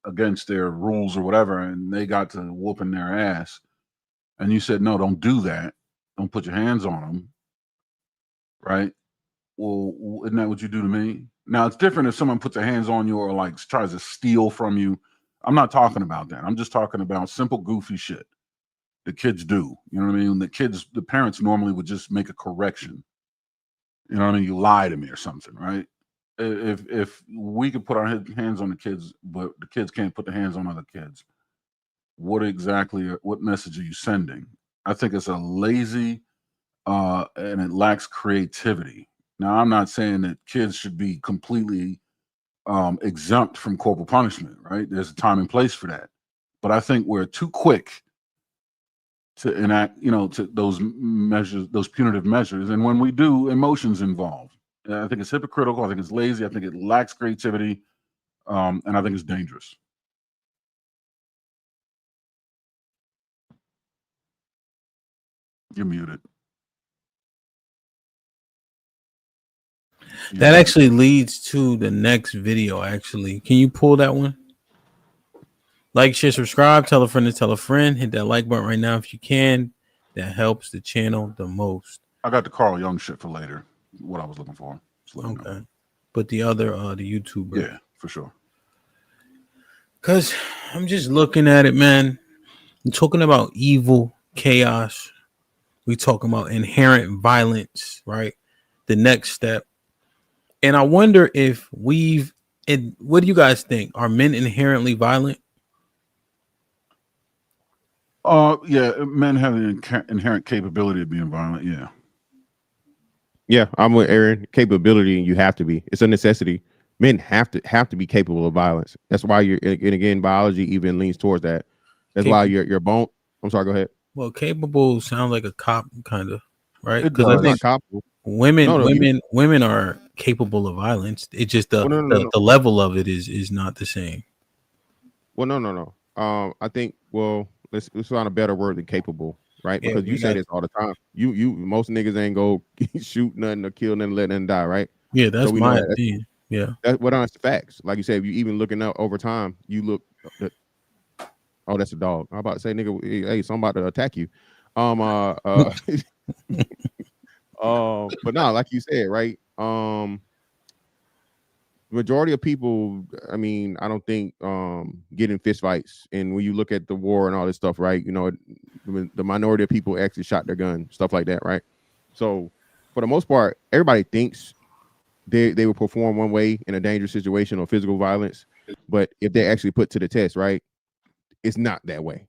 against their rules or whatever, and they got to whooping their ass, and you said, no, don't do that. Don't put your hands on them, right? Well, isn't that what you do to me? Now, it's different if someone puts their hands on you or like tries to steal from you. I'm not talking about that. I'm just talking about simple, goofy shit the kids do. You know what I mean? The parents normally would just make a correction. You know what I mean? You lie to me or something, right? If we could put our hands on the kids, but the kids can't put their hands on other kids, what message are you sending? I think it's a lazy and it lacks creativity. Now, I'm not saying that kids should be completely exempt from corporal punishment, right? There's a time and place for that. But I think we're too quick to enact, to those measures, those punitive measures. And when we do, emotions involved. I think it's hypocritical. I think it's lazy. I think it lacks creativity. And I think it's dangerous. You're muted. That actually leads to the next video. Actually, can you pull that one? Like, share, subscribe, tell a friend to tell a friend. Hit that like button right now if you can. That helps the channel the most. I got the Carl Young shit for later. What I was looking for. Okay, but the other, the YouTuber. Yeah, for sure. Cause I'm just looking at it, man. I'm talking about evil, chaos. We talking about inherent violence, right? The next step. And I wonder if what do you guys think? Are men inherently violent? Yeah, men have the inherent capability of being violent. Yeah. Yeah, I'm with Aaron. Capability, you have to be. It's a necessity. Men have to be capable of violence. That's why and again, biology even leans towards that. That's why your bone. I'm sorry. Go ahead. Well, capable sounds like a cop, kind of, right? Because I think women are capable of violence. It's just the level of it is not the same. Well, no. I think let's find a better word than capable, right? Because you say this all the time. You most niggas ain't go shoot nothing or kill nothing, let nothing die, right? Yeah, that's my opinion. Yeah, that's what honest facts. Like you said, if you even looking up over time, you look. Oh, that's a dog. I'm about to say, nigga, hey, somebody about to attack you. But no, like you said, right? Majority of people, I mean, I don't think get in fist fights. And when you look at the war and all this stuff, right? The minority of people actually shot their gun, stuff like that, right? So for the most part, everybody thinks they will perform one way in a dangerous situation or physical violence. But if they actually put to the test, right, it's not that way.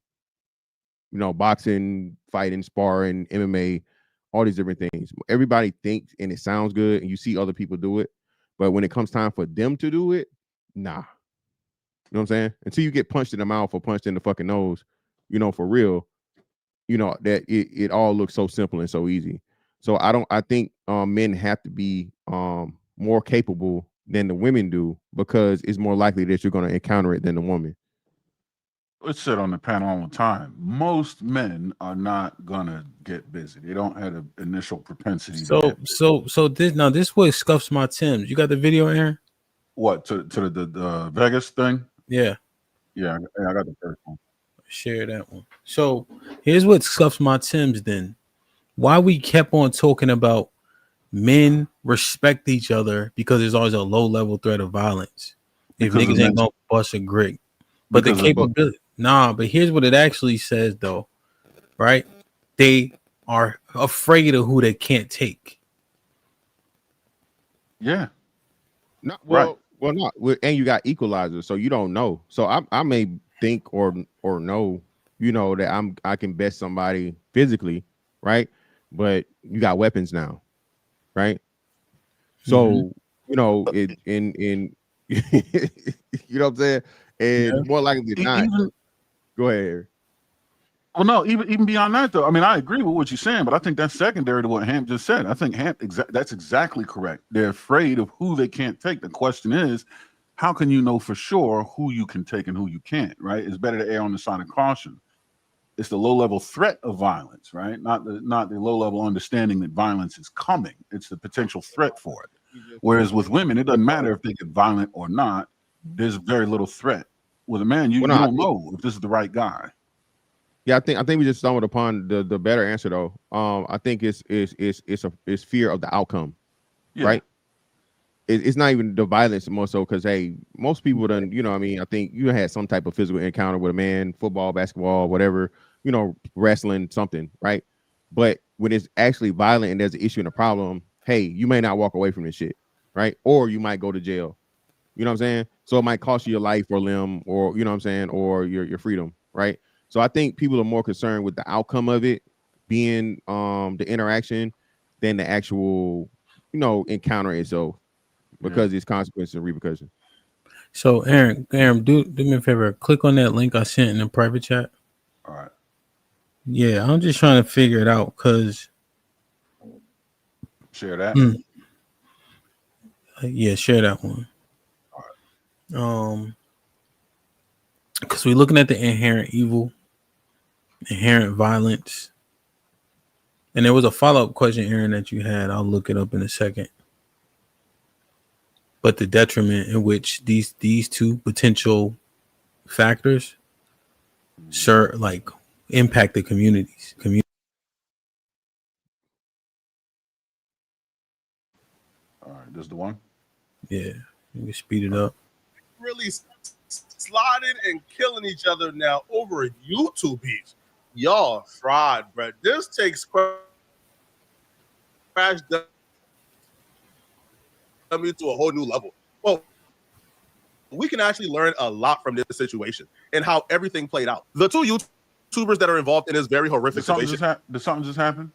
Boxing, fighting, sparring, MMA, all these different things. Everybody thinks and it sounds good and you see other people do it. But when it comes time for them to do it, nah. You know what I'm saying? Until you get punched in the mouth or punched in the fucking nose, for real, that it all looks so simple and so easy. So I think men have to be more capable than the women do because it's more likely that you're going to encounter it than the woman. It's said on the panel all the time. Most men are not gonna get busy. They don't have an initial propensity. So this what scuffs my Timbs. You got the video, Aaron? What to the Vegas thing? Yeah, I got the first one. Share that one. So here's what scuffs my Timbs. Then why we kept on talking about men respect each other because there's always a low level threat of violence. If niggas ain't gonna bust a grig, but the capability. Nah, but here's what it actually says, though, right? They are afraid of who they can't take. Yeah. Not well, right. Not and you got equalizers, so you don't know. So I may think or know, that I can best somebody physically, right? But you got weapons now, right? So you know what I'm saying, and more likely than not. Go ahead. Well, no, even beyond that, though. I mean, I agree with what you're saying, but I think that's secondary to what Hamp just said. I think that's exactly correct. They're afraid of who they can't take. The question is, how can you know for sure who you can take and who you can't, right? It's better to err on the side of caution. It's the low-level threat of violence, right? Not the low-level understanding that violence is coming. It's the potential threat for it. Whereas with women, it doesn't matter if they get violent or not. There's very little threat. With a man, you don't know if this is the right guy. Yeah, I think we just stumbled upon the better answer though. I think it's fear of the outcome, right? It's not even the violence more so because hey, most people done, you know, I mean, I think you had some type of physical encounter with a man, football, basketball, whatever, you know, wrestling, something, right? But when it's actually violent and there's an issue and a problem, hey, you may not walk away from this shit, right? Or you might go to jail. You know what I'm saying? So it might cost you your life or limb, or you know what I'm saying, or your freedom, right? So I think people are more concerned with the outcome of it being the interaction than the actual, you know, encounter itself, because it's consequences and repercussions. So Aaron, do me a favor. Click on that link I sent in the private chat. All right. Yeah, I'm just trying to figure it out because. Share that. Yeah, share that one. Because we're looking at the inherent evil, inherent violence, and there was a follow-up question, Aaron, that you had. I'll look it up in a second. But the detriment in which these two potential factors impact the communities. All right, this is the one. Yeah, you can speed it up. Really sliding and killing each other now over a YouTube beef. Y'all fried, bro. This takes Crash Dummy to a whole new level. Well, we can actually learn a lot from this situation and how everything played out. The two YouTubers that are involved in this very horrific situation. Did something just happen?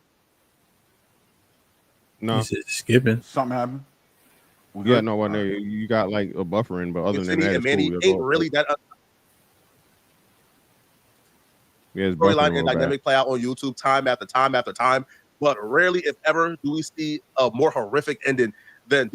No. Skipping. Something happened? Yeah, no one there. You got like a buffering, but other than that, and Manny ain't really that storyline and dynamic play out on YouTube time after time after time. But rarely, if ever, do we see a more horrific ending than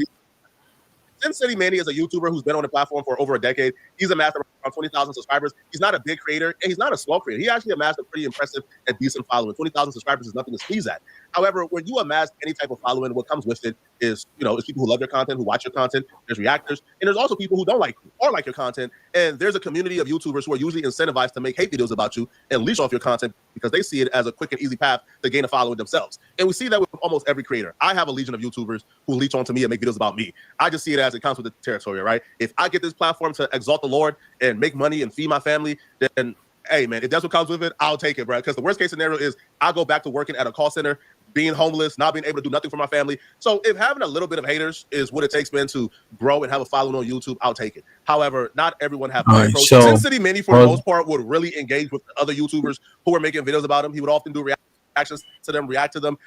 Sin City Manny is a YouTuber who's been on the platform for over a decade. He's amassed around 20,000 subscribers. He's not a big creator, and he's not a small creator. He actually amassed a pretty impressive and decent following. 20,000 subscribers is nothing to sneeze at. However, when you amass any type of following, what comes with it is, you know, it's people who love your content, who watch your content. There's reactors, and there's also people who don't like you or like your content. And there's a community of YouTubers who are usually incentivized to make hate videos about you and leech off your content because they see it as a quick and easy path to gain a following themselves. And we see that with almost every creator. I have a legion of YouTubers who leech onto me and make videos about me. I just see it as it comes with the territory, right? If I get this platform to exalt the Lord and make money and feed my family, then hey man, if that's what comes with it, I'll take it, bro. Because the worst case scenario is I go back to working at a call center, being homeless, not being able to do nothing for my family. So if having a little bit of haters is what it takes, man, to grow and have a following on YouTube, I'll take it. However, not everyone have my approach. Sin City Manny, for the most part, would really engage with other YouTubers who are making videos about him. He would often do reactions to them, react to them.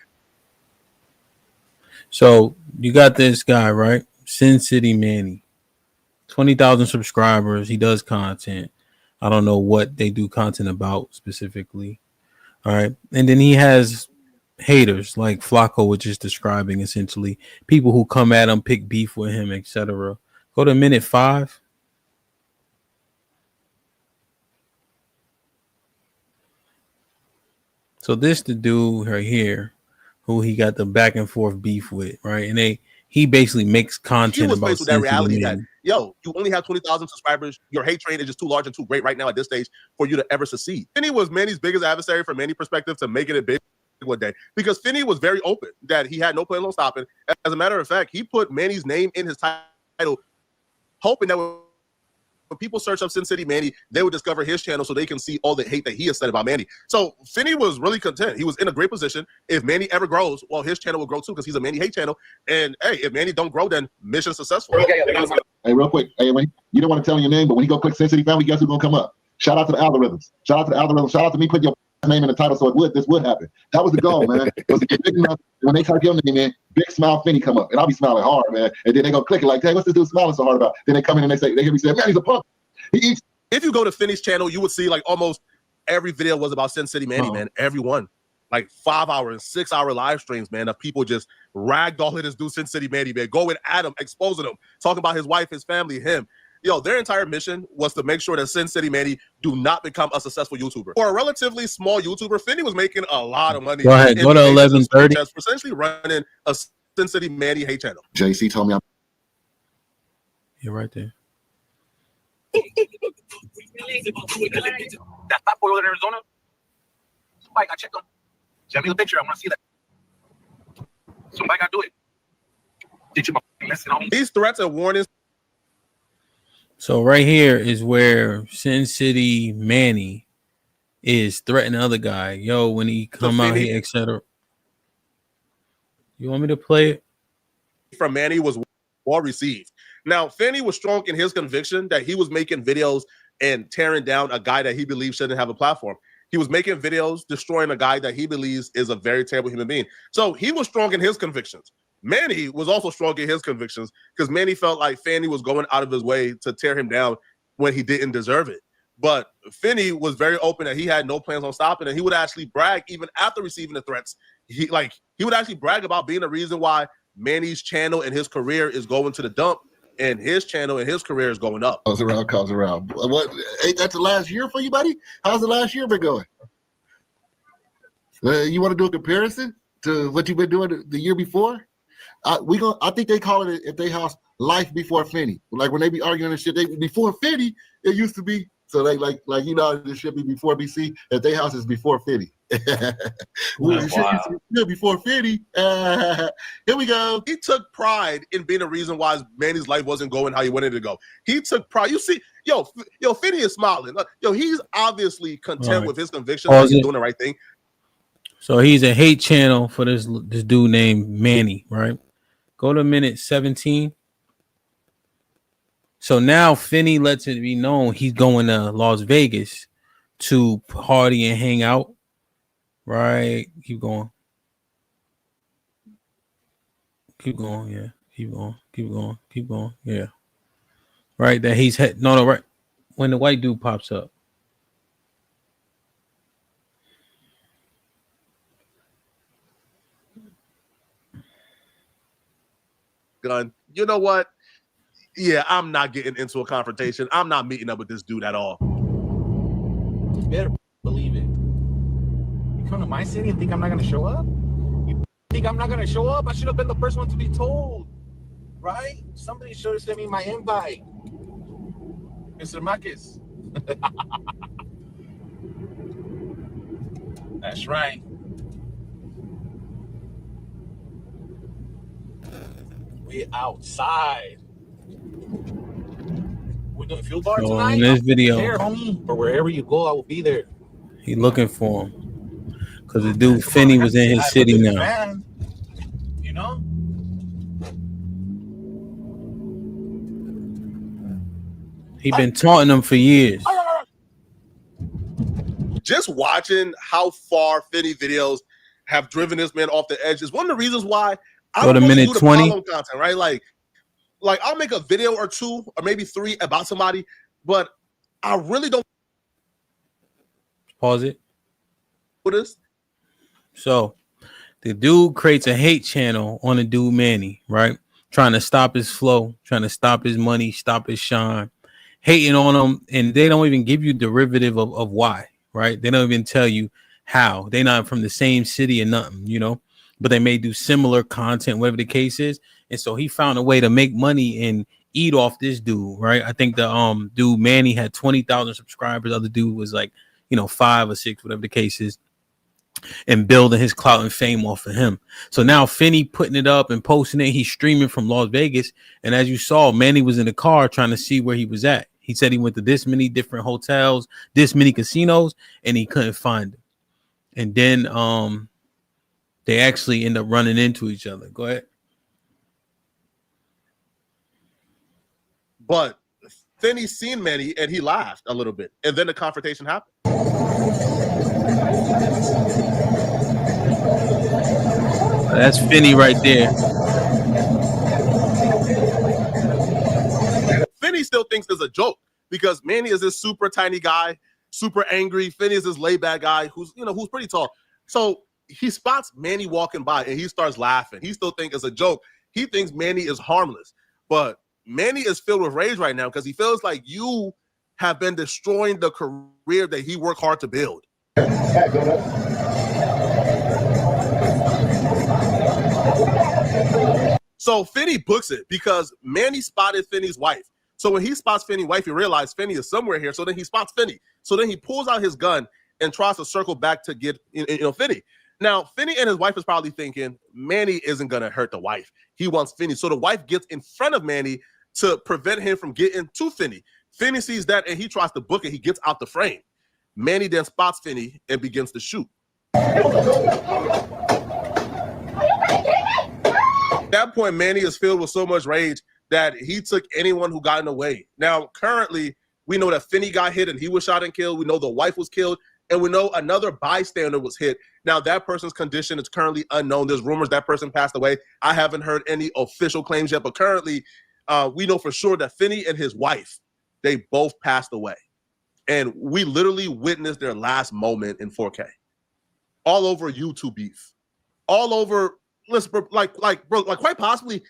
So you got this guy, right? Sin City Manny, 20,000 subscribers. He does content. I don't know what they do content about specifically. All right. And then he has haters like Flacco was just describing, essentially people who come at him, pick beef with him, etc. Go to minute 5. So this the dude right here who he got the back and forth beef with, right? And he basically makes content about faced with that reality that, yo, you only have 20,000 subscribers. Your hate train is just too large and too great right now at this stage for you to ever succeed. Finney was Manny's biggest adversary from Manny's perspective to making it big one day, because Finney was very open that he had no plan on stopping. As a matter of fact, he put Manny's name in his title, hoping that when people search up Sin City Manny, they would discover his channel so they can see all the hate that he has said about Manny. So Finney was really content. He was in a great position. If Manny ever grows, well, his channel will grow too, because he's a Manny hate channel. And hey, if Manny don't grow, then mission successful. Hey, real quick. Hey, when you don't want to tell your name, but when you go click Sin City Family, guess who's gonna come up? Shout out to the algorithms. Shout out to the algorithms. Shout out to me putting your name in the title so this would happen. That was the goal, man. It was to get big enough. When they type your name in, Big Smile Finney come up, and I'll be smiling hard, man. And then they go click it like, hey, what's this dude smiling so hard about? Then they come in and they hear me say, man, he's a punk. If you go to Finney's channel, you would see like almost every video was about Sin City Manny, man. Every one. Like 5-hour and 6-hour live streams, man, of people just ragdolling this dude Sin City Manny, man, going at him, exposing him, talking about his wife, his family, him. Yo, their entire mission was to make sure that Sin City Manny do not become a successful YouTuber. For a relatively small YouTuber, Finney was making a lot of money. Go ahead, go to 11:30. For essentially running a Sin City Manny hate channel. JC told me You're right there. That fat boy over in Arizona. Somebody got checked on. Send me the picture. I want to see that. Somebody got to do it. Did you mess it on me? These threats and warnings. So right here is where Sin City Manny is threatening the other guy. Yo, when he come out here, etc. You want me to play it? From Manny was well received. Now, Finney was strong in his conviction that he was making videos and tearing down a guy that he believes shouldn't have a platform. He was making videos destroying a guy that he believes is a very terrible human being. So he was strong in his convictions. Manny was also strong in his convictions because Manny felt like Fanny was going out of his way to tear him down when he didn't deserve it. But Finney was very open that he had no plans on stopping, and he would actually brag even after receiving the threats. He would actually brag about being the reason why Manny's channel and his career is going to the dump, and his channel and his career is going up. Comes around. What? Ain't that the last year for you, buddy? How's the last year been going? You want to do a comparison to what you've been doing the year before? I think they call it at their house life before Finney. Like when they be arguing and shit, before Finney, it used to be. So they like you know, this should be before BC. At their house is before Finney. Before Finney. Here we go. He took pride in being a reason why Manny's life wasn't going how he wanted it to go. He took pride. You see, yo, Finney is smiling. Yo, he's obviously content with his conviction that he's doing the right thing. So he's a hate channel for this dude named Manny, right? Go to minute 17. So now Finney lets it be known he's going to Las Vegas to party and hang out. Right? Keep going. Keep going. Yeah. Keep going. Keep going. Keep going. Yeah. Right. That he's no, right. When the white dude pops up. Gun. You know what? Yeah, I'm not getting into a confrontation. I'm not meeting up with this dude at all. You better believe it. You come to my city and think I'm not going to show up? You think I'm not going to show up? I should have been the first one to be told. Right? Somebody should have sent me my invite. Mr. Marcus. That's right. We outside. We're doing field bar tonight. In this video, there, homie. Or wherever you go, I will be there. He looking for him because the dude Finney was in his city now. Fan, you know. He been taunting them for years. Just watching how far Finney videos have driven this man off the edge is one of the reasons why I don't really do the follow content, right? Like I'll make a video or two or maybe three about somebody, but I really don't. Pause it. What is? So the dude creates a hate channel on the dude Manny, right? Trying to stop his flow, trying to stop his money, stop his shine, hating on him, and they don't even give you derivative of why, right? They don't even tell you how. They're not from the same city or nothing, you know, but they may do similar content, whatever the case is. And so he found a way to make money and eat off this dude, right? I think the dude Manny had 20,000 subscribers. The other dude was like, 5 or 6, whatever the case is, and building his clout and fame off of him. So now Finney putting it up and posting it. He's streaming from Las Vegas. And as you saw, Manny was in the car trying to see where he was at. He said he went to this many different hotels, this many casinos, and he couldn't find him. And then they actually end up running into each other. Go ahead. But Finney seen Manny and he laughed a little bit. And then the confrontation happened. That's Finney right there. Finney still thinks it's a joke because Manny is this super tiny guy super angry. Finney is this laid back guy who's pretty tall. So he spots Manny walking by and he starts laughing. He still thinks it's a joke. He thinks Manny is harmless, but Manny is filled with rage right now because he feels like you have been destroying the career that he worked hard to build. So Finney books it because Manny spotted Finney's wife. So when he spots Finney's wife, he realizes Finney is somewhere here. So then he spots Finney. So then he pulls out his gun and tries to circle back to get Finney. Now, Finney and his wife is probably thinking, Manny isn't going to hurt the wife. He wants Finney. So the wife gets in front of Manny to prevent him from getting to Finney. Finney sees that and he tries to book it. He gets out the frame. Manny then spots Finney and begins to shoot. At that point, Manny is filled with so much rage that he took anyone who got in the way. Now, currently, we know that Finney got hit and he was shot and killed. We know the wife was killed. And we know another bystander was hit. Now, that person's condition is currently unknown. There's rumors that person passed away. I haven't heard any official claims yet. But currently, we know for sure that Finney and his wife, they both passed away. And we literally witnessed their last moment in 4K. All over YouTube beef. All over, quite possibly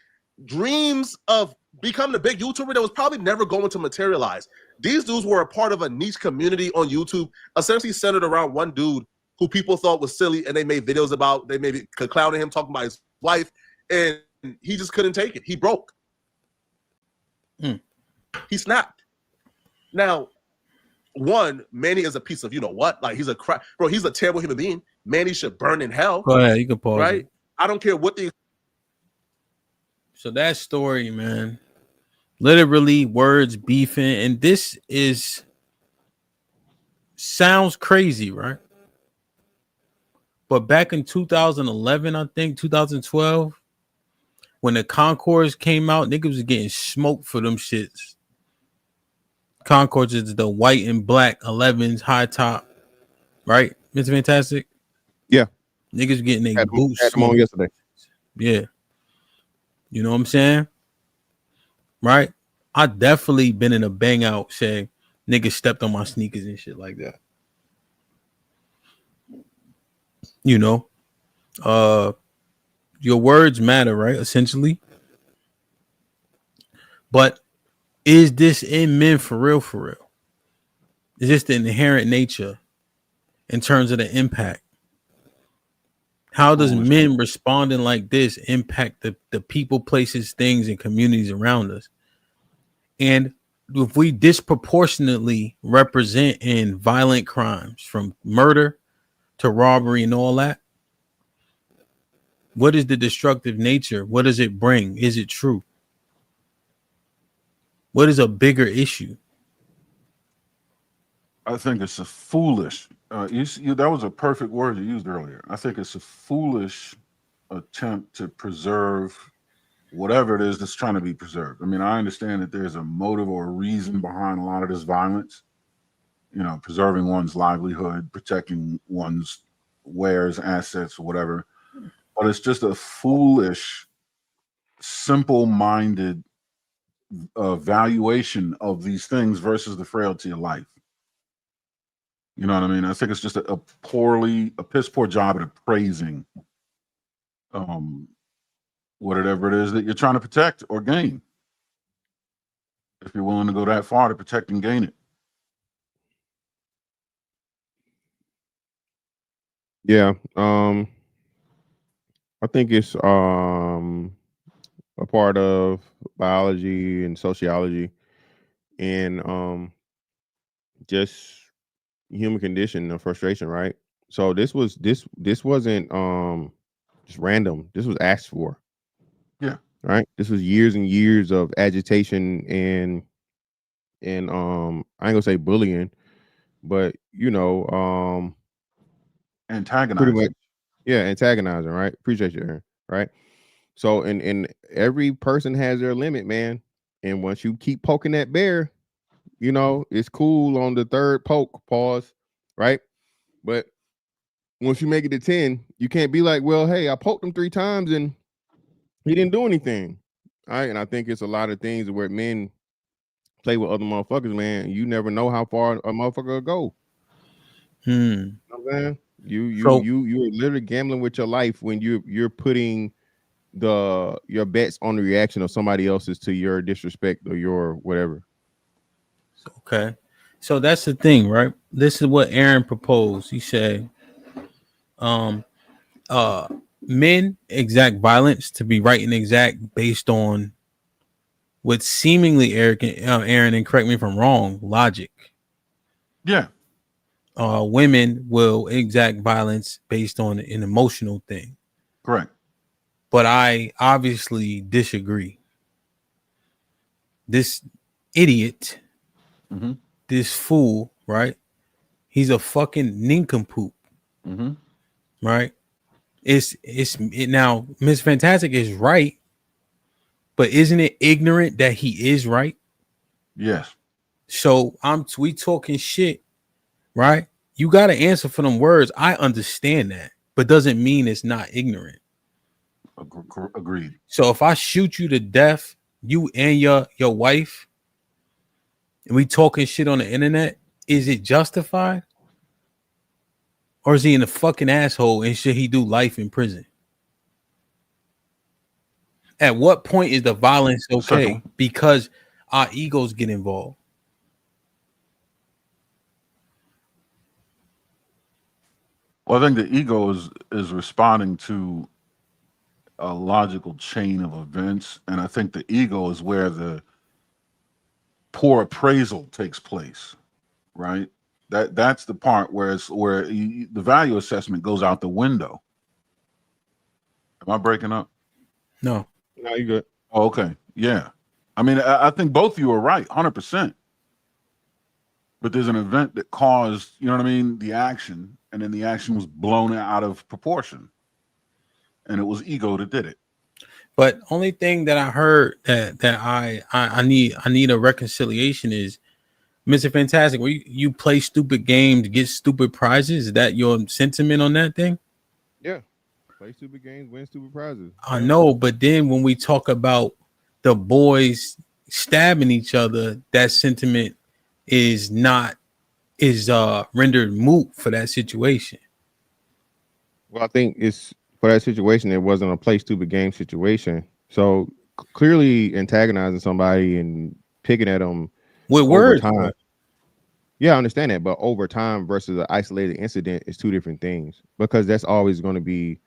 dreams of becoming a big YouTuber that was probably never going to materialize. These dudes were a part of a niche community on YouTube, essentially centered around one dude who people thought was silly, and they made videos about. They maybe clowning him, talking about his wife, and he just couldn't take it. He broke. He snapped. Now, one, Manny is a piece of like he's a bro. He's a terrible human being. Manny should burn in hell. Go ahead, you can pause. Right? It. I don't care what the. So that story, man, literally words beefing, and this sounds crazy, right? But back in 2011, I think 2012, when the Concords came out, niggas was getting smoked for them shits. Concords is the white and black 11s, high top, right? Mr. Fantastic? Yeah. Niggas getting their boots had them on yesterday. Yeah. You know what I'm saying? Right? I definitely been in a bang out saying niggas stepped on my sneakers and shit like that. You know? Your words matter, right? Essentially. But is this in men for real, for real? Is this the inherent nature in terms of the impact? How does men responding like this impact the people, places, things, and communities around us? And if we disproportionately represent in violent crimes, from murder to robbery and all that, what is the destructive nature? What does it bring? Is it true? What is a bigger issue? I think it's a foolish. That was a perfect word you used earlier. I think it's a foolish attempt to preserve whatever it is that's trying to be preserved. I mean, I understand that there's a motive or a reason behind a lot of this violence. Preserving one's livelihood, protecting one's wares, assets, or whatever. But it's just a foolish, simple-minded valuation of these things versus the frailty of life. You know what I mean? I think it's just a piss poor job at appraising whatever it is that you're trying to protect or gain. If you're willing to go that far to protect and gain it. Yeah. I think it's a part of biology and sociology and just human condition and frustration, right? So this wasn't just random. This was asked for. Yeah. Right. This was years and years of agitation and I ain't gonna say bullying, but antagonizing. Pretty much, yeah, antagonizing, right? Appreciate you, Aaron. Right. So and every person has their limit, man. And once you keep poking that bear, it's cool on the third poke, pause, right? But once you make it to 10, you can't be like, well, hey, I poked him 3 times and he didn't do anything. All right. And I think it's a lot of things where men play with other motherfuckers, man. You never know how far a motherfucker will go. You know what I'm saying? You're literally gambling with your life when you're putting your bets on the reaction of somebody else's to your disrespect or your whatever. Okay. So that's the thing, right? This is what Aaron proposed. He said, men exact violence to be right and exact based on what seemingly arrogant, Aaron, and correct me if I'm wrong, logic. Yeah. Women will exact violence based on an emotional thing. Correct. But I obviously disagree. This idiot, this fool, right? He's a fucking nincompoop, right? It's now Miss Fantastic is right, but isn't it ignorant that he is right? Yes. So we talking shit, right? You got to answer for them words. I understand that, but doesn't mean it's not ignorant. Agreed. So if I shoot you to death, you and your wife, and we talking shit on the internet, is it justified? Or is he in a fucking asshole and should he do life in prison? At what point is the violence okay? Because our egos get involved. Well, I think the ego is responding to a logical chain of events, and I think the ego is where the poor appraisal takes place, right? That's the part where the value assessment goes out the window. Am I breaking up? No. No, you good. Oh, okay. Yeah. I mean, I think both of you are right, 100%. But there's an event that caused, you know what I mean, the action, and then the action was blown out of proportion. And it was ego that did it. But only thing that I heard that I need a reconciliation is, Mr. Fantastic, where you play stupid games, get stupid prizes. Is that your sentiment on that thing? Yeah. Play stupid games, win stupid prizes. I know, but then when we talk about the boys stabbing each other, that sentiment is rendered moot for that situation. Well, I think it's for that situation. It wasn't a play stupid game situation. So clearly antagonizing somebody and picking at them with words. Time. Yeah, I understand that, but over time versus an isolated incident is two different things, because that's always going to be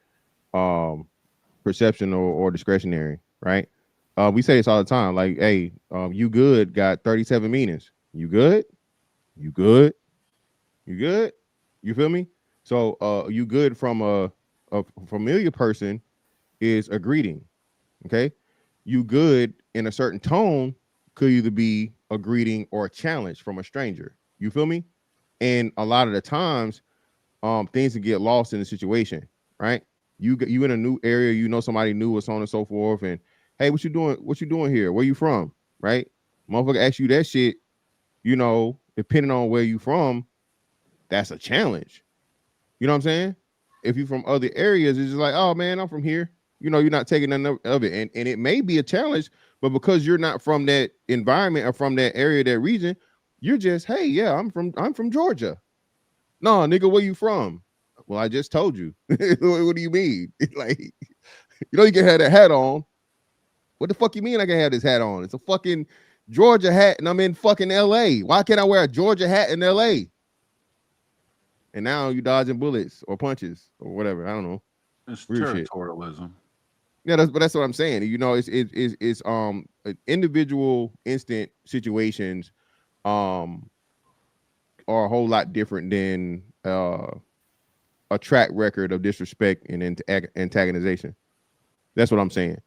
perception or discretionary, right? We say this all the time, like, hey, you good got 37 meanings. You good? You good? You good? You feel me? So you good from a familiar person is a greeting. Okay. You good in a certain tone could either be a greeting or a challenge from a stranger. You feel me? And a lot of the times, things can get lost in the situation, right? You in a new area, you know somebody new or so on and so forth, and hey, what you doing? What you doing here? Where you from? Right? Motherfucker ask you that shit, you know, depending on where you from, that's a challenge. You know what I'm saying? If you're from other areas, it's just like, oh man, I'm from here. You know, you're not taking none of it. And it may be a challenge, but because you're not from that environment or from that area, that region, you're just, hey, yeah, I'm from Georgia. No, nigga, where you from? Well, I just told you. What do you mean? Like, you know, you can have that hat on. What the fuck you mean I can have this hat on? It's a fucking Georgia hat and I'm in fucking LA. Why can't I wear a Georgia hat in LA? And now you dodging bullets or punches or whatever. I don't know. It's weird territorialism. Shit. Yeah, that's what I'm saying. You know, it's individual instant situations are a whole lot different than a track record of disrespect and antagonization. That's what I'm saying.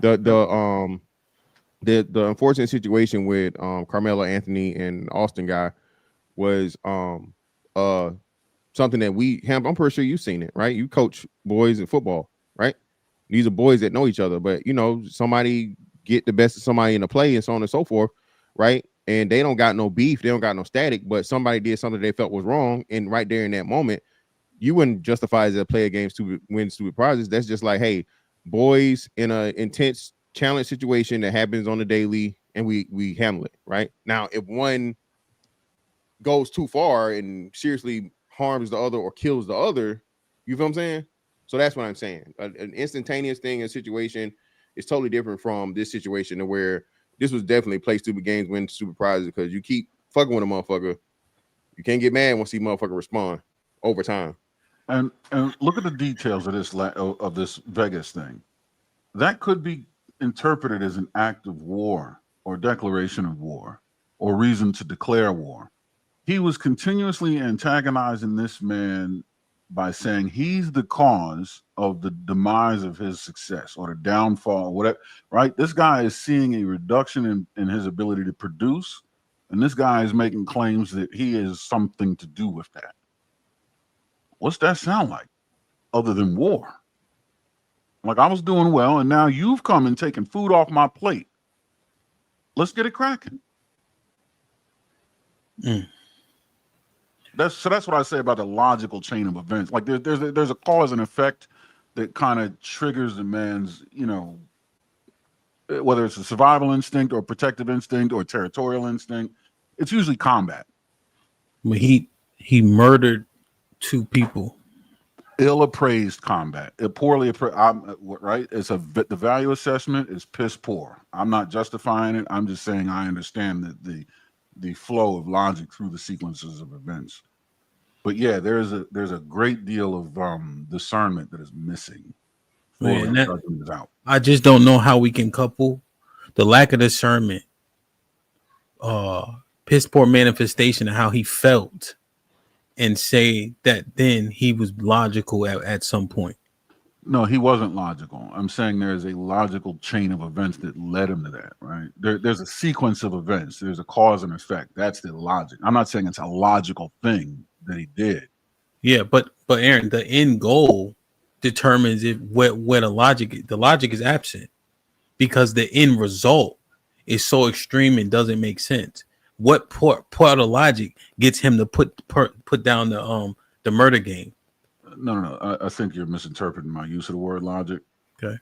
The unfortunate situation with Carmelo Anthony and Austin guy was something that HAMP, I'm pretty sure you've seen it, right? You coach boys in football, right? These are boys that know each other, but you know, somebody get the best of somebody in the play and so on and so forth, right? And they don't got no beef, they don't got no static, but somebody did something they felt was wrong, and right there in that moment, you wouldn't justify as a player games to win stupid prizes. That's just like, hey, boys in an intense challenge situation that happens on the daily, and we handle it, right? Now, if one goes too far and seriously harms the other or kills the other. You feel what I'm saying? So that's what I'm saying. An instantaneous thing, a situation is totally different from this situation to where this was definitely play stupid games, win stupid prizes, because you keep fucking with a motherfucker. You can't get mad once you motherfucker respond over time. And look at the details of this Vegas thing. That could be interpreted as an act of war or declaration of war or reason to declare war. He was continuously antagonizing this man by saying he's the cause of the demise of his success or the downfall, or whatever, right? This guy is seeing a reduction in his ability to produce, and this guy is making claims that he has something to do with that. What's that sound like other than war? Like, I was doing well, and now you've come and taken food off my plate. Let's get it cracking. That's what I say about the logical chain of events. Like there's a cause and effect that kind of triggers the man's, whether it's a survival instinct or protective instinct or territorial instinct. It's usually combat. But he murdered 2 people. Ill-appraised combat. Poorly appraised. Right? The value assessment is piss poor. I'm not justifying it. I'm just saying I understand that the flow of logic through the sequences of events. But yeah, there's a great deal of discernment that is missing. I just don't know how we can couple the lack of discernment, piss poor manifestation of how he felt, and say that then he was logical at some point. No, he wasn't logical. I'm saying there is a logical chain of events that led him to that, right? There's a sequence of events. There's a cause and effect. That's the logic. I'm not saying it's a logical thing that he did. Yeah, but Aaron, the end goal determines where the logic is absent, because the end result is so extreme and doesn't make sense. What part of logic gets him to put down the murder game? No. I think you're misinterpreting my use of the word logic. Okay.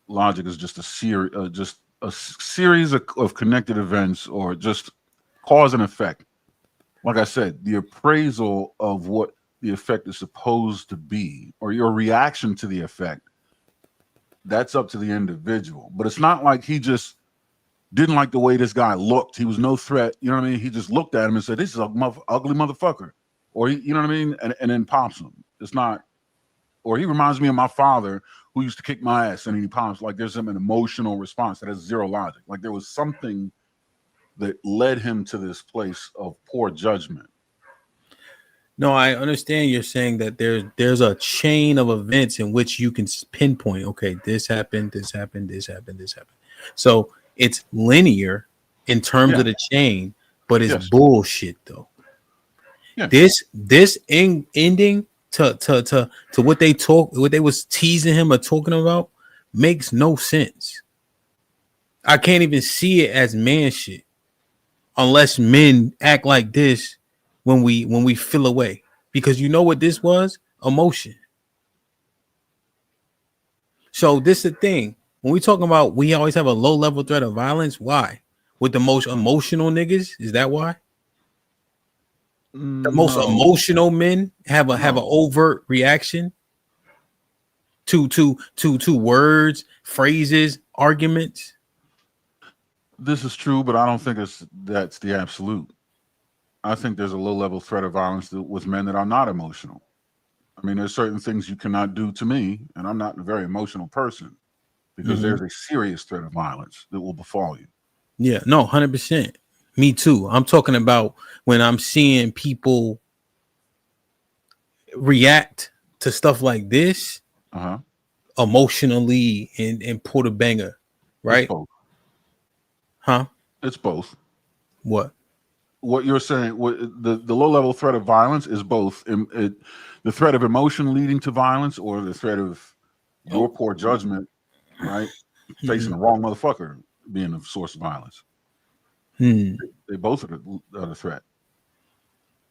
Logic is just a series of connected events, or just cause and effect. Like I said, the appraisal of what the effect is supposed to be, or your reaction to the effect, that's up to the individual. But it's not like he just didn't like the way this guy looked. He was no threat. You know what I mean? He just looked at him and said, "This is a ugly motherfucker," or you know what I mean? And then pops him. It's not. Or he reminds me of my father, who used to kick my ass, and he pops. Like, there's an emotional response that has zero logic. Like, there was something that led him to this place of poor judgment. No, I understand you're saying that there's a chain of events in which you can pinpoint, okay, this happened, this happened, this happened, this happened. So it's linear in terms of the chain, but it's bullshit though. Yeah. This ending to what they was teasing him or talking about makes no sense. I can't even see it as man shit unless men act like this when we feel away, because you know what this was? Emotion. So this is the thing. When we talking about, we always have a low level threat of violence. Why? With the most emotional niggas? Is that why? The most emotional men have an overt reaction to words, phrases, arguments. This is true, but I don't think that's the absolute. I think there's a low level threat of violence with men that are not emotional. I mean, there's certain things you cannot do to me, and I'm not a very emotional person, because there's a serious threat of violence that will befall you. Yeah, no, 100%. Me too. I'm talking about when I'm seeing people react to stuff like this emotionally and pull the banger, right? It's both. Huh? It's both. What you're saying, the low level threat of violence is both the threat of emotion leading to violence, or the threat of your poor judgment, right? Facing the wrong motherfucker being the source of violence. They both are the threat.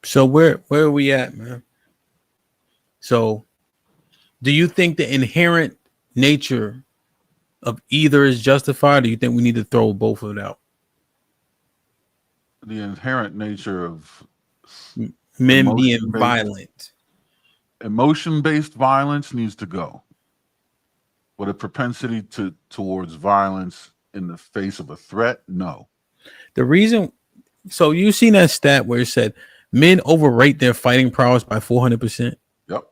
So where are we at, man? So do you think the inherent nature of either is justified, or do you think we need to throw both of it out? The inherent nature of Men being violent. Emotion-based violence needs to go. But a propensity towards violence in the face of a threat, no. The reason, so you seen that stat where it said men overrate their fighting prowess by 400%. Yep.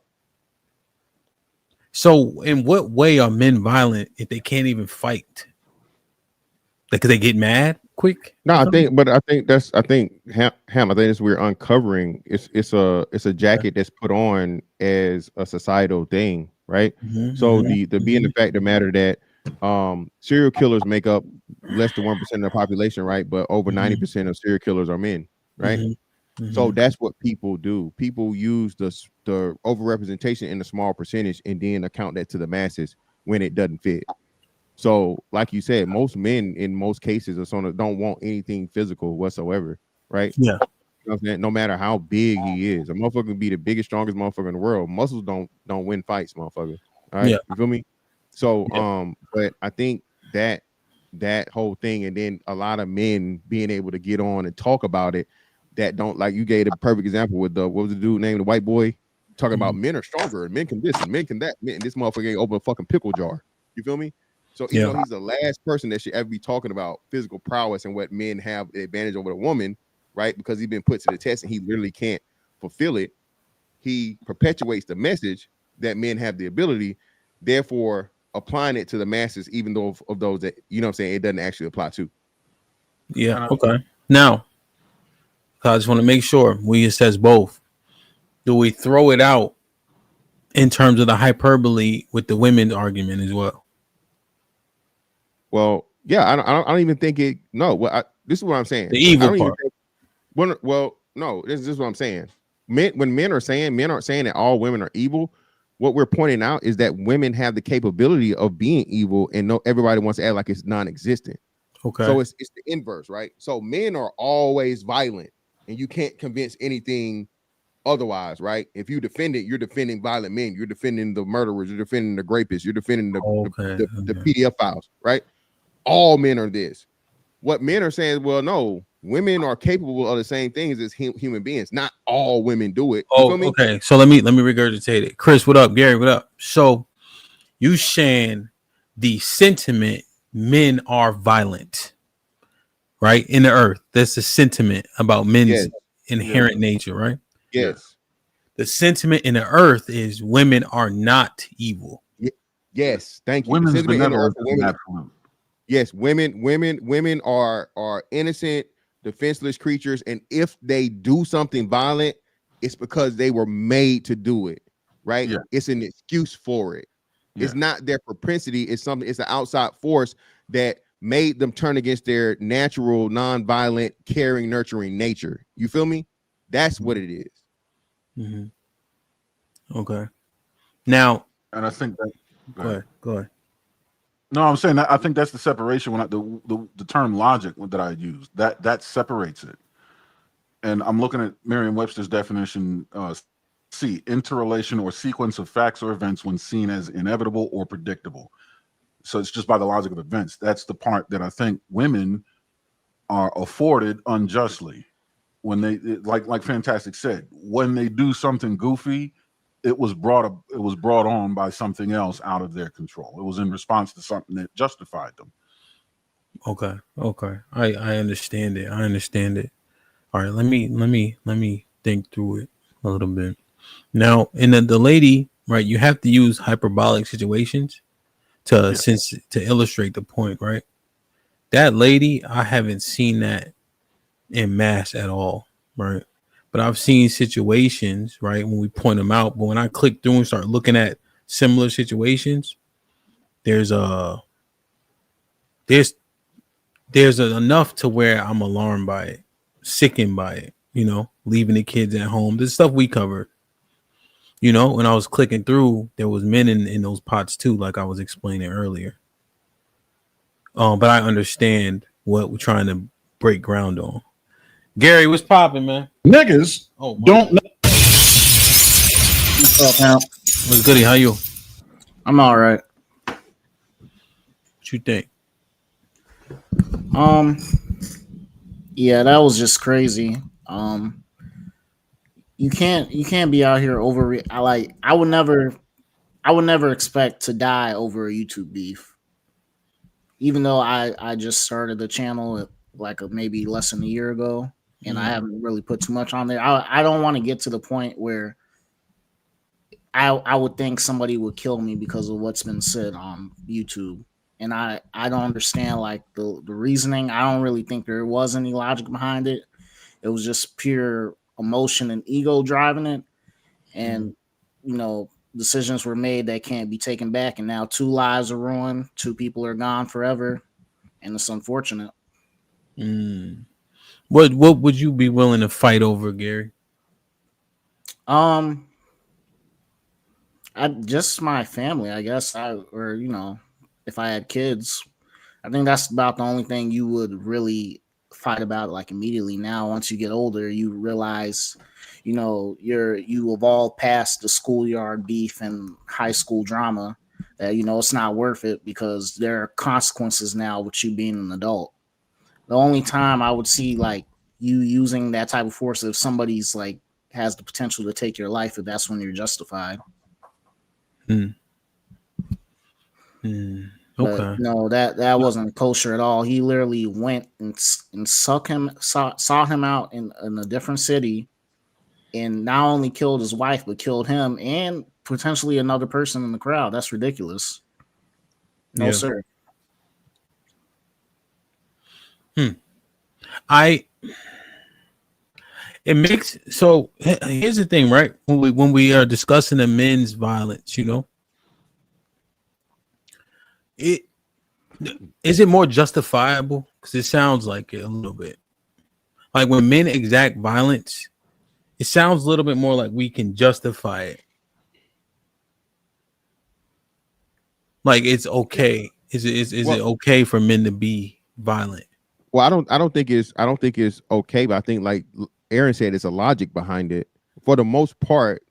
So in what way are men violent if they can't even fight? Like, they get mad quick? No, I think Ham, I think this we're uncovering. It's a jacket that's put on as a societal thing, right? So the being the fact of the matter that serial killers make up less than 1% of the population, right? But over 90% of serial killers are men, right? So that's what people do. People use the overrepresentation in a small percentage and then account that to the masses when it doesn't fit. So, like you said, most men in most cases don't want anything physical whatsoever, right? Yeah. You know what I'm saying? No matter how big he is, a motherfucker can be the biggest, strongest motherfucker in the world. Muscles don't win fights, motherfucker. All right, you feel me? So, but I think that whole thing, and then a lot of men being able to get on and talk about it, that don't, like you gave a perfect example with what was the dude named the white boy talking about men are stronger and men can this and men can that. And this motherfucker ain't open a fucking pickle jar. You feel me? So even though he's the last person that should ever be talking about physical prowess and what men have the advantage over a woman, right? Because he's been put to the test and he literally can't fulfill it. He perpetuates the message that men have the ability, therefore applying it to the masses, even though of those that, you know what I'm saying, it doesn't actually apply to. Yeah. Okay. Now, I just want to make sure it says both. Do we throw it out in terms of the hyperbole with the women argument as well? Well, yeah, I don't even think it. No, this is what I'm saying. The evil part. No, this is what I'm saying. When men aren't saying that all women are evil. What we're pointing out is that women have the capability of being evil, and everybody wants to act like it's non-existent. Okay. So it's the inverse, right? So men are always violent, and you can't convince anything otherwise, right? If you defend it, you're defending violent men. You're defending the murderers. You're defending the rapists. You're defending the PDF files, right? All men are this. What men are saying, well, no, women are capable of the same things as human beings. Not all women do it. You feel me? Okay. So let me regurgitate it. Chris, what up? Gary, what up? So you saying the sentiment men are violent, right? In the earth, that's the sentiment about men's inherent nature, right? Yes. The sentiment in the earth is women are not evil. Yes, thank you. Women's Women, absolute. yes, women are innocent, defenseless creatures, and if they do something violent, it's because they were made to do it, right? Yeah. It's an excuse for it. Yeah. It's not their propensity. It's an outside force that made them turn against their natural, non-violent, caring, nurturing nature. You feel me? That's what it is. Okay. Now, and I think that. Go ahead. No, I'm saying that I think that's the separation when the term logic that I use that separates it. And I'm looking at Merriam-Webster's definition. C, interrelation or sequence of facts or events when seen as inevitable or predictable. So it's just by the logic of events. That's the part that I think women are afforded unjustly when they, like Fantastic said, when they do something goofy, it was brought on by something else out of their control. It was in response to something that justified them. Okay. I understand it. All right, let me think through it a little bit. Now, in the lady, right, you have to use hyperbolic situations to illustrate the point, right? That lady, I haven't seen that in mass at all, right? But I've seen situations, right, when we point them out. But when I click through and start looking at similar situations, there's enough to where I'm alarmed by it, sickened by it, leaving the kids at home. This stuff we covered. When I was clicking through, there was men in those pots too, like I was explaining earlier. But I understand what we're trying to break ground on. Gary, what's popping, man? Niggas don't know. What's up, Hamp? What's goody? How you? I'm all right. What you think? Yeah, that was just crazy. you can't be out here over. I would never expect to die over a YouTube beef. Even though I just started the channel like maybe less than a year ago, and I haven't really put too much on there. I don't want to get to the point where I would think somebody would kill me because of what's been said on YouTube. And I don't understand like the reasoning. I don't really think there was any logic behind it. It was just pure emotion and ego driving it. And decisions were made that can't be taken back, and now 2 lives are ruined, 2 people are gone forever, and it's unfortunate. What would you be willing to fight over, Gary? I just my family, I guess. If I had kids, I think that's about the only thing you would really fight about like immediately. Now, once you get older, you realize, you evolve past the schoolyard beef and high school drama. That it's not worth it because there are consequences now with you being an adult. The only time I would see like you using that type of force if somebody's like has the potential to take your life, if that's when you're justified. Okay. No, that wasn't kosher at all. He literally went and saw him out in a different city, and not only killed his wife but killed him and potentially another person in the crowd. That's ridiculous. No, sir. It makes so. Here's the thing, right? When we are discussing the men's violence, is it more justifiable? Because it sounds like it a little bit. Like when men exact violence, it sounds a little bit more like we can justify it. Like it's okay. Is it okay for men to be violent? Well, I don't think it's okay, but I think like Aaron said, it's a logic behind it. For the most part,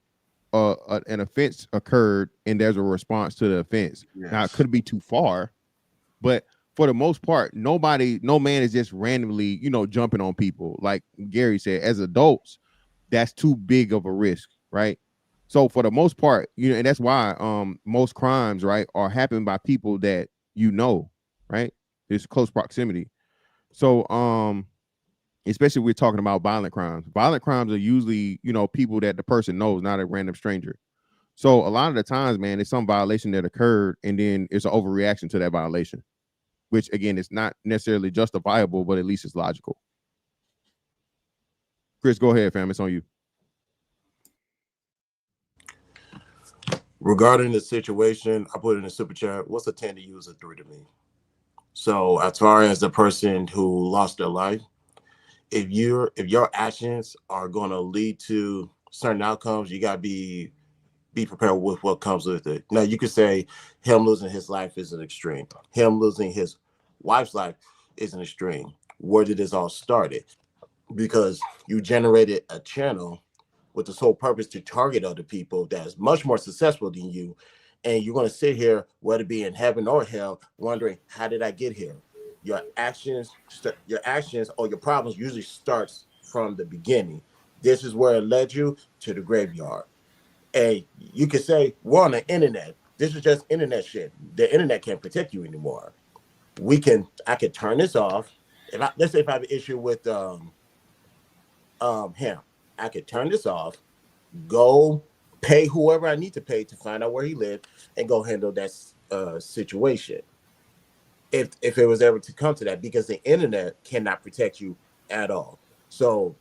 an offense occurred and there's a response to the offense. Yes. Now it could be too far, but for the most part, no man is just randomly, jumping on people. Like Gary said, as adults, that's too big of a risk, right? So for the most part, and that's why most crimes, right, are happening by people that right? There's close proximity. So especially if we're talking about violent crimes. Violent crimes are usually, people that the person knows, not a random stranger. So a lot of the times, man, it's some violation that occurred, and then it's an overreaction to that violation, which again, is not necessarily justifiable, but at least it's logical. Chris, go ahead, fam. It's on you. Regarding the situation, I put in a super chat. What's a 10 to you is a 3 to me. So as far as the person who lost their life, if your actions are going to lead to certain outcomes, you got to be prepared with what comes with it. Now, you could say him losing his life is an extreme. Him losing his wife's life is an extreme. Where did this all started? Because you generated a channel with the sole purpose to target other people that is much more successful than you. And you're going to sit here, whether it be in heaven or hell, wondering, how did I get here? Your actions or your problems usually starts from the beginning. This is where it led you to the graveyard. And you could say, we're on the internet. This is just internet shit. The internet can't protect you anymore. I could turn this off. Let's say if I have an issue with him, I could turn this off, go pay whoever I need to pay to find out where he lived, and go handle that situation. If it was ever to come to that, because the internet cannot protect you at all. So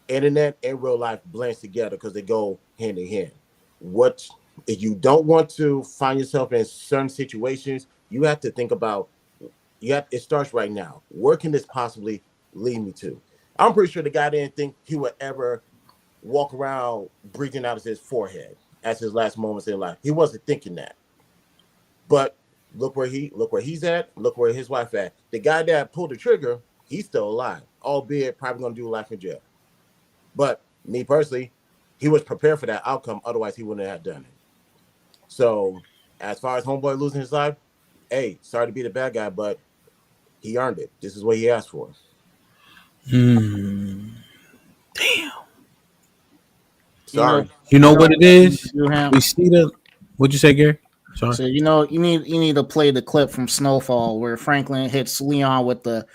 internet and real life blends together because they go hand in hand. What if you don't want to find yourself in certain situations? You have to think about, it starts right now. Where can this possibly lead me to? I'm pretty sure the guy didn't think he would ever walk around breathing out of his forehead as his last moments in life. He wasn't thinking that. But look where he's at. Look where his wife at. The guy that pulled the trigger, he's still alive, albeit probably going to do life in jail. But me personally, he was prepared for that outcome. Otherwise, he wouldn't have done it. So as far as homeboy losing his life, hey, sorry to be the bad guy, but he earned it. This is what he asked for. Damn. Sorry. You know what it is? You have. We see the. What'd you say, Gary? Sorry. So you need to play the clip from Snowfall where Franklin hits Leon with the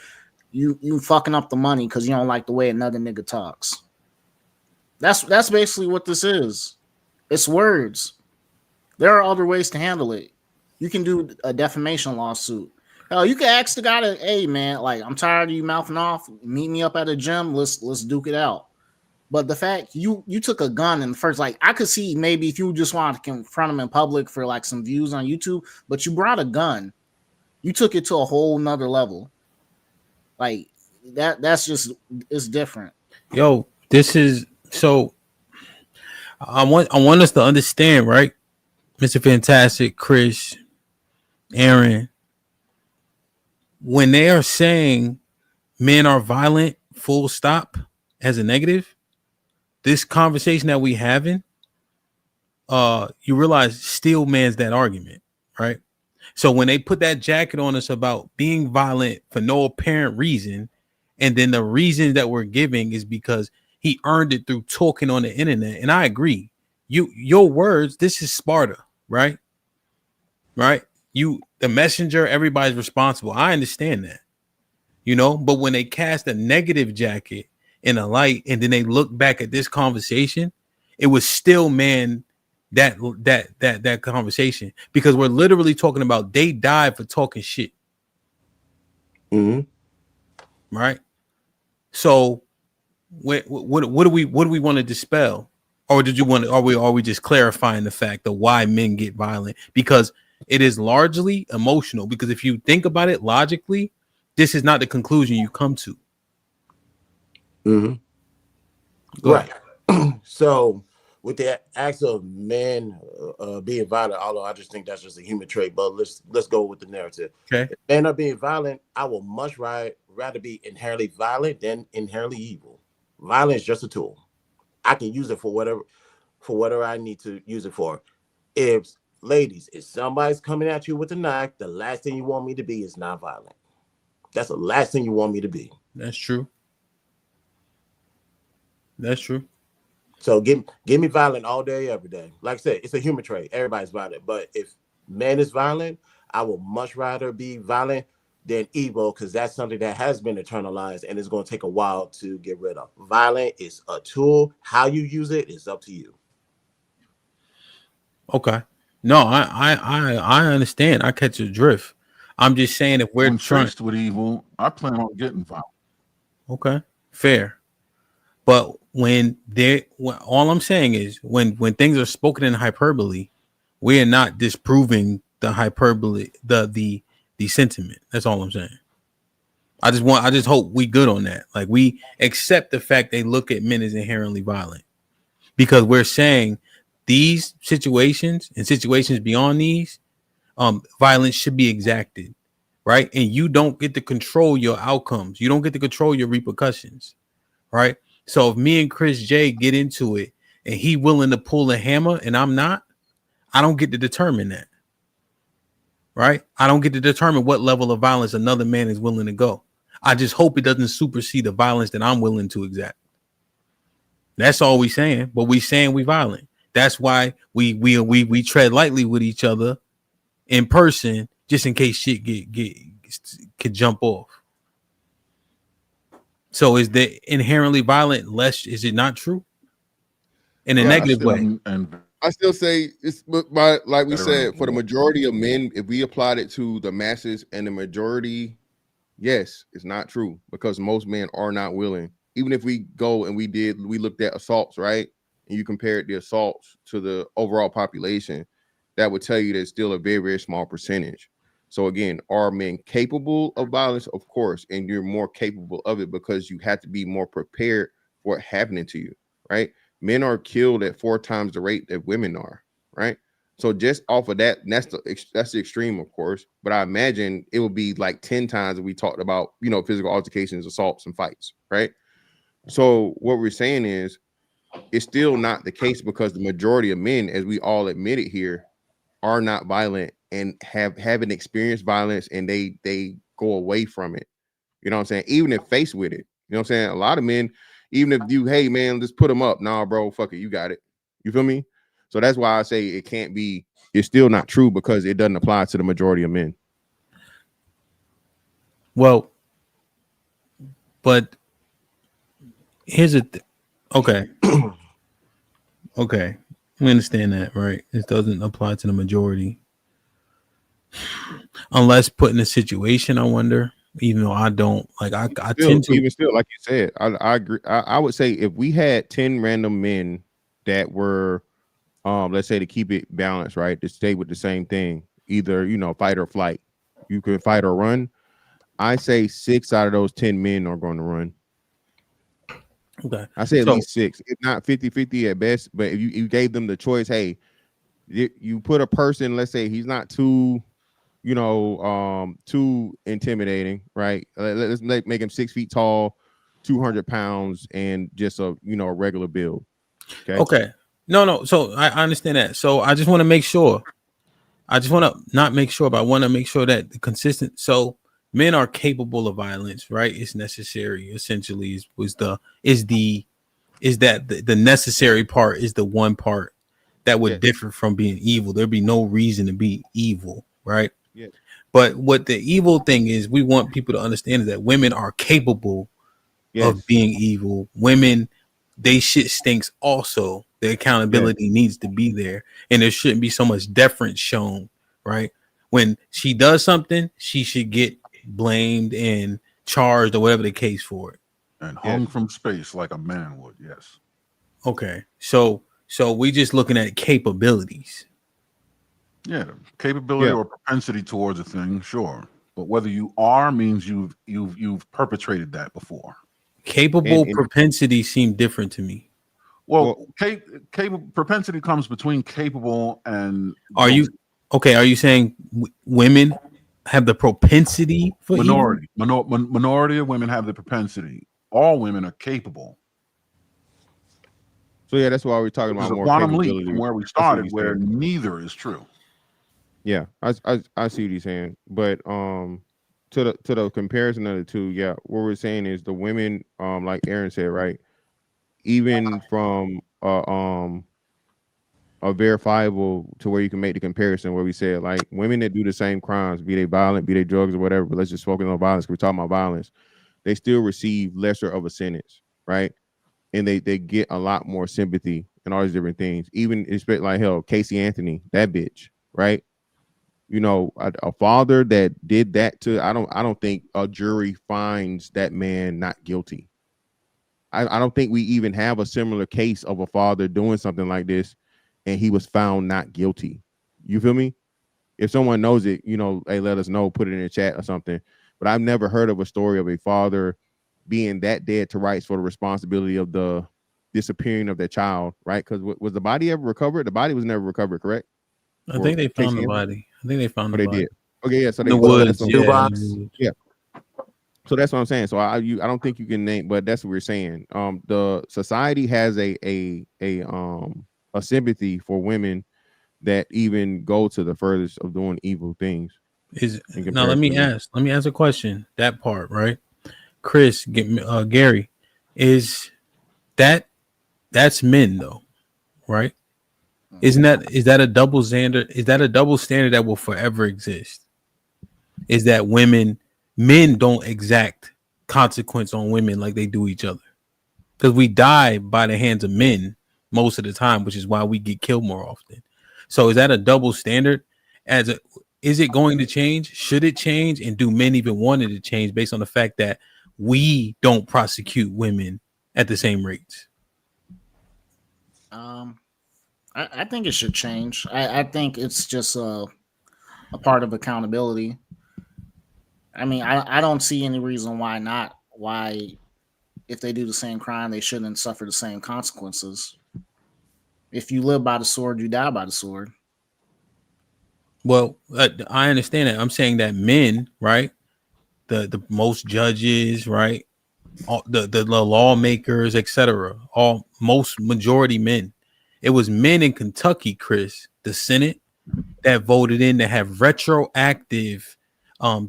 you fucking up the money because you don't like the way another nigga talks. That's basically what this is. It's words. There are other ways to handle it. You can do a defamation lawsuit. Hell, you can ask the guy that, hey man, like I'm tired of you mouthing off. Meet me up at a gym. Let's duke it out. But the fact you took a gun and first, like I could see maybe if you just wanted to confront him in public for like some views on YouTube, but you brought a gun. You took it to a whole nother level. Like that's just it's different. Yo, this is so. I want us to understand, right, Mr. Fantastic, Chris, Aaron, when they are saying men are violent, full stop, as a negative, this conversation that we having, you realize still man's that argument, right? So when they put that jacket on us about being violent for no apparent reason, and then the reason that we're giving is because he earned it through talking on the internet, and I agree. Your words, this is Sparta, right? Right? You, the messenger, everybody's responsible. I understand that, but when they cast a negative jacket in a light and then they look back at this conversation, it was still man that conversation, because we're literally talking about they died for talking shit. Right? So what do we want to dispel? Or did you want to, are we just clarifying the fact of why men get violent? Because it is largely emotional. Because if you think about it logically, this is not the conclusion you come to. Right. So with the acts of men being violent, although I just think that's just a human trait, but let's go with the narrative. Okay. If men are being violent, I will much rather be inherently violent than inherently evil. Violence is just a tool. I can use it for whatever I need to use it for. Ladies, if somebody's coming at you with a knife, the last thing you want me to be is not violent. That's the last thing you want me to be. That's true. That's true. So give me violent all day, every day. Like I said, it's a human trait. Everybody's violent. But if man is violent, I will much rather be violent than evil, because that's something that has been internalized and it's going to take a while to get rid of. Violent is a tool. How you use it is up to you. Okay. No, I understand. I catch your drift. I'm just saying, if we're faced with evil, I plan on getting violent. Okay, fair. But all I'm saying is when things are spoken in hyperbole, we are not disproving the hyperbole, the sentiment. That's all I'm saying. I just hope we good on that. Like, we accept the fact they look at men as inherently violent, because we're saying these situations and situations beyond these, violence should be exacted, right? And you don't get to control your outcomes. You don't get to control your repercussions, right? So if me and Chris J get into it and he willing to pull a hammer and I'm not, I don't get to determine that, right? I don't get to determine what level of violence another man is willing to go. I just hope it doesn't supersede the violence that I'm willing to exact. That's all we saying. But we saying we violent. That's why we tread lightly with each other in person, just in case shit could jump off. So is the inherently violent less? Is it not true? In a negative way. I still say it's, but like we said, for the majority of men, if we applied it to the masses and the majority, yes, it's not true, because most men are not willing. Even if we go and we looked at assaults, right? And you compared the assaults to the overall population, that would tell you that it's still a very, very small percentage. So again, are men capable of violence? Of course. And you're more capable of it because you have to be more prepared for it happening to you, right? Men are killed at 4 times the rate that women are, right? So just off of that, that's the extreme, of course. But I imagine it would be like 10 times if we talked about, physical altercations, assaults, and fights, right? So what we're saying is, it's still not the case, because the majority of men, as we all admitted here, are not violent and haven't experienced violence, and they go away from it. You know what I'm saying? Even if faced with it, you know what I'm saying? A lot of men, even if hey man, let's put them up. Nah, bro, fuck it, you got it. You feel me? So that's why I say it can't be. It's still not true because it doesn't apply to the majority of men. Well, but here's a okay. Okay, we understand that, right? It doesn't apply to the majority, unless put in a situation. I wonder, even though I don't like, I tend to even still, like you said, I agree. I would say if we had 10 random men that were, let's say to keep it balanced, right, to stay with the same thing, either fight or flight. You can fight or run. I say 6 out of those 10 men are going to run. Okay. I say at least 6, if not 50-50 at best. But if you gave them the choice, hey, you put a person, let's say he's not too, too intimidating, right? Let's make him 6 feet tall, 200 pounds, and just a regular build. Okay. No. So I understand that. So I just want to make sure. I just want to not make sure, but I want to make sure that the consistent. So men are capable of violence, right? It's necessary. Essentially, the necessary part is the one part that would differ from being evil. There'd be no reason to be evil, right? Yeah. But what the evil thing is, we want people to understand is that women are capable of being evil. Women, they shit stinks also. The accountability needs to be there, and there shouldn't be so much deference shown, right? When she does something, she should get blamed and charged or whatever the case for it. And hung from space like a man would, yes. Okay. So we just looking at capabilities. Yeah, capability or propensity towards a thing, sure. But whether you are means you've perpetrated that before. Capable propensity seem different to me. Well, propensity comes between capable and are you saying women have the propensity for minority? Minority of women have the propensity. All women are capable. So yeah, that's why we're talking about more quantum leap from where we started, where neither is true. Yeah, I see what he's saying, but to the comparison of the two, yeah, what we're saying is the women, like Aaron said, right, even from a verifiable to where you can make the comparison, where we said like women that do the same crimes, be they violent, be they drugs or whatever, but let's just focus on violence. We're talking about violence. They still receive lesser of a sentence, right? And they get a lot more sympathy and all these different things. Even expect like hell, Casey Anthony, that bitch, right? A father that did that to, I don't think a jury finds that man not guilty. I don't think we even have a similar case of a father doing something like this and he was found not guilty. You feel me? If someone knows it, hey, let us know, put it in the chat or something. But I've never heard of a story of a father being that dead to rights for the responsibility of the disappearing of their child, right? Because was the body ever recovered? The body was never recovered, correct? I think they found the body. I think they found the body. Did. Okay, yeah. So in the woods. Yeah. So that's what I'm saying. So I don't think you can name, but that's what we're saying. The society has a sympathy for women that even go to the furthest of doing evil things. Now let me ask a question. That part, right? Chris, Gary, is that's men though, right? Is that a double standard? Is that a double standard that will forever exist? Is that men don't exact consequence on women like they do each other? Because we die by the hands of men most of the time, which is why we get killed more often. So is that a double standard? Is it going to change? Should it change? And do men even want it to change based on the fact that we don't prosecute women at the same rates? I think it should change. I think it's just a part of accountability. I mean, I don't see any reason why not. Why, if they do the same crime, they shouldn't suffer the same consequences. If you live by the sword, you die by the sword. Well, I understand that. I'm saying that men, right? The most judges, right? All the lawmakers, etc. Most majority men. It was men in Kentucky, Chris, the Senate, that voted in to have retroactive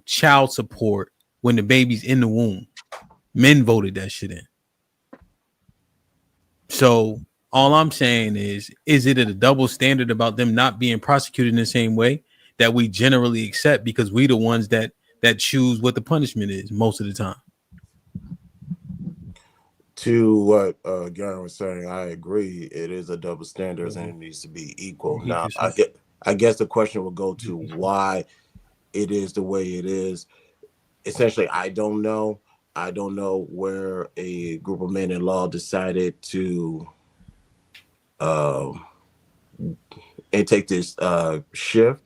child support when the baby's in the womb. Men voted that shit in. So All I'm saying is it a double standard about them not being prosecuted in the same way that we generally accept because we the ones that choose what the punishment is most of the time? To what Garen was saying, I agree. It is a double standard and it needs to be equal. Now, I guess the question will go to why it is the way it is. Essentially, I don't know. I don't know where a group of men in law decided to and take this shift.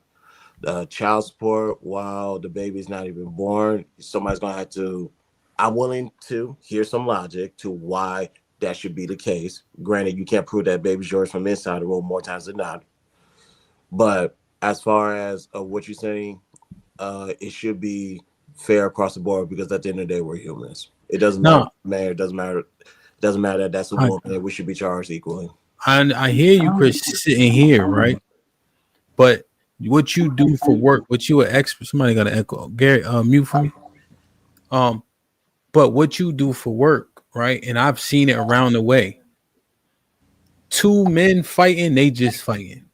Child support while the baby's not even born. Somebody's gonna have to. I'm willing to hear some logic to why that should be the case. Granted, you can't prove that baby's yours from inside the room more times than not. But as far as what you're saying, it should be fair across the board because at the end of the day, we're humans. It doesn't matter, man. It doesn't matter. Doesn't matter that that's a woman. We should be charged equally. I hear you, Chris, sitting here, right? But what you do for work, what you an expert? Somebody got an echo. Gary, mute for me. But what you do for work, right? And I've seen it around the way. Two men fighting, they just fighting.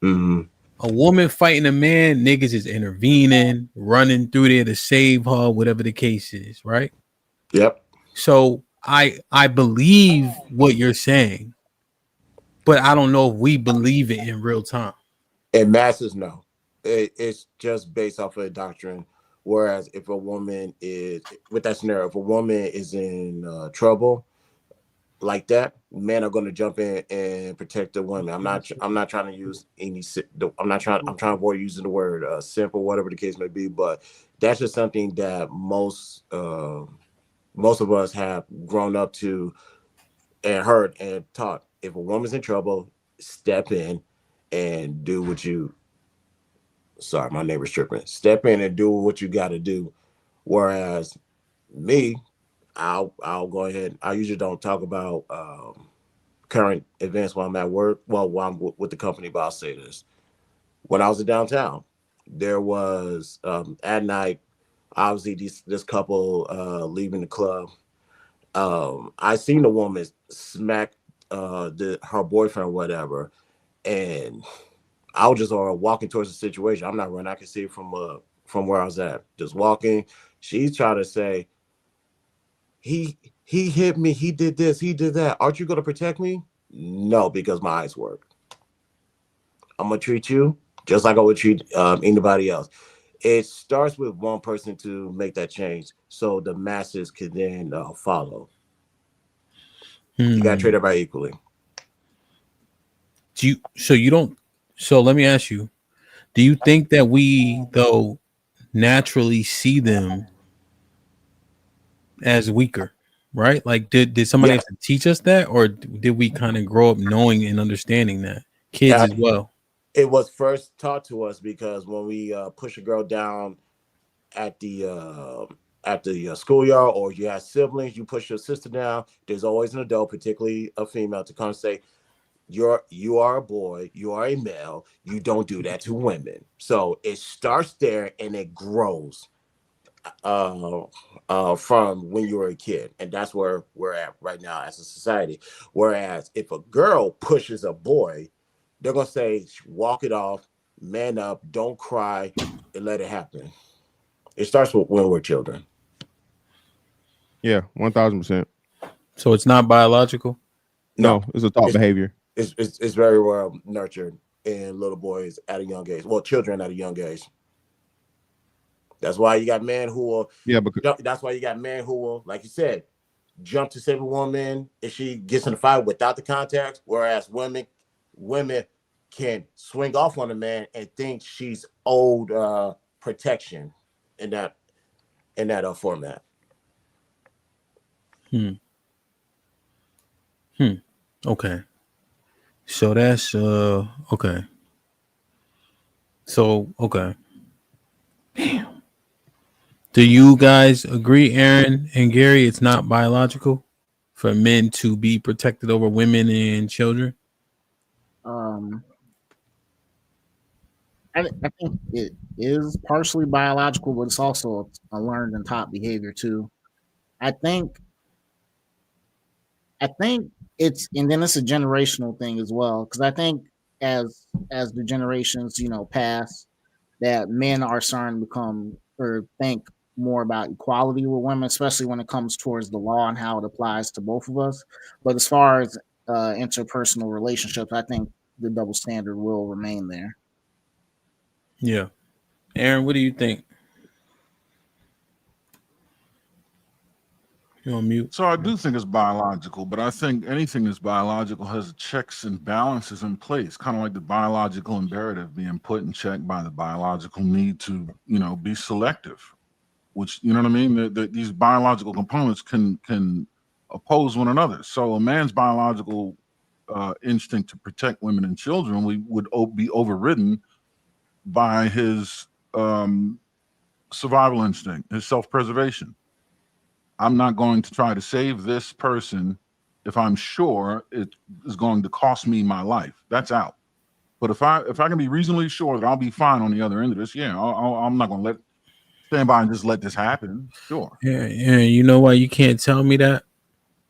Mm-hmm. A woman fighting a man, niggas is intervening, running through there to save her, whatever the case is, right? Yep. So I believe what you're saying, but I don't know if we believe it in real time. And masses know. It's just based off of a doctrine. Whereas if a woman is with that scenario, if a woman is in trouble like that, men are going to jump in and protect the woman. I'm not trying to use any. I'm trying to avoid using the word simple, whatever the case may be. But that's just something that most of us have grown up to and heard and taught. If a woman's in trouble, step in and do what you. Sorry, my neighbor's tripping. Step in and do what you got to do. Whereas me, I'll go ahead. I usually don't talk about current events while I'm at work. Well, while I'm with the company, but I'll say this: when I was in downtown, there was at night. Obviously, this couple leaving the club. I seen the woman smack her boyfriend, or whatever, and I was just walking towards the situation. I'm not running. I can see it from where I was at. Just walking. She's trying to say, he hit me. He did this. He did that. Aren't you going to protect me? No, because my eyes work. I'm going to treat you just like I would treat anybody else. It starts with one person to make that change so the masses can then follow. You got to treat everybody equally. So let me ask you, do you think that we, though, naturally see them as weaker, right? Like, did somebody have to teach us that, or did we kind of grow up knowing and understanding that? Kids as well. It was first taught to us because when we push a girl down at the schoolyard, or you have siblings, you push your sister down. There's always an adult, particularly a female, to come and say, you are a boy, you are a male, you don't do that to women. So it starts there and it grows from when you were a kid, and that's where we're at right now as a society. Whereas if a girl pushes a boy, they're gonna say, walk it off, man up, don't cry, and let it happen. It starts with when we're children. Yeah, 1000%. So it's not biological? No, it's a thought behavior. It's very well nurtured in little boys at a young age. Well, children at a young age. That's why you got men who will. Yeah, because that's why you got men who will, like you said, jump to save a woman if she gets in a fight without the contact. Whereas women can swing off on a man and think she's owed protection in that format. Okay. So that's okay. So okay. Damn. Do you guys agree, Aaron and Gary, it's not biological for men to be protected over women and children? I think it is partially biological, but it's also a learned and taught behavior too. I think and then it's a generational thing as well. Because I think as the generations, pass, that men are starting to become or think more about equality with women, especially when it comes towards the law and how it applies to both of us. But as far as interpersonal relationships, I think the double standard will remain there. Yeah. Aaron, what do you think? You're on mute. So I do think it's biological, but I think anything that's biological has checks and balances in place, kind of like the biological imperative being put in check by the biological need to, be selective, which, you know what I mean? These biological components can oppose one another. So a man's biological instinct to protect women and children would be overridden by his survival instinct, his self-preservation. I'm not going to try to save this person if I'm sure it is going to cost me my life. That's out. But if I can be reasonably sure that I'll be fine on the other end of this, I'm not going to stand by and just let this happen. Sure. Yeah. You know why you can't tell me that?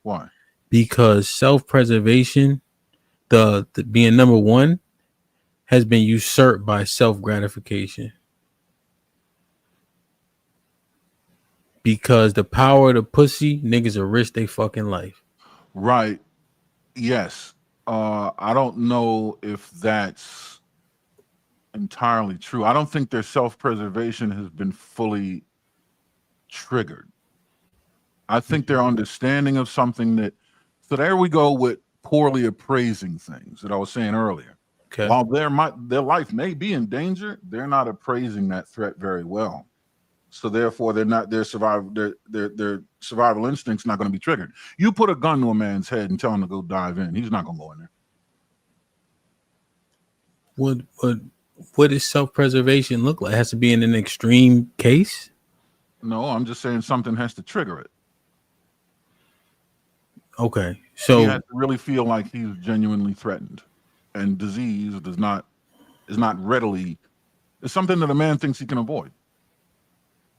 Why? Because self-preservation, the being number one, has been usurped by self-gratification. Because the power of the pussy, niggas will risk their fucking life. Right. Yes. I don't know if that's entirely true. I don't think their self-preservation has been fully triggered. I think their understanding of something so there we go with poorly appraising things that I was saying earlier. Okay. While their life may be in danger, they're not appraising that threat very well. So therefore, their survival instinct's not going to be triggered. You put a gun to a man's head and tell him to go dive in, he's not going to go in there. What does self-preservation look like? It has to be in an extreme case? No, I'm just saying something has to trigger it. Okay, so he has to really feel like he's genuinely threatened, and disease is not readily. It's something that a man thinks he can avoid.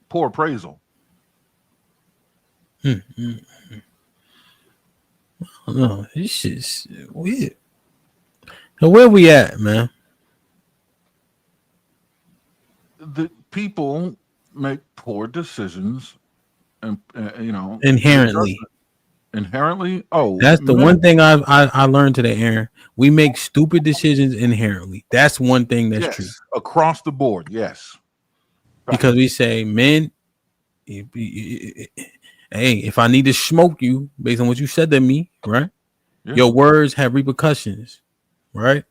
Poor appraisal. No, this shit's weird. Now, where we at, man? The people make poor decisions, and inherently. Oh, that's the one thing I learned today, Aaron. We make stupid decisions inherently. That's one thing that's true across the board. Yes. Because we say, men, hey, if I need to smoke you based on what you said to me, right? Yeah. Your words have repercussions, right?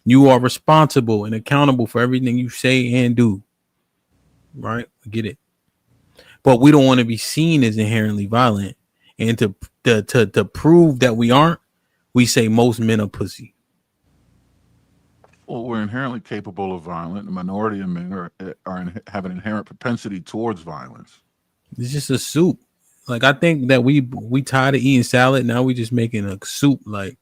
You are responsible and accountable for everything you say and do, right? We get it. But we don't want to be seen as inherently violent. And to prove that we aren't, we say most men are pussy. Well, we're inherently capable of violence. The minority of men have an inherent propensity towards violence. It's just a soup. Like, I think that we tired of eating salad. Now we just making a soup. Like,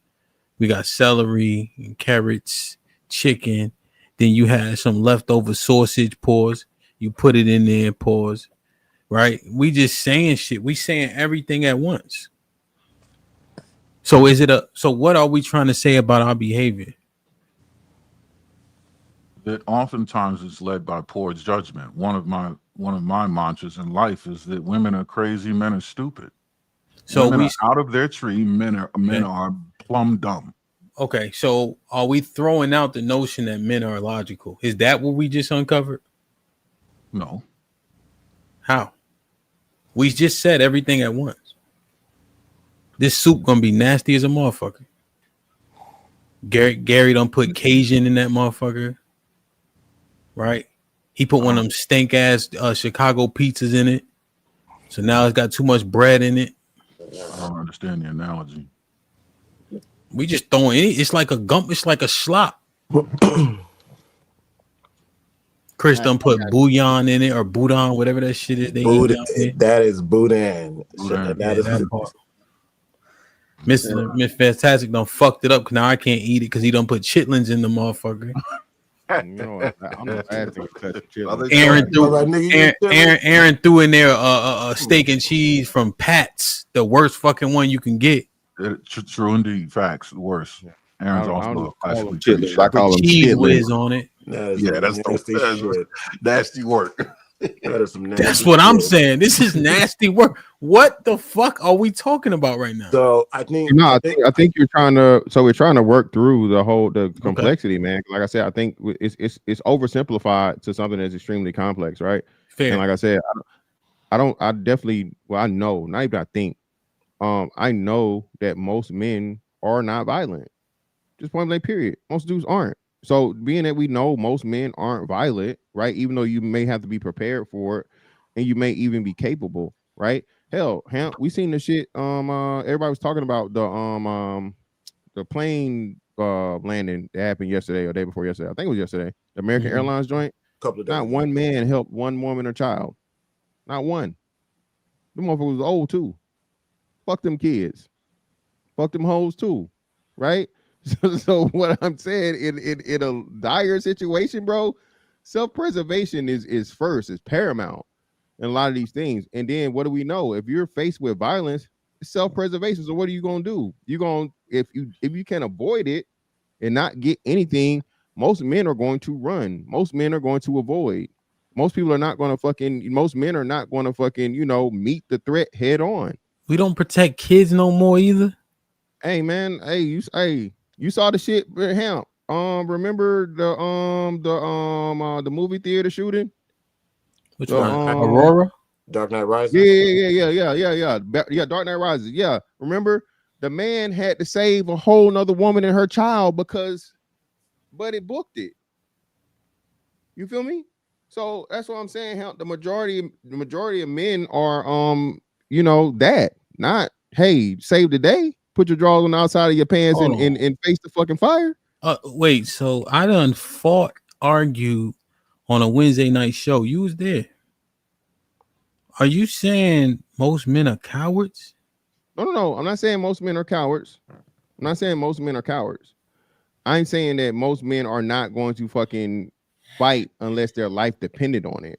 we got celery and carrots, chicken. Then you had some leftover sausage, pause. You put it in there, pause. Right? We just saying shit. We saying everything at once. So so what are we trying to say about our behavior? That oftentimes is led by poor judgment. One of my mantras in life is that women are crazy, men are stupid. So women are out of their tree, men are plumb dumb. Okay, so are we throwing out the notion that men are illogical? Is that what we just uncovered? No. How? We just said everything at once. This soup gonna be nasty as a motherfucker. Gary done put Cajun in that motherfucker. Right? He put one of them stank ass Chicago pizzas in it. So now it's got too much bread in it. I don't understand the analogy. We just throwing it. It's like a gump. It's like a slop. Chris done put bouillon in it or boudin, whatever that shit is. That is boudin. Miss Fantastic done fucked it up because now I can't eat it because he done put chitlins in the motherfucker. Aaron threw in there a steak and cheese from Pat's, the worst fucking one you can get. True indeed. Facts. Worse. Aaron's also classically shit, pretty I call him cheese shit whiz on it. Yeah, that's nasty shit. Nasty work. That is some nasty That's what I'm shit. saying. This is nasty work. What the fuck are we talking about right now? So I think No, I think you're trying to. So we're trying to work through the complexity, man. Like I said, I think it's oversimplified to something that's extremely complex, right? Fair. And like I said, I definitely. Well, I know. Not even I think. I know that most men are not violent. Just point blank. Period. Most dudes aren't. So being that we know most men aren't violent, right? Even though you may have to be prepared for it, and you may even be capable, right? Hell, we seen the shit. Everybody was talking about the plane landing that happened yesterday or day before yesterday. I think it was yesterday. The American Airlines joint. Couple of Not days. one man helped one woman or child. Not one. The motherfucker was old too. Fuck them kids. Fuck them hoes too, right? So what I'm saying in a dire situation, bro, self-preservation is first, is paramount in a lot of these things. And then what do we know? If you're faced with violence, it's self-preservation. So what are you gonna do? You're gonna if you can avoid it and not get anything, most men are going to run. Most men are going to avoid. Most people are not going to most men are not going to meet the threat head on. We don't protect kids no more either. Hey man, you saw the shit with HAMP. Remember the movie theater shooting? Which one? Aurora? Dark Knight Rises? Yeah, Dark Knight Rises. Yeah. Remember, the man had to save a whole nother woman and her child but it booked it. You feel me? So that's what I'm saying. How the majority of men are that. Not, hey, save the day. Put your drawers on the outside of your pants and face the fucking fire. Wait, so I done argued on a Wednesday night show. You was there. Are you saying most men are cowards? No. I'm not saying most men are cowards. I'm saying that most men are not going to fucking fight unless their life depended on it.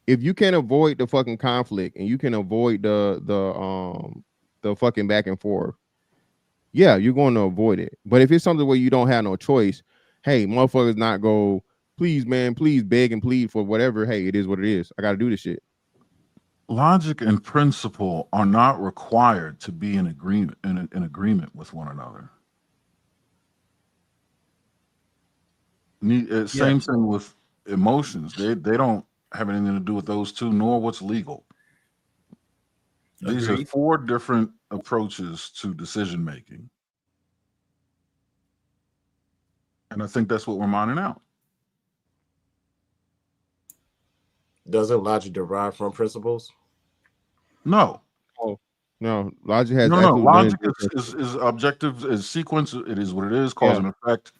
If you can avoid the fucking conflict and you can avoid the fucking back and forth, yeah, you're going to avoid it. But if it's something where you don't have no choice, hey, motherfuckers not go, please, man, please beg and plead for whatever. Hey, it is what it is. I got to do this shit. Logic and principle are not required to be in agreement in agreement with one another. Same thing with emotions. They don't have anything to do with those two, nor what's legal. These are 4 different approaches to decision making. And I think that's what we're mining out. Doesn't logic derive from principles? No. Oh, no. Logic has no. Logic is objective, is sequence. It is what it is, cause and effect.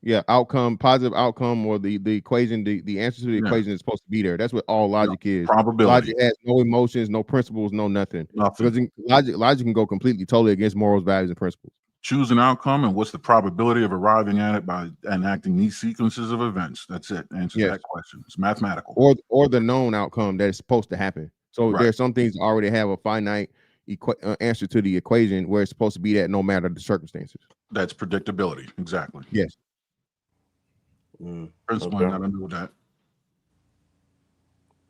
Yeah, outcome, positive outcome, or the equation, the answer to the equation is supposed to be there. That's what all logic is. Probability. Logic has no emotions, no principles, no nothing. Because logic can go completely, totally against morals, values, and principles. Choose an outcome, and what's the probability of arriving at it by enacting these sequences of events? That's it. Answers that question. It's mathematical. Or the known outcome that is supposed to happen. So there's some things that already have a finite answer to the equation where it's supposed to be that no matter the circumstances. That's predictability. Exactly. Yes. Principle ain't nothing to do with that.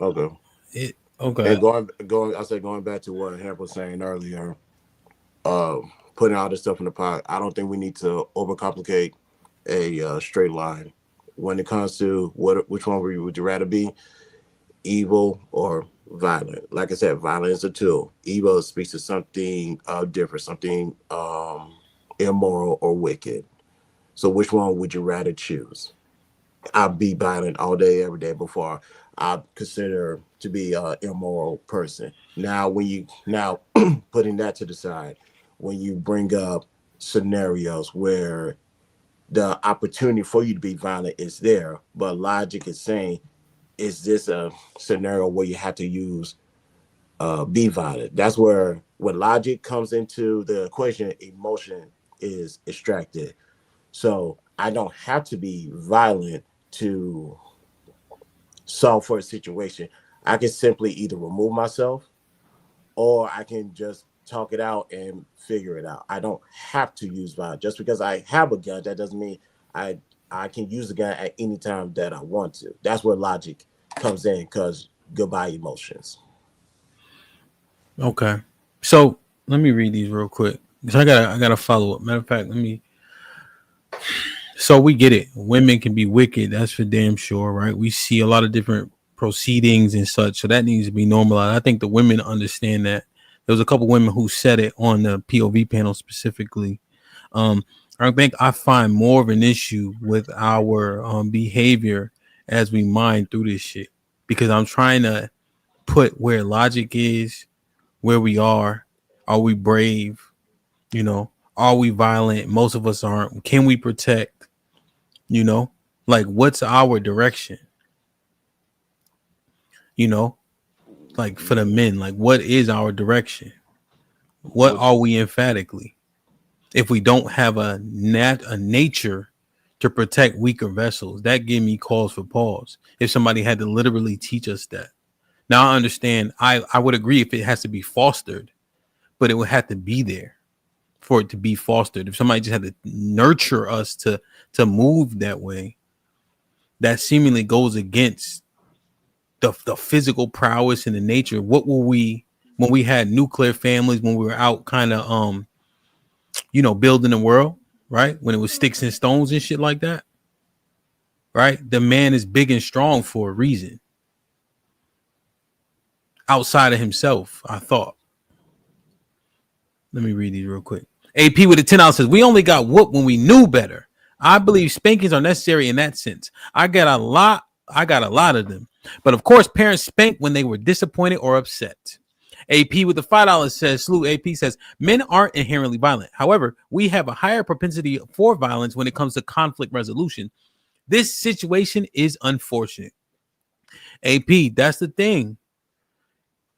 Okay. Okay. And going back to what Hamp was saying earlier, putting all this stuff in the pot, I don't think we need to overcomplicate a straight line when it comes to which one would you rather be, evil or violent. Like I said, violent is a tool. Evil speaks to something different, something immoral or wicked. So which one would you rather choose? I'll be violent all day, every day before I consider to be an immoral person. Now, putting that to the side, when you bring up scenarios where the opportunity for you to be violent is there, but logic is saying, is this a scenario where you have to use be violent? That's where when logic comes into the equation, emotion is extracted. So I don't have to be violent to solve for a situation. I can simply either remove myself or I can just talk it out and figure it out. I don't have to use violence. Just because I have a gun, that doesn't mean I can use the gun at any time that I want to. That's where logic comes in, because goodbye emotions. Okay. So let me read these real quick. So I gotta follow up. Matter of fact, so we get it. Women can be wicked, that's for damn sure, right? We see a lot of different proceedings and such, so that needs to be normalized. I think the women understand that. There was a couple women who said it on the POV panel specifically. I think I find more of an issue with our behavior as we mine through this shit, because I'm trying to put where logic is, where we are. Are we brave? You know, are we violent? Most of us aren't. Can we protect? You know, like, what's our direction? You know, like for the men, like, what is our direction? What are we emphatically? If we don't have a nature to protect weaker vessels, that gave me cause for pause. If somebody had to literally teach us that. Now I understand. I would agree if it has to be fostered, but it would have to be there for it to be fostered. If somebody just had to nurture us to move that way, that seemingly goes against the physical prowess and the nature. What were we when we had nuclear families, when we were out kind of building the world, right? When it was sticks and stones and shit like that, right? The man is big and strong for a reason. Outside of himself, I thought. Let me read these real quick. AP with a $10 says, we only got whooped when we knew better. I believe spankings are necessary in that sense. I got a lot of them. But of course, parents spank when they were disappointed or upset. AP with the $5 says, Slew AP says, men aren't inherently violent. However, we have a higher propensity for violence when it comes to conflict resolution. This situation is unfortunate. AP, that's the thing.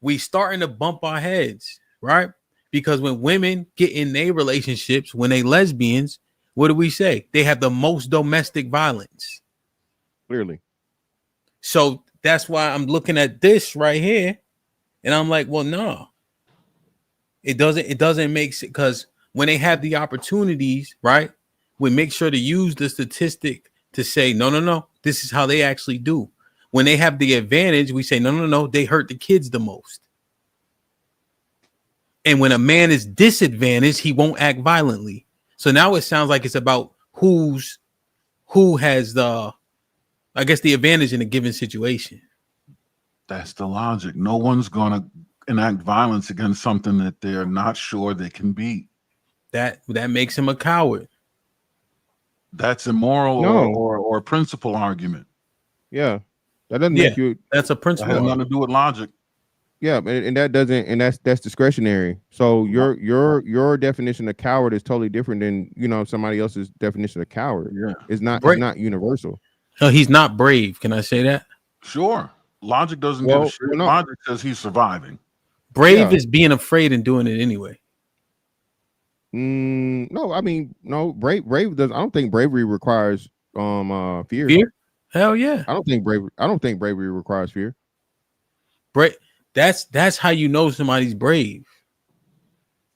We starting to bump our heads, right? Because when women get in their relationships, when they lesbians, what do we say? They have the most domestic violence. Clearly. So that's why I'm looking at this right here, and I'm like, well, no. It doesn't make sense, because when they have the opportunities, right, we make sure to use the statistic to say, no, this is how they actually do. When they have the advantage, we say, no, they hurt the kids the most. And when a man is disadvantaged, he won't act violently. So now it sounds like it's about who has the advantage in a given situation. That's the logic. No one's going to enact violence against something that they're not sure they can beat. That makes him a coward. That's immoral or a principle argument. Yeah. That doesn't make you. That's a principle. That has nothing to do with logic. Yeah, and that doesn't, and that's discretionary. So your definition of coward is totally different than somebody else's definition of coward. Yeah, it's not universal. No, he's not brave. Can I say that? Sure. Logic doesn't give a shit. No. Logic says he's surviving. Brave is being afraid and doing it anyway. No, I mean, no, brave does. I don't think bravery requires fear. Fear? Hell yeah. I don't think bravery requires fear. That's how you know somebody's brave.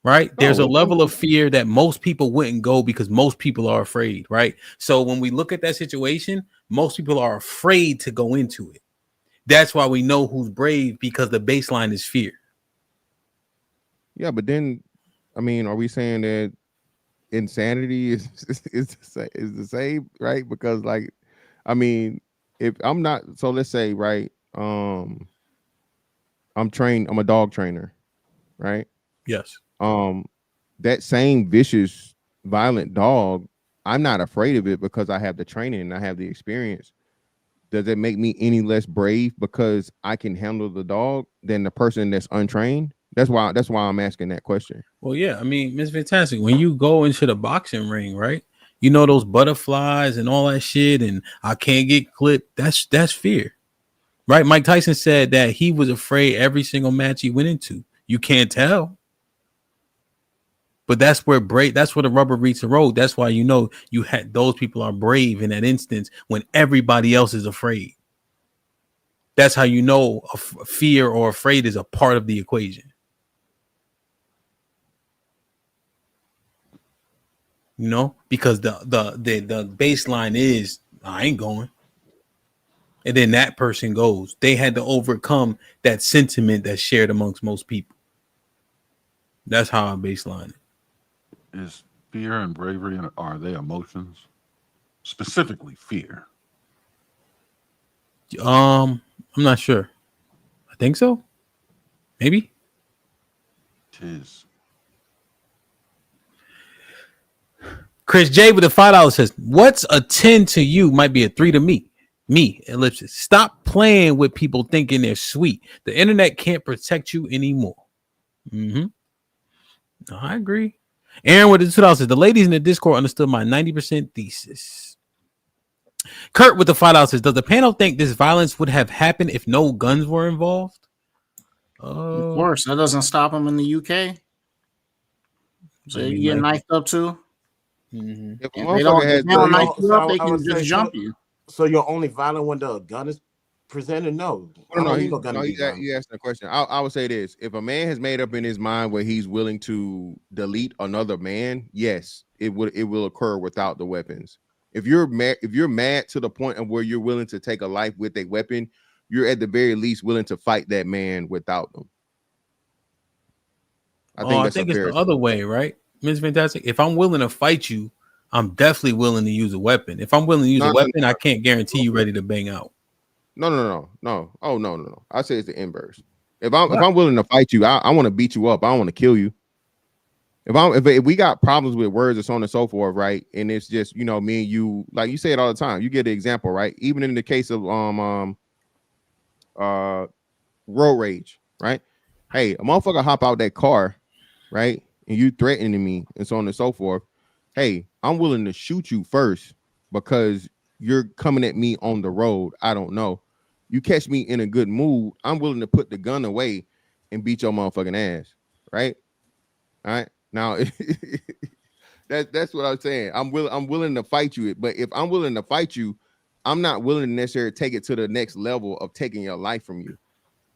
Right? There's a level of fear that most people wouldn't go because most people are afraid, right? So when we look at that situation, most people are afraid to go into it. That's why we know who's brave, because the baseline is fear. Yeah, but then, I mean, are we saying that insanity is the same, right? Because, like, I mean, if I'm not, so let's say, right, I'm a dog trainer, right? Yes. That same vicious, violent dog, I'm not afraid of it because I have the training and I have the experience. Does it make me any less brave because I can handle the dog than the person that's untrained? That's why I'm asking that question. Well, yeah, I mean, Miss Fantastic, when you go into the boxing ring, right? You know, those butterflies and all that shit, and I can't get clipped. That's fear. Right? Mike Tyson said that he was afraid every single match he went into. You can't tell. But that's where the rubber meets the road. That's why you had those people are brave in that instance when everybody else is afraid. That's how you know fear or afraid is a part of the equation. You know, because the baseline is I ain't going. And then that person goes. They had to overcome that sentiment that's shared amongst most people. That's how I baseline it. Is fear and bravery, are they emotions? Specifically fear. I'm not sure. I think so. Maybe. Tis. Chris J with the $5 says, "What's a 10 to you might be a 3 to me." Me, ellipsis. Stop playing with people thinking they're sweet. The internet can't protect you anymore. Mm-hmm. No, I agree. Aaron with the $2 says, "The ladies in the Discord understood my 90% thesis." Kurt with the $5 says, "Does the panel think this violence would have happened if no guns were involved?" Of course, that doesn't stop them in the UK. So you get knifed up too. Mm-hmm. If they don't knife you up, they can just jump you. So you're only violent when the gun is presented? No. You asked the question. I would say this: if a man has made up in his mind where he's willing to delete another man, yes, it will occur without the weapons. If you're mad to the point of where you're willing to take a life with a weapon, you're at the very least willing to fight that man without them. I think it's the other way, right? Ms. Fantastic. If I'm willing to fight you, I'm definitely willing to use a weapon. If I'm willing to use a weapon, I can't guarantee you ready to bang out. No. Oh, no. I say it's the inverse. If I'm willing to fight you, I want to beat you up. I don't want to kill you. If we got problems with words and so on and so forth, right? And it's just, me and you, like you say it all the time. You get the example, right? Even in the case of road rage, right? Hey, a motherfucker hop out that car, right? And you threatening me and so on and so forth. Hey, I'm willing to shoot you first because you're coming at me on the road. I don't know. You catch me in a good mood, I'm willing to put the gun away and beat your motherfucking ass, right? All right. Now that's what I'm saying. I'm willing to fight you, but if I'm willing to fight you, I'm not willing to necessarily take it to the next level of taking your life from you.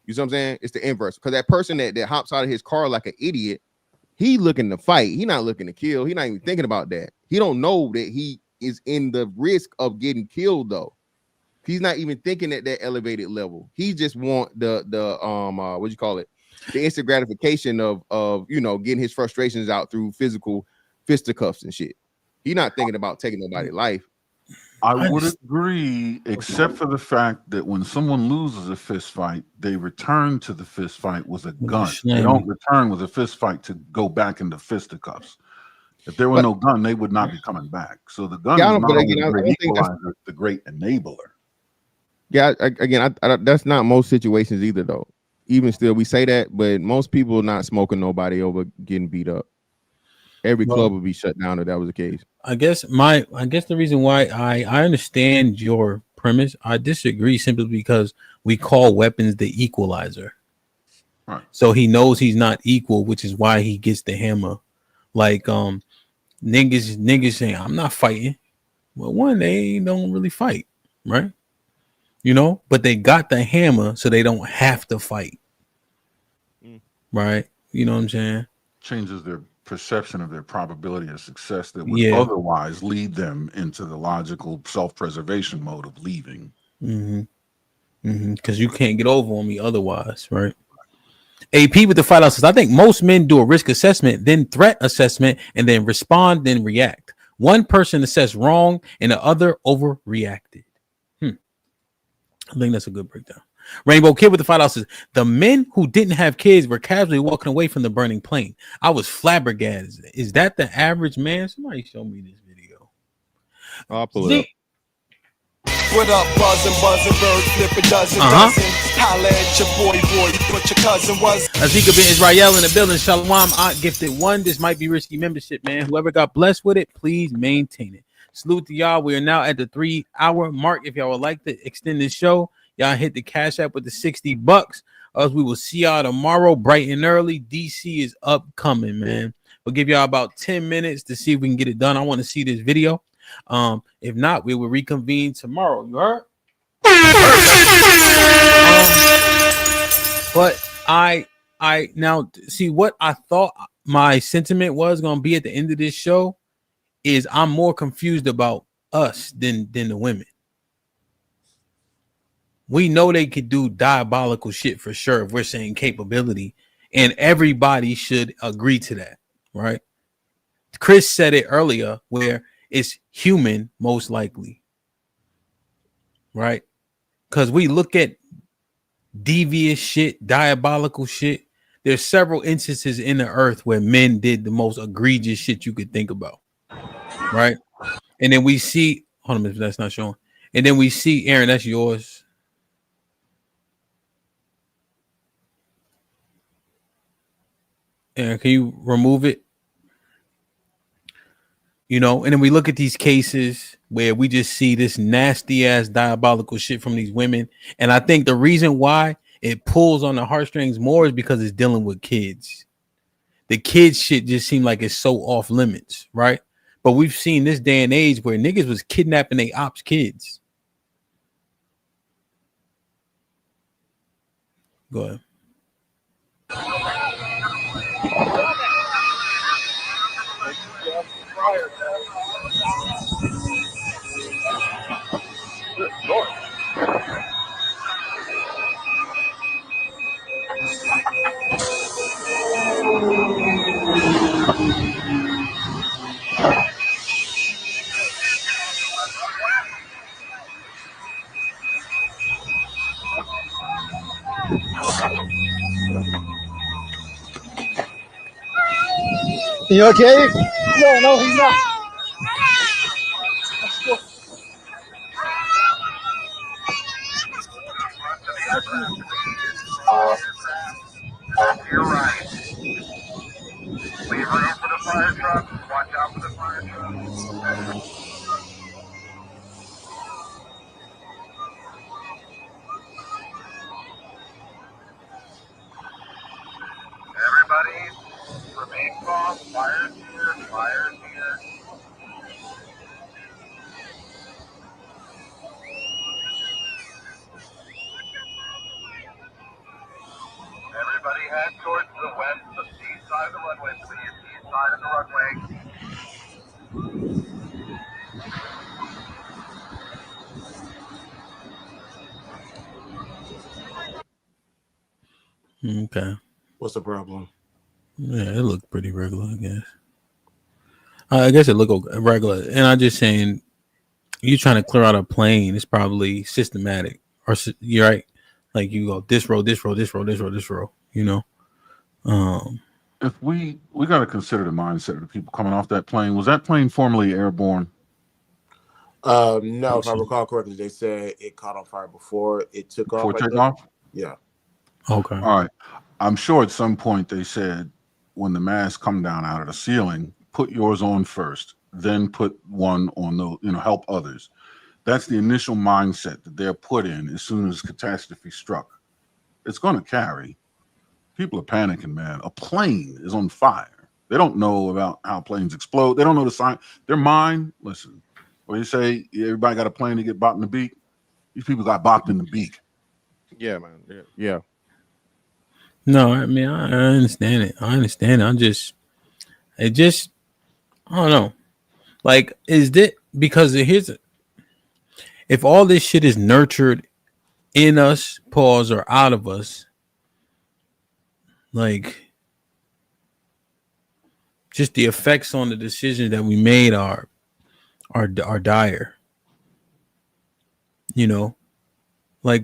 You see what I'm saying? It's the inverse. Because that person that hops out of his car like an idiot, he looking to fight. He not looking to kill. He not even thinking about that. He don't know that he is in the risk of getting killed though. He's not even thinking at that elevated level. He just want the what you call it? The instant gratification of getting his frustrations out through physical fisticuffs and shit. He not thinking about taking nobody's life. I would agree, except for the fact that when someone loses a fist fight, they return to the fist fight with a gun. They don't return with a fist fight to go back into fisticuffs. If there were no gun, they would not be coming back. So the gun is not only the great equalizer, the great enabler. Yeah, again, that's not most situations either, though. Even still, we say that, but most people are not smoking nobody over getting beat up. Every club would be shut down if that was the case. I guess the reason why I understand your premise, I disagree simply because we call weapons the equalizer. Right. So he knows he's not equal, which is why he gets the hammer. Like niggas saying, I'm not fighting. Well, one, they don't really fight, right? But they got the hammer so they don't have to fight. Right? You know what I'm saying? Changes their perception of their probability of success that would otherwise lead them into the logical self-preservation mode of leaving. Because you can't get over on me otherwise, right? AP with the $5 says, I think most men do a risk assessment, then threat assessment, and then respond, then react. One person assessed wrong and the other overreacted. I think that's a good breakdown. Rainbow Kid with the $5 says, the men who didn't have kids were casually walking away from the burning plane. I was flabbergasted. Is that the average man? Somebody show me this video. I'll pull it up. What up, buzzing, bird flip a dozen. Holla at your boy, but your cousin was. Azika bin Israel in the building. Shalom, Aunt Gifted One. This might be risky membership, man. Whoever got blessed with it, please maintain it. Salute to y'all. We are now at the 3-hour mark. If y'all would like to extend this show, y'all hit the Cash App with the $60. Else we will see y'all tomorrow, bright and early. DC is upcoming, man. We'll give y'all about 10 minutes to see if we can get it done. I want to see this video. If not, we will reconvene tomorrow. You heard? But I now see what I thought my sentiment was going to be at the end of this show is I'm more confused about us than the women. We know they could do diabolical shit for sure if we're saying capability, and everybody should agree to that, right? Chris said it earlier where it's human, most likely, right? Because we look at devious shit, diabolical shit. There's several instances in the earth where men did the most egregious shit you could think about, right? And then we see, hold on a minute, that's not showing. And then we see, Aaron, that's yours. Aaron, can you remove it? You know, and then we look at these cases where we just see this nasty ass diabolical shit from these women. And I think the reason why it pulls on the heartstrings more is because it's dealing with kids. The kids shit just seem like it's so off limits, right? But we've seen this day and age where niggas was kidnapping they ops kids. Go ahead. You okay? No, he's not. You're right. Leave room for the fire truck. Watch out for the fire truck. Everybody, remain calm. Fire's here. Fire's here. Everybody head towards the west, the east side of the runway, please. East side of the runway. Okay. What's the problem? Yeah, it looked pretty regular, I guess. I guess it looked regular. And I'm just saying, you trying to clear out a plane is probably systematic. Or you're right. Like you go this row, this row, this row, this row, this row, you know? If we got to consider the mindset of the people coming off that plane. Was that plane formerly airborne? No, if I recall correctly, they said it caught on fire before it took off. Before takeoff? Yeah. Okay. All right. I'm sure at some point they said when the masks come down out of the ceiling, put yours on first, then put one on the, help others. That's the initial mindset that they're put in as soon as catastrophe struck. It's going to carry. People are panicking, man. A plane is on fire. They don't know about how planes explode. They don't know the sign. Their mind, listen, when you say everybody got a plane to get bopped in the beak, these people got bopped in the beak. Yeah, man. Yeah. No, I mean, I understand it. I understand it. I don't know. Like, is that because if all this shit is nurtured in us, pause, or out of us, like, just the effects on the decisions that we made are dire. You know, like,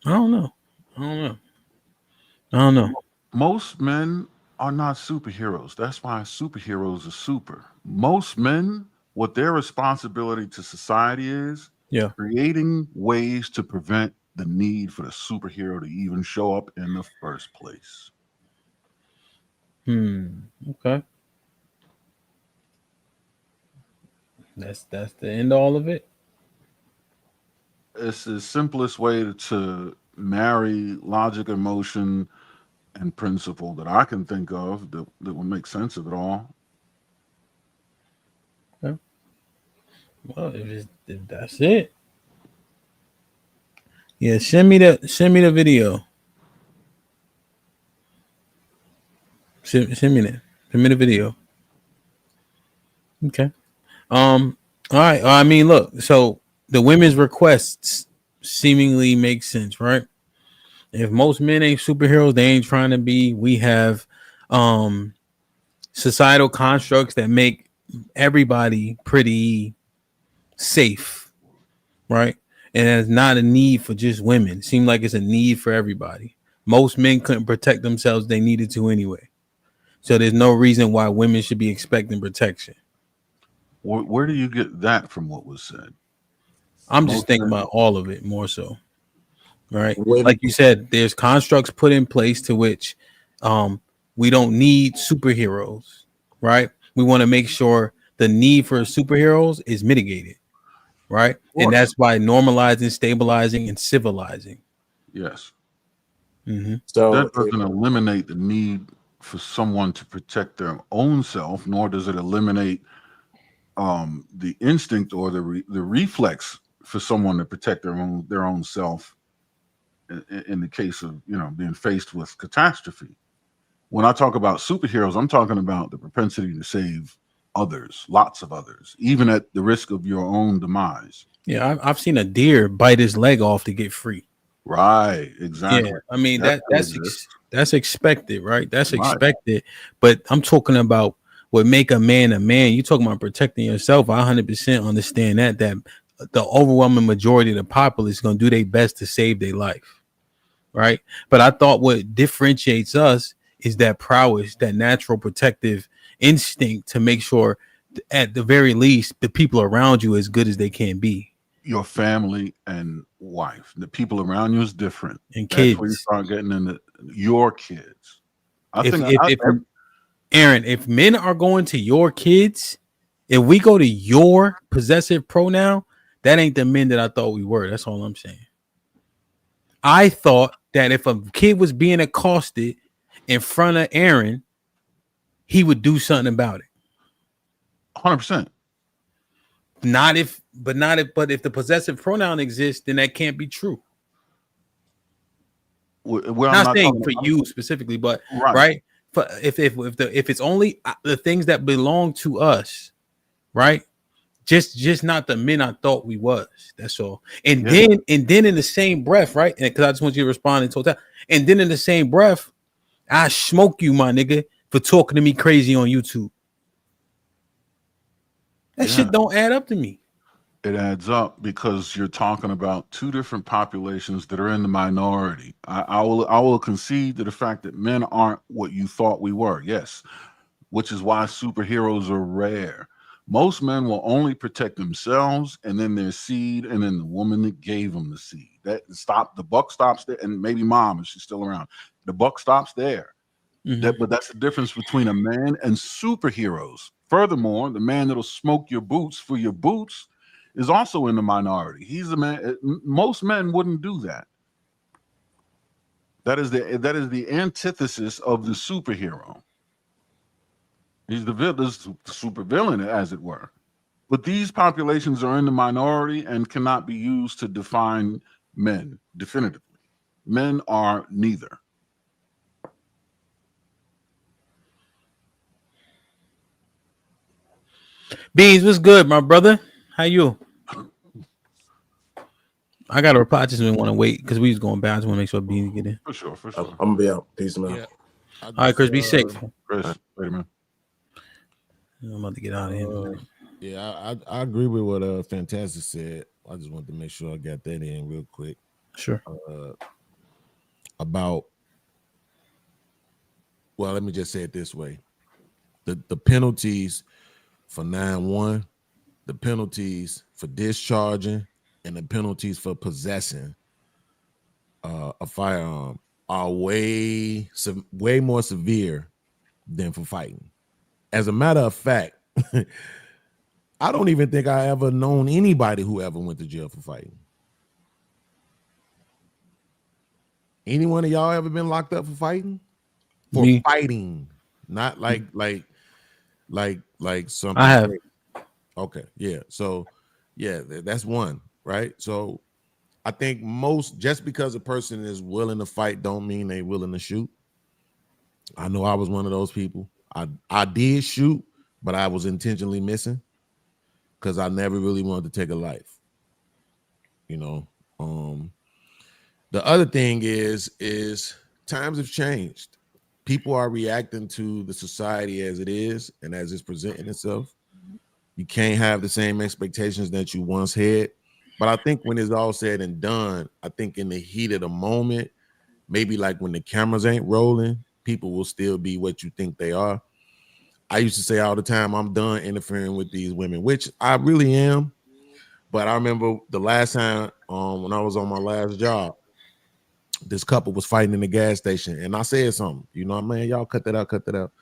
I don't know. Most men are not superheroes. That's why superheroes are super. Most men, what their responsibility to society is, creating ways to prevent the need for the superhero to even show up in the first place. Okay. That's the end all of it. It's the simplest way to marry logic, emotion, and principle that I can think of that would make sense of it all. Okay. Well, if that's it. Yeah, send me the video. Send me that. Submit a video. Okay. All right. I mean, look. So the women's requests seemingly make sense, right? If most men ain't superheroes, they ain't trying to be. We have societal constructs that make everybody pretty safe, right? And there's not a need for just women. It seems like it's a need for everybody. Most men couldn't protect themselves; they needed to anyway. So there's no reason why women should be expecting protection. Where do you get that from what was said? I'm just thinking about all of it more so, right? Like you said, there's constructs put in place to which we don't need superheroes, right? We want to make sure the need for superheroes is mitigated, right? And that's by normalizing, stabilizing, and civilizing. Yes. Mm-hmm. So that doesn't eliminate the need for someone to protect their own self, nor does it eliminate the instinct or the reflex for someone to protect their own self in the case of being faced with catastrophe. When I talk about superheroes, I'm talking about the propensity to save others, lots of others, even at the risk of your own demise. Yeah, I've seen a deer bite his leg off to get free. Right, exactly. Yeah, I mean that's expected, right? That's Right. expected. But I'm talking about what make a man a man. You talking about protecting yourself. I 100% understand that the overwhelming majority of the populace is going to do their best to save their life, right? But I thought what differentiates us is that prowess, that natural protective instinct to make sure, at the very least, the people around you are as good as they can be. Your family and wife, the people around you is different. And That's kids. where you start getting into your kids. Aaron, if men are going to your kids, if we go to your possessive pronoun, that ain't the men that I thought we were. That's all I'm saying. I thought that if a kid was being accosted in front of Aaron, he would do something about it. 100%. But if the possessive pronoun exists, then that can't be true. Well, I'm not saying for you specifically, but right? If it's only the things that belong to us, right? Just not the men I thought we was. That's all. And then in the same breath, right? Because I just want you to respond in total. And then in the same breath, I smoke you, my nigga, for talking to me crazy on YouTube. That shit don't add up to me. It adds up because you're talking about two different populations that are in the minority. I will concede to the fact that men aren't what you thought we were. Yes, which is why superheroes are rare. Most men will only protect themselves and then their seed and then the woman that gave them the seed. The buck stops there, and maybe mom if she's still around. The buck stops there. Mm-hmm. But that's the difference between a man and superheroes. Furthermore, the man that'll smoke your boots for your boots is also in the minority. He's a man. Most men wouldn't do that. That is the antithesis of the superhero. He's the super villain, as it were. But these populations are in the minority and cannot be used to define men definitively. Men are neither. Beans, what's good, my brother? How you? I got to reply. I just didn't want to wait because we was going back. I just want to make sure Beans get in. For sure. I'm gonna be out. Peace, man. Yeah. All right, Chris, be safe. Chris, wait a minute. I'm about to get out of here. Yeah, I agree with what Fantastic said. I just wanted to make sure I got that in real quick. Sure. About, well, let me just say it this way: the penalties for 9-1, the penalties for discharging, and the penalties for possessing a firearm are way more severe than for fighting. As a matter of fact, I don't even think I ever known anybody who ever went to jail for fighting. Anyone of y'all ever been locked up for fighting? For Me. fighting, not like something. I have. Okay, yeah. So, yeah, that's one, right? So, I think just because a person is willing to fight, don't mean they willing to shoot. I know I was one of those people. I did shoot, but I was intentionally missing because I never really wanted to take a life. You know, the other thing is times have changed. People are reacting to the society as it is and as it's presenting itself. You can't have the same expectations that you once had. But I think when it's all said and done, I think in the heat of the moment, maybe like when the cameras ain't rolling, people will still be what you think they are. I used to say all the time, I'm done interfering with these women, which I really am. But I remember the last time when I was on my last job, this couple was fighting in the gas station, and I said something, you know, man, y'all cut that out.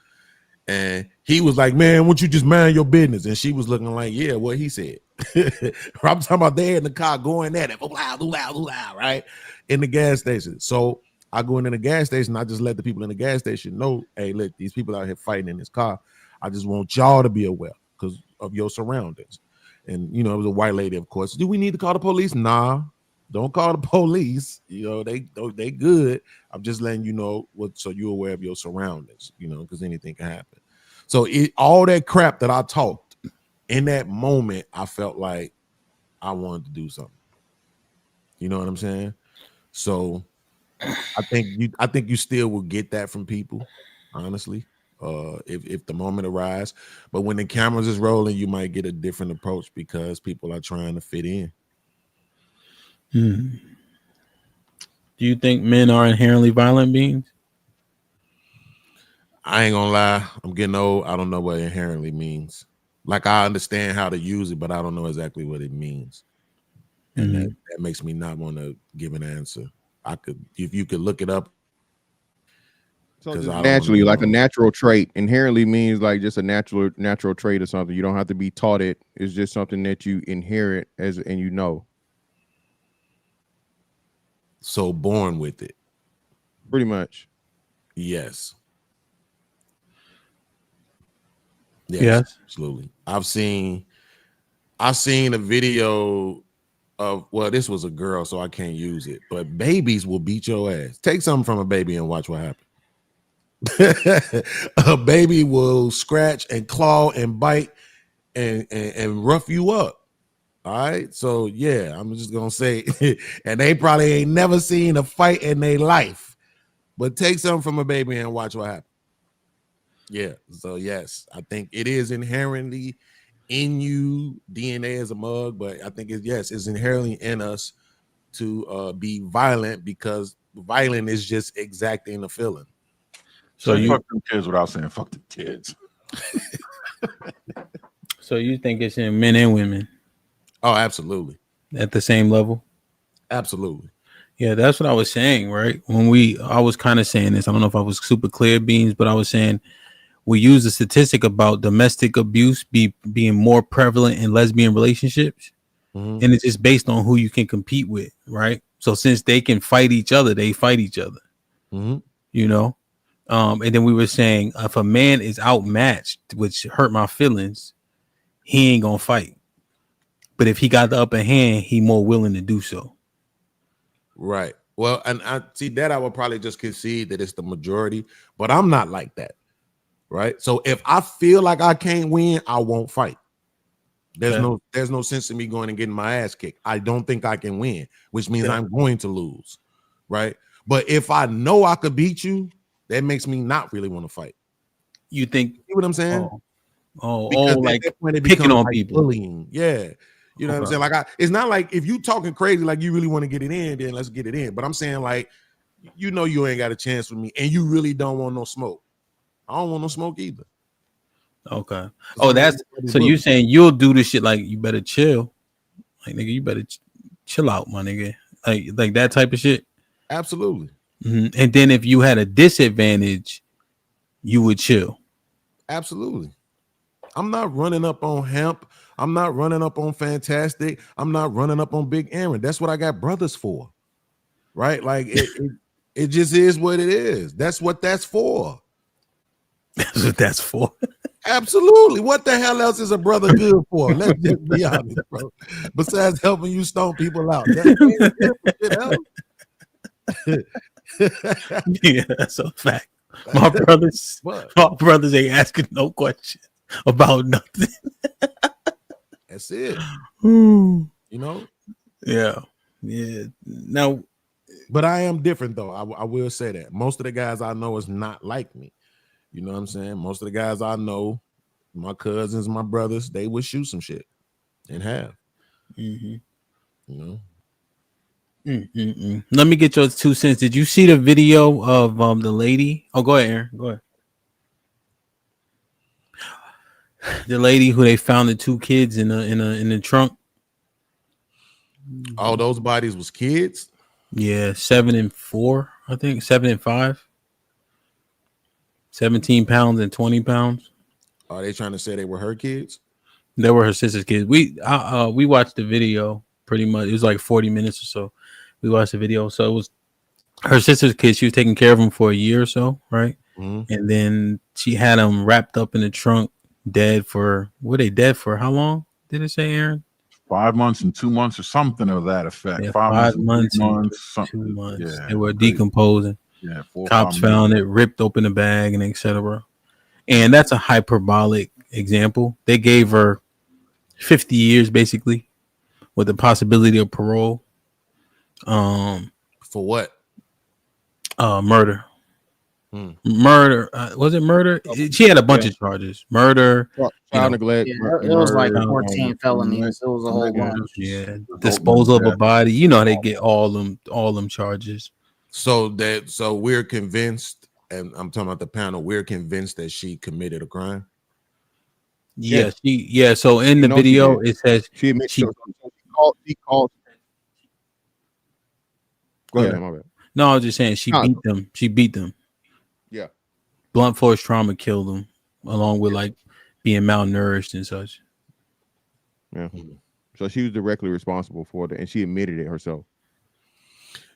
And he was like, man, won't you just mind your business? And she was looking like, yeah, what he said. I'm talking about they in the car going at it, right? In the gas station. So I go into the gas station, I just let the people in the gas station know, hey, look, these people out here fighting in this car. I just want y'all to be aware because of your surroundings. And, you know, it was a white lady, of course. Do we need to call the police? Nah, don't call the police. You know, they good. I'm just letting you know so you're aware of your surroundings, you know, because anything can happen. So all that crap that I talked in that moment, I felt like I wanted to do something. You know what I'm saying? So I think you still will get that from people, honestly. If the moment arrives, but when the cameras is rolling, you might get a different approach because people are trying to fit in. Do you think men are inherently violent beings? I ain't gonna lie, I'm getting old. I don't know what inherently means. Like I understand how to use it, but I don't know exactly what it means. And that makes me not want to give an answer. I could, if you could look it up. So naturally, like a natural trait, inherently means like just a natural trait or something. You don't have to be taught it. It's just something that you inherit and you know. So born with it. Pretty much. Yes. Yes. Absolutely. I've seen a video of, well, this was a girl, so I can't use it, but babies will beat your ass. Take something from a baby and watch what happens. A baby will scratch and claw and bite and rough you up. All right. So yeah, I'm just gonna say, and they probably ain't never seen a fight in their life. But take something from a baby and watch what happens. Yeah. So yes, I think it is inherently in you. DNA as a mug, but I think it's inherently in us to be violent because violent is just exacting a feeling. So you fuck them kids without saying fuck the kids. So you think it's in men and women? Oh, absolutely. At the same level? Absolutely. Yeah, that's what I was saying, right? I was kind of saying this. I don't know if I was super clear, Beans, but I was saying we use a statistic about domestic abuse being more prevalent in lesbian relationships. Mm-hmm. And it's just based on who you can compete with, right? So since they can fight each other, they fight each other. Mm-hmm. You know? And then we were saying if a man is outmatched, which hurt my feelings, he ain't gonna fight. But if he got the upper hand, he more willing to do so. Right. Well, and I see that I would probably just concede that it's the majority, but I'm not like that. Right. So if I feel like I can't win, I won't fight. There's no sense in me going and getting my ass kicked. I don't think I can win, which means I'm going to lose. Right. But if I know I could beat you, that makes me not really want to fight. You think? You see what I'm saying? Because like like when it picking on like people, bullying. Yeah, you know what I'm saying. Like it's not like if you talking crazy, like you really want to get it in, then let's get it in. But I'm saying like, you know, you ain't got a chance with me, and you really don't want no smoke. I don't want no smoke either. Okay. Oh, that's so you saying you'll do this shit like you better chill, like nigga, you better chill out, my nigga, like that type of shit. Absolutely. Mm-hmm. And then if you had a disadvantage, you would chill. Absolutely. I'm not running up on HAMP. I'm not running up on Fantastic. I'm not running up on Big Aaron. That's what I got brothers for. Right? Like it just is what it is. That's what that's for. That's what that's for. Absolutely. What the hell else is a brother good for? Let's just be honest, bro. Besides helping you stone people out. That ain't good for shit else. Yeah, that's a fact. My brothers, What? my brothers ain't asking no questions about nothing. That's it. You know? Yeah. Now, but I am different though. I will say that most of the guys I know is not like me. You know what I'm saying? Most of the guys I know, my cousins, my brothers, they would shoot some shit and have. Mm-hmm. You know. Let me get your 2 cents. Did you see the video of the lady? Oh, go ahead, Aaron. Go ahead. The lady who they found the 2 kids in the trunk. All those bodies was kids. Yeah, 7 and 4, I think 7 and 5. 17 pounds and 20 pounds. Are they trying to say they were her kids? They were her sister's kids. We watched the video pretty much. It was like 40 minutes or so. We watched the video. So it was her sister's kids. She was taking care of them for a year or so, right? Mm-hmm. And then she had them wrapped up in the trunk, dead for, were they dead for how long? Did it say, Aaron? 5 months and 2 months or something of that effect. Yeah, 5 months and 3 and months, 2 months. Yeah, they were decomposing. Yeah, 4 or Cops 5 found months. it, ripped open the bag, and etc. And that's a hyperbolic example. They gave her 50 years basically with the possibility of parole. For what? Murder. Murder. Was it murder? She had a bunch of charges. Murder, child neglect. Yeah, it was like 14 felonies. It was a whole bunch. Yeah, disposal of a body. You know how they get all them charges. So we're convinced, and I'm talking about the panel. We're convinced that she committed a crime. Yeah, so in the video it says she admits she called. Go ahead, my bad. No, I was just saying she beat them. She beat them. Yeah. Blunt force trauma killed them, along with like being malnourished and such. Yeah. So she was directly responsible for it, and she admitted it herself.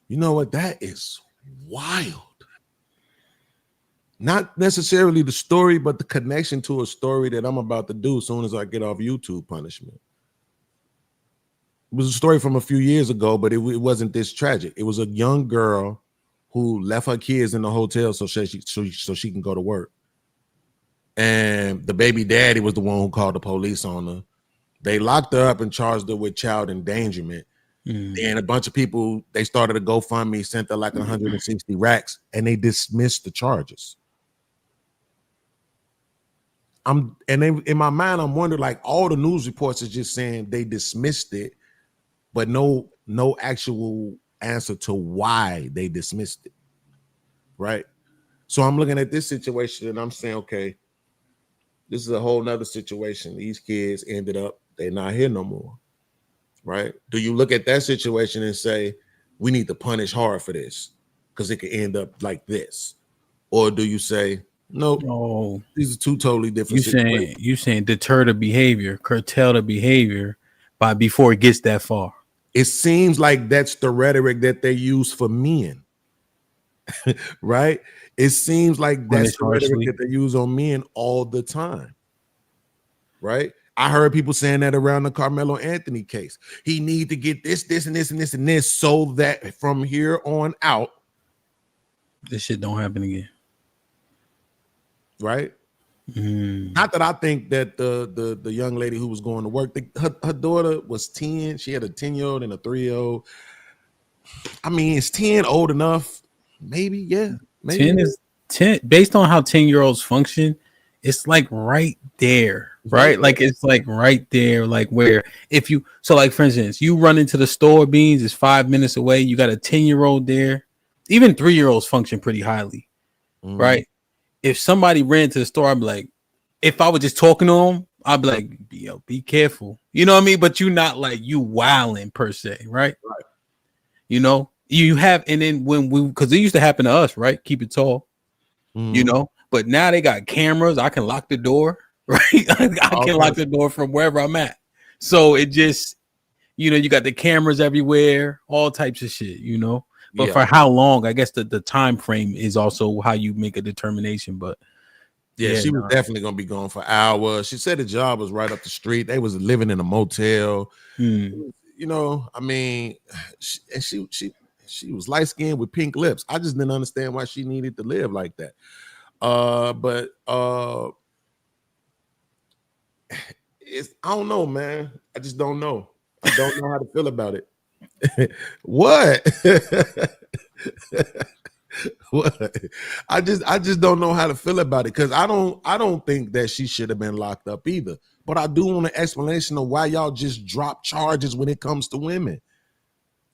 You know what? That is wild. Not necessarily the story, but the connection to a story that I'm about to do as soon as I get off YouTube punishment. It was a story from a few years ago, but it wasn't this tragic. It was a young girl who left her kids in the hotel so she can go to work. And the baby daddy was the one who called the police on her. They locked her up and charged her with child endangerment. And a bunch of people, they started a GoFundMe, sent her like 160 racks, and they dismissed the charges. In my mind, I'm wondering, like, all the news reports are just saying they dismissed it, but no actual answer to why they dismissed it. Right? So I'm looking at this situation and I'm saying, okay, this is a whole nother situation. These kids ended up, they're not here no more. Right? Do you look at that situation and say, we need to punish hard for this because it could end up like this? Or do you say, no, these are two totally different situations? You saying deter the behavior, curtail the behavior before it gets that far. It seems like that's the rhetoric that they use for men. Right? It seems like that's the rhetoric that they use on men all the time. Right? I heard people saying that around the Carmelo Anthony case. He need to get this, and this, and this, and this, so that from here on out, this shit don't happen again. Right? Not that I think that the young lady who was going to work, her daughter was 10. She had a 10-year-old and a 3-year-old. I mean, is 10 old enough? Maybe, yeah. Maybe 10 is 10 based on how 10-year-olds function. It's like right there, right? Like it's like right there, like where if you like for instance, you run into the store, Beans, it's 5 minutes away. You got a 10-year-old there. Even 3-year-olds function pretty highly, right? If somebody ran to the store, I'd be like, if I was just talking to them, I'd be like, yo, be careful. You know what I mean? But you're not like you wilding per se, right? Right. You know, you have, and then because it used to happen to us, right? Keep it tall, you know. But now they got cameras. I can lock the door, right? I can lock the door from wherever I'm at. So it just, you know, you got the cameras everywhere, all types of shit, you know. But for how long? I guess the time frame is also how you make a determination. But yeah, she was definitely gonna be gone for hours. She said the job was right up the street. They was living in a motel. You know, I mean, she was light skinned with pink lips. I just didn't understand why she needed to live like that. But it's I don't know, man. I just don't know. I don't know how to feel about it. What? What? I just don't know how to feel about it because I don't think that she should have been locked up either. But I do want an explanation of why y'all just drop charges when it comes to women.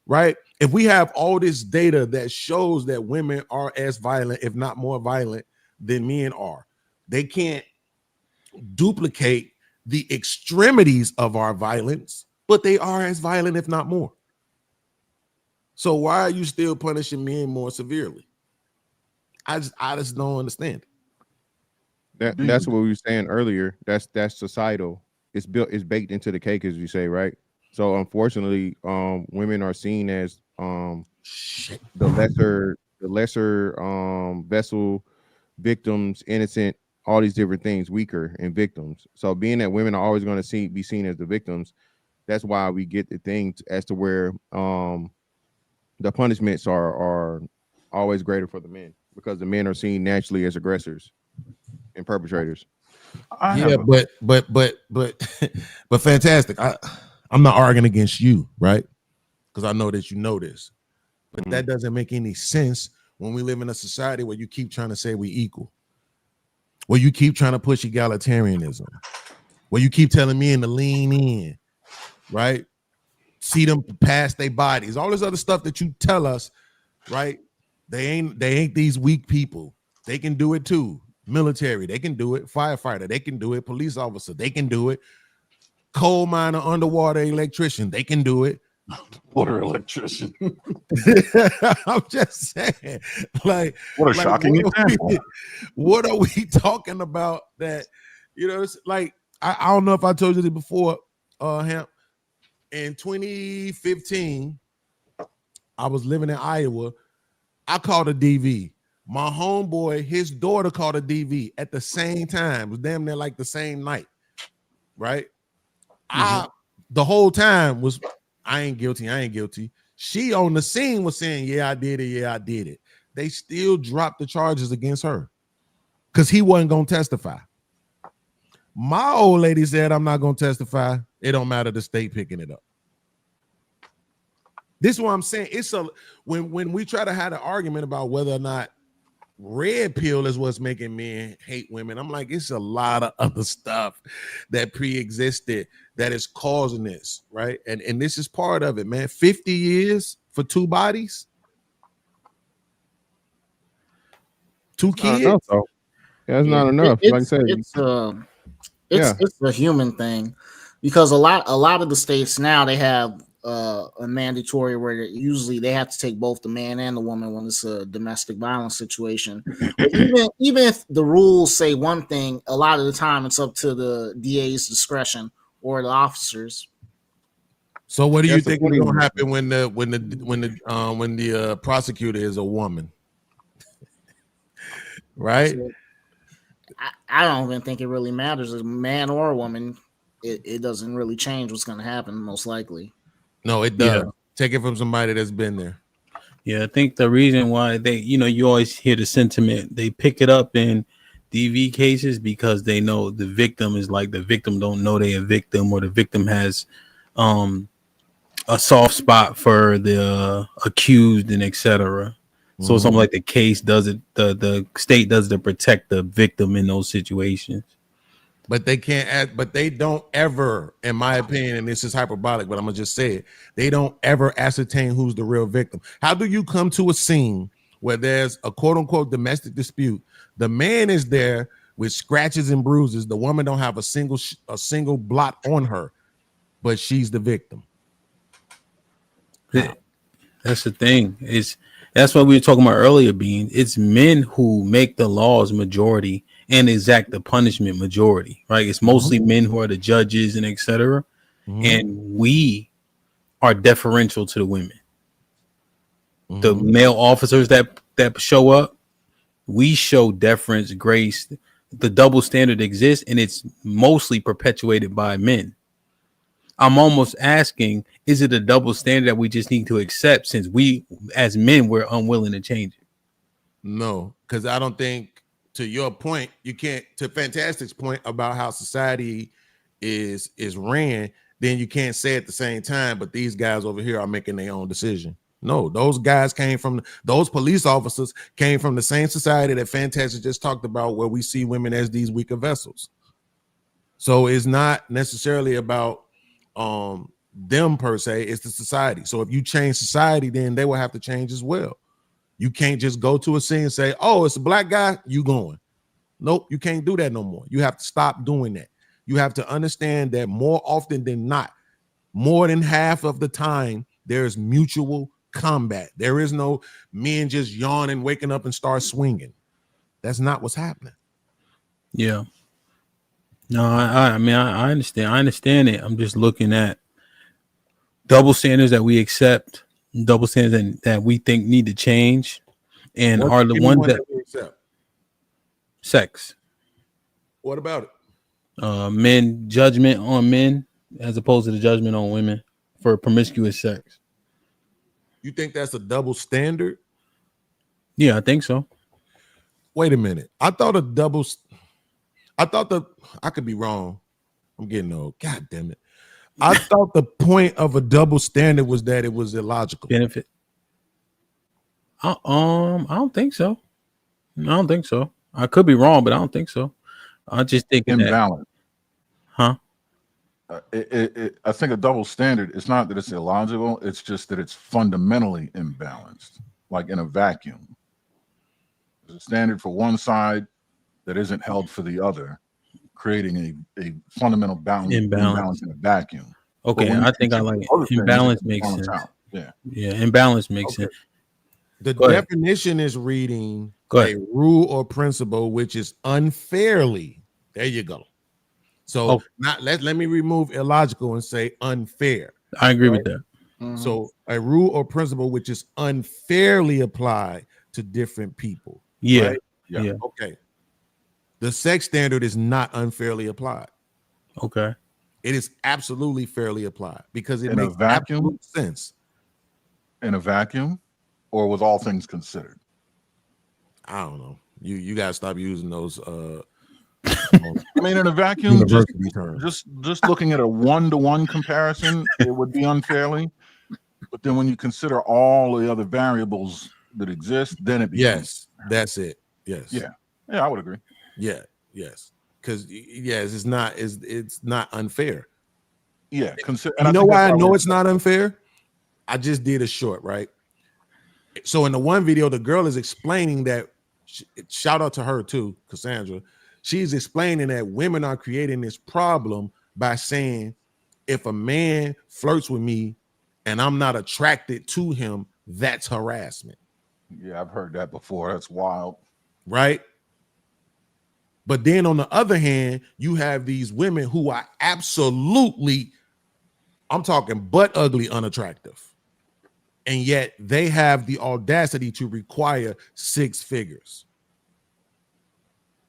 Right? If we have all this data that shows that women are as violent, if not more violent, than men are, they can't duplicate the extremities of our violence, but they are as violent, if not more. So why are you still punishing men more severely? I just don't understand. That's what we were saying earlier. That's societal. It's baked into the cake, as you say, right? So unfortunately, women are seen as the lesser vessel, victims, innocent, all these different things, weaker and victims. So being that women are always going to be seen as the victims, that's why we get the things as to where the punishments are always greater for the men, because the men are seen naturally as aggressors and perpetrators. Yeah, but fantastic. I'm not arguing against you, right? Because I know that you know this, but that doesn't make any sense when we live in a society where you keep trying to say we equal, where you keep trying to push egalitarianism, where you keep telling men to lean in, right? See them past their bodies, all this other stuff that you tell us, right? They ain't these weak people. They can do it too. Military, they can do it. Firefighter, they can do it. Police officer, they can do it. Coal miner, underwater electrician, they can do it. Water electrician. I'm just saying, like, what a shocking example. What are we talking about? That, you know, it's like I don't know if I told you this before, Hamp. In 2015, I was living in Iowa. I called a DV. My homeboy, his daughter called a DV at the same time. It was damn near like the same night, right? The whole time was, I ain't guilty. She on the scene was saying, yeah, I did it. They still dropped the charges against her because he wasn't going to testify. My old lady said, I'm not going to testify. It don't matter, the state picking it up. This is what I'm saying. It's when we try to have an argument about whether or not red pill is what's making men hate women, I'm like, it's a lot of other stuff that pre-existed that is causing this, right? And this is part of it, man. 50 years for 2 bodies, 2 kids. Enough, though. That's not enough. Like I said, it's a human thing, because a lot of the states now, they have a mandatory where usually they have to take both the man and the woman when it's a domestic violence situation. even if the rules say one thing, a lot of the time it's up to the DA's discretion or the officers. So what do you think is going to happen when the prosecutor is a woman? Right? I don't even think it really matters, a man or a woman. It doesn't really change what's going to happen, most likely. No, it does. Yeah. Take it from somebody that's been there. Yeah, I think the reason why you always hear the sentiment, they pick it up in DV cases because they know the victim is like, the victim don't know they're a victim, or the victim has a soft spot for the accused and etc. So it's something like the case does it, the state does it to protect the victim in those situations. But they can't but they don't ever, in my opinion, and this is hyperbolic, but I'm gonna just say it, they don't ever ascertain who's the real victim. How do you come to a scene where there's a quote unquote domestic dispute? The man is there with scratches and bruises. The woman don't have a single blot on her, but she's the victim. That's the thing. That's what we were talking about earlier, Bean. It's men who make the laws majority and exact the punishment majority, right? It's mostly men who are the judges and etc. And we are deferential to the women. The male officers that show up, we show deference, grace. The double standard exists, and it's mostly perpetuated by men. I'm almost asking, is it a double standard that we just need to accept, since we as men, we're unwilling to change it? No, because I don't think to your point, you can't, to Fantastic's point about how society is ran, then you can't say at the same time, but these guys over here are making their own decision. No, those guys those police officers came from the same society that Fantastic just talked about, where we see women as these weaker vessels. So it's not necessarily about them per se, it's the society. So if you change society, then they will have to change as well. You can't just go to a scene and say, oh, it's a black guy, you going. Nope, you can't do that no more. You have to stop doing that. You have to understand that more often than not, more than half of the time, there's mutual combat. There is no men just yawning, waking up and start swinging. That's not what's happening. Yeah. No, I mean, I understand. I understand it. I'm just looking at double standards that we accept, double standards that we think need to change, and are the ones that we accept. Sex. What about it? Men judgment on men as opposed to the judgment on women for promiscuous sex. You think that's a double standard? Yeah, I think so. Wait a minute. I could be wrong. I'm getting old. God damn it. I thought the point of a double standard was that it was illogical. Benefit. I don't think so. I don't think so. I could be wrong, but I don't think so. I just think imbalance. Huh? I think a double standard, it's not that it's illogical, it's just that it's fundamentally imbalanced, like in a vacuum. There's a standard for one side that isn't held for the other, creating a fundamental imbalance in a vacuum. Okay, I think I like it. Imbalance makes sense. Yeah, imbalance makes sense. The definition is reading a rule or principle which is unfairly. There you go. So let me remove illogical and say unfair. I agree with that. So a rule or principle which is unfairly applied to different people. Yeah. Right? Yeah. Okay. The sex standard is not unfairly applied. Okay. It is absolutely fairly applied because it In a makes vacuum? absolute sense. In a vacuum, or with all things considered? I don't know. You gotta stop using those I mean, in a vacuum, just looking at a one-to-one comparison, it would be unfairly. But then when you consider all the other variables that exist, then it becomes yes, that's it. Yes. Yeah, I would agree. Yeah, yes. Because yes, it's not unfair. Yeah. You know why I know it's not unfair? I just did a short, right? So in the one video, the girl is explaining that, shout out to her too, Cassandra. She's explaining that women are creating this problem by saying, if a man flirts with me and I'm not attracted to him, that's harassment. Yeah, I've heard that before. That's wild. Right? But then on the other hand, you have these women who are absolutely, I'm talking butt ugly unattractive. And yet they have the audacity to require 6 figures.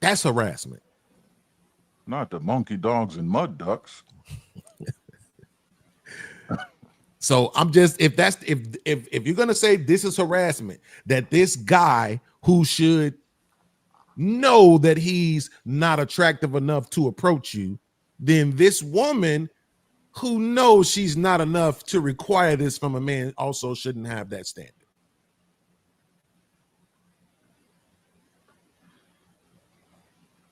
That's harassment. Not the monkey dogs and mud ducks. So I'm just, if you're gonna say this is harassment, that this guy who should know that he's not attractive enough to approach you, then this woman who knows she's not enough to require this from a man also shouldn't have that standard.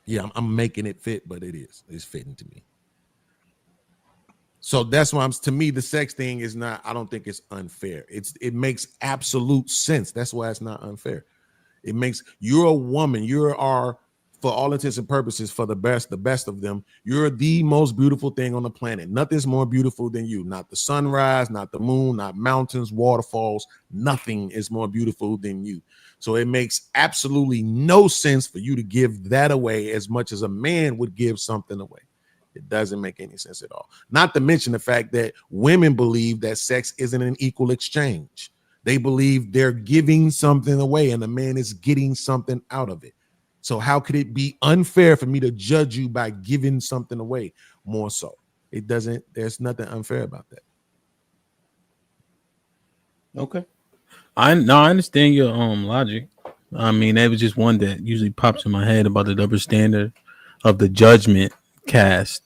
Yeah, I'm making it fit, but it's fitting to me. So that's why to me, the sex thing is not, I don't think it's unfair. It makes absolute sense. That's why it's not unfair. It makes, you're a woman, for all intents and purposes, for the best of them, you're the most beautiful thing on the planet. Nothing's more beautiful than you. Not the sunrise, not the moon, not mountains, waterfalls. Nothing is more beautiful than you. So it makes absolutely no sense for you to give that away as much as a man would give something away. It doesn't make any sense at all. Not to mention the fact that women believe that sex isn't an equal exchange. They believe they're giving something away and the man is getting something out of it. So how could it be unfair for me to judge you by giving something away more so? It doesn't, there's nothing unfair about that. Okay. I understand your logic. I mean, that was just one that usually pops in my head about the double standard of the judgment cast.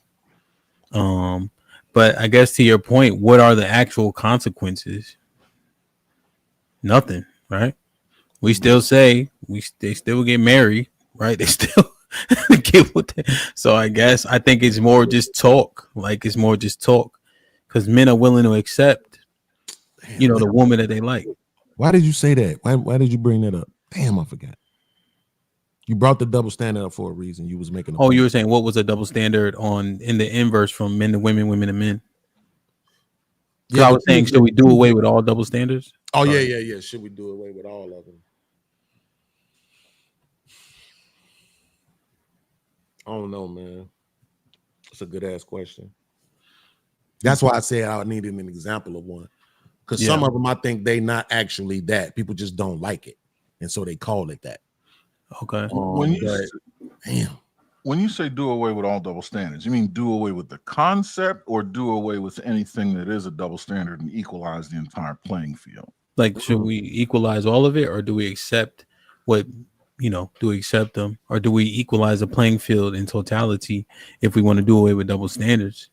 But I guess to your point, what are the actual consequences? Nothing, right? We still say they still get married, right? They still get what they, so I think it's more just talk. Like it's more just talk because men are willing to accept, the woman that they like. Why did you say that? Why did you bring that up? Damn, I forgot. You brought the double standard up for a reason. You was making. You were saying what was a double standard in the inverse from men to women, women to men? Yeah, I was saying, should we do away with all double standards? Oh yeah. Should we do away with all of them? I don't know, man. That's a good ass question. That's why I said I needed an example of one. Because some of them, I think they not actually that. People just don't like it, and so they call it that. Okay. When you say do away with all double standards, you mean do away with the concept, or do away with anything that is a double standard and equalize the entire playing field? Like, should we equalize all of it, or do we accept what? Do we accept them, or do we equalize the playing field in totality if we want to do away with double standards?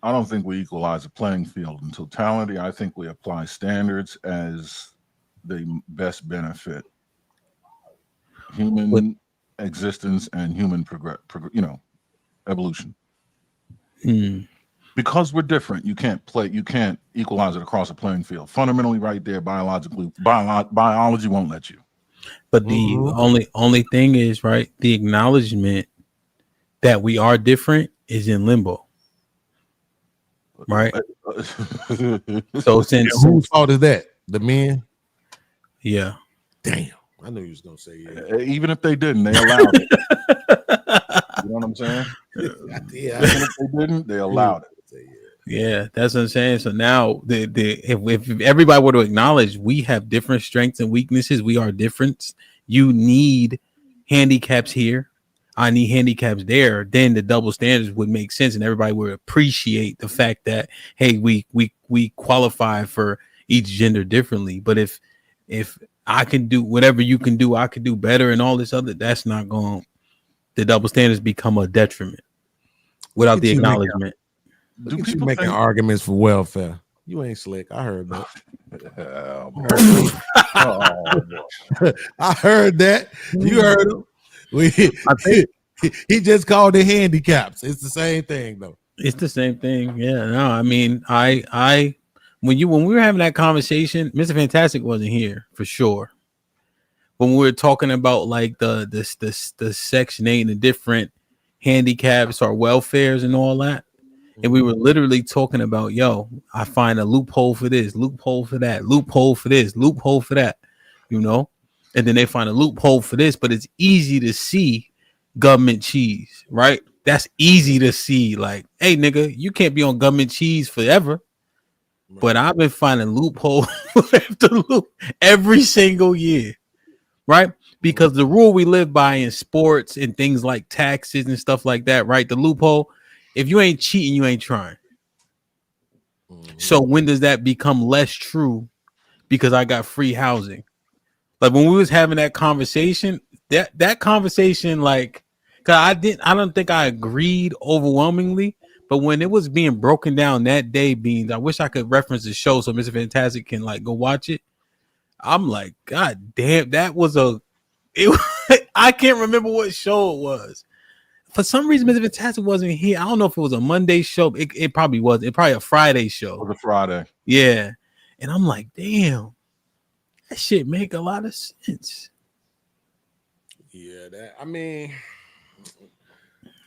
I don't think we equalize the playing field in totality. I think we apply standards as they best benefit human existence and human evolution. Because we're different, you can't equalize it across a playing field. Fundamentally, right there, biology won't let you. But the only thing is, right, the acknowledgement that we are different is in limbo. Right. So whose fault is that? The men? Yeah. Damn. I knew you was gonna say even if they didn't, they allowed it. You know what I'm saying? Yeah. Even if they didn't, they allowed it. Yeah, that's what I'm saying. So now, if everybody were to acknowledge we have different strengths and weaknesses, we are different. You need handicaps here. I need handicaps there. Then the double standards would make sense, and everybody would appreciate the fact that hey, we qualify for each gender differently. But if I can do whatever you can do, I could do better, and all this other, that's not going. The double standards become a detriment without the acknowledgement. Look at you making arguments for welfare. You ain't slick. I heard that. I heard that. You heard him. I think he just called it handicaps. It's the same thing, though. It's the same thing. Yeah. No, I mean, when we were having that conversation, Mr. Fantastic wasn't here for sure. When we were talking about like the Section 8 and the different handicaps or welfares and all that. And we were literally talking about, I find a loophole for this, loophole for that, loophole for this, loophole for that, and then they find a loophole for this, but it's easy to see government cheese, right? That's easy to see. Like, hey, nigga, you can't be on government cheese forever. Right. But I've been finding loophole after loop every single year, right? Because the rule we live by in sports and things like taxes and stuff like that, right? The loophole. If you ain't cheating, you ain't trying. So when does that become less true? Because I got free housing. Like when we was having that conversation, that conversation, like, cause I don't think I agreed overwhelmingly, but when it was being broken down that day, Beans, I wish I could reference the show so Mr. Fantastic can like go watch it. I'm like, God damn, I can't remember what show it was. For some reason, Mr. Fantastic wasn't here. I don't know if it was a Monday show. It probably was. It probably a Friday show. It was a Friday. Yeah. And I'm like, damn, that shit make a lot of sense. Yeah, I mean,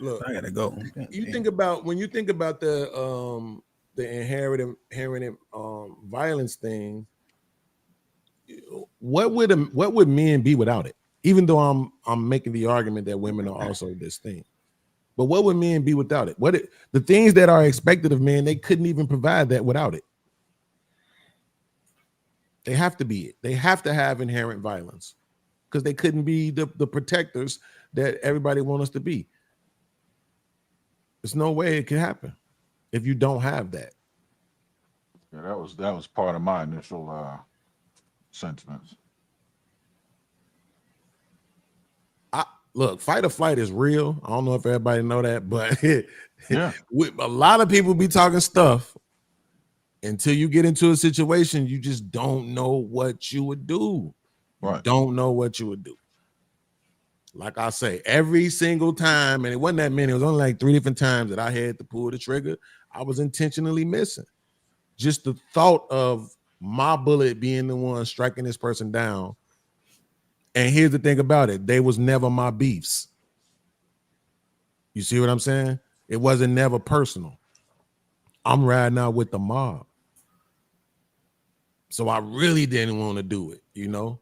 look, I gotta go. When you think about the inherited violence thing, what would men be without it? Even though I'm making the argument that women are also this thing. But what would men be without it? The things that are expected of men, they couldn't even provide that without it. They have to be it. They have to have inherent violence because they couldn't be the protectors that everybody wants us to be. There's no way it can happen if you don't have that. Yeah, that was part of my initial sentiments. look, fight or flight is real. I don't know if everybody know that, but yeah, a lot of people be talking stuff until you get into a situation, you just don't know what you would do. Right. Don't know what you would do. Like I say, every single time, and it wasn't that many, it was only like 3 different times that I had to pull the trigger, I was intentionally missing. Just the thought of my bullet being the one striking this person down. And here's the thing about it, they was never my beefs. You see what I'm saying? It wasn't never personal. I'm riding out with the mob. So I really didn't want to do it, you know?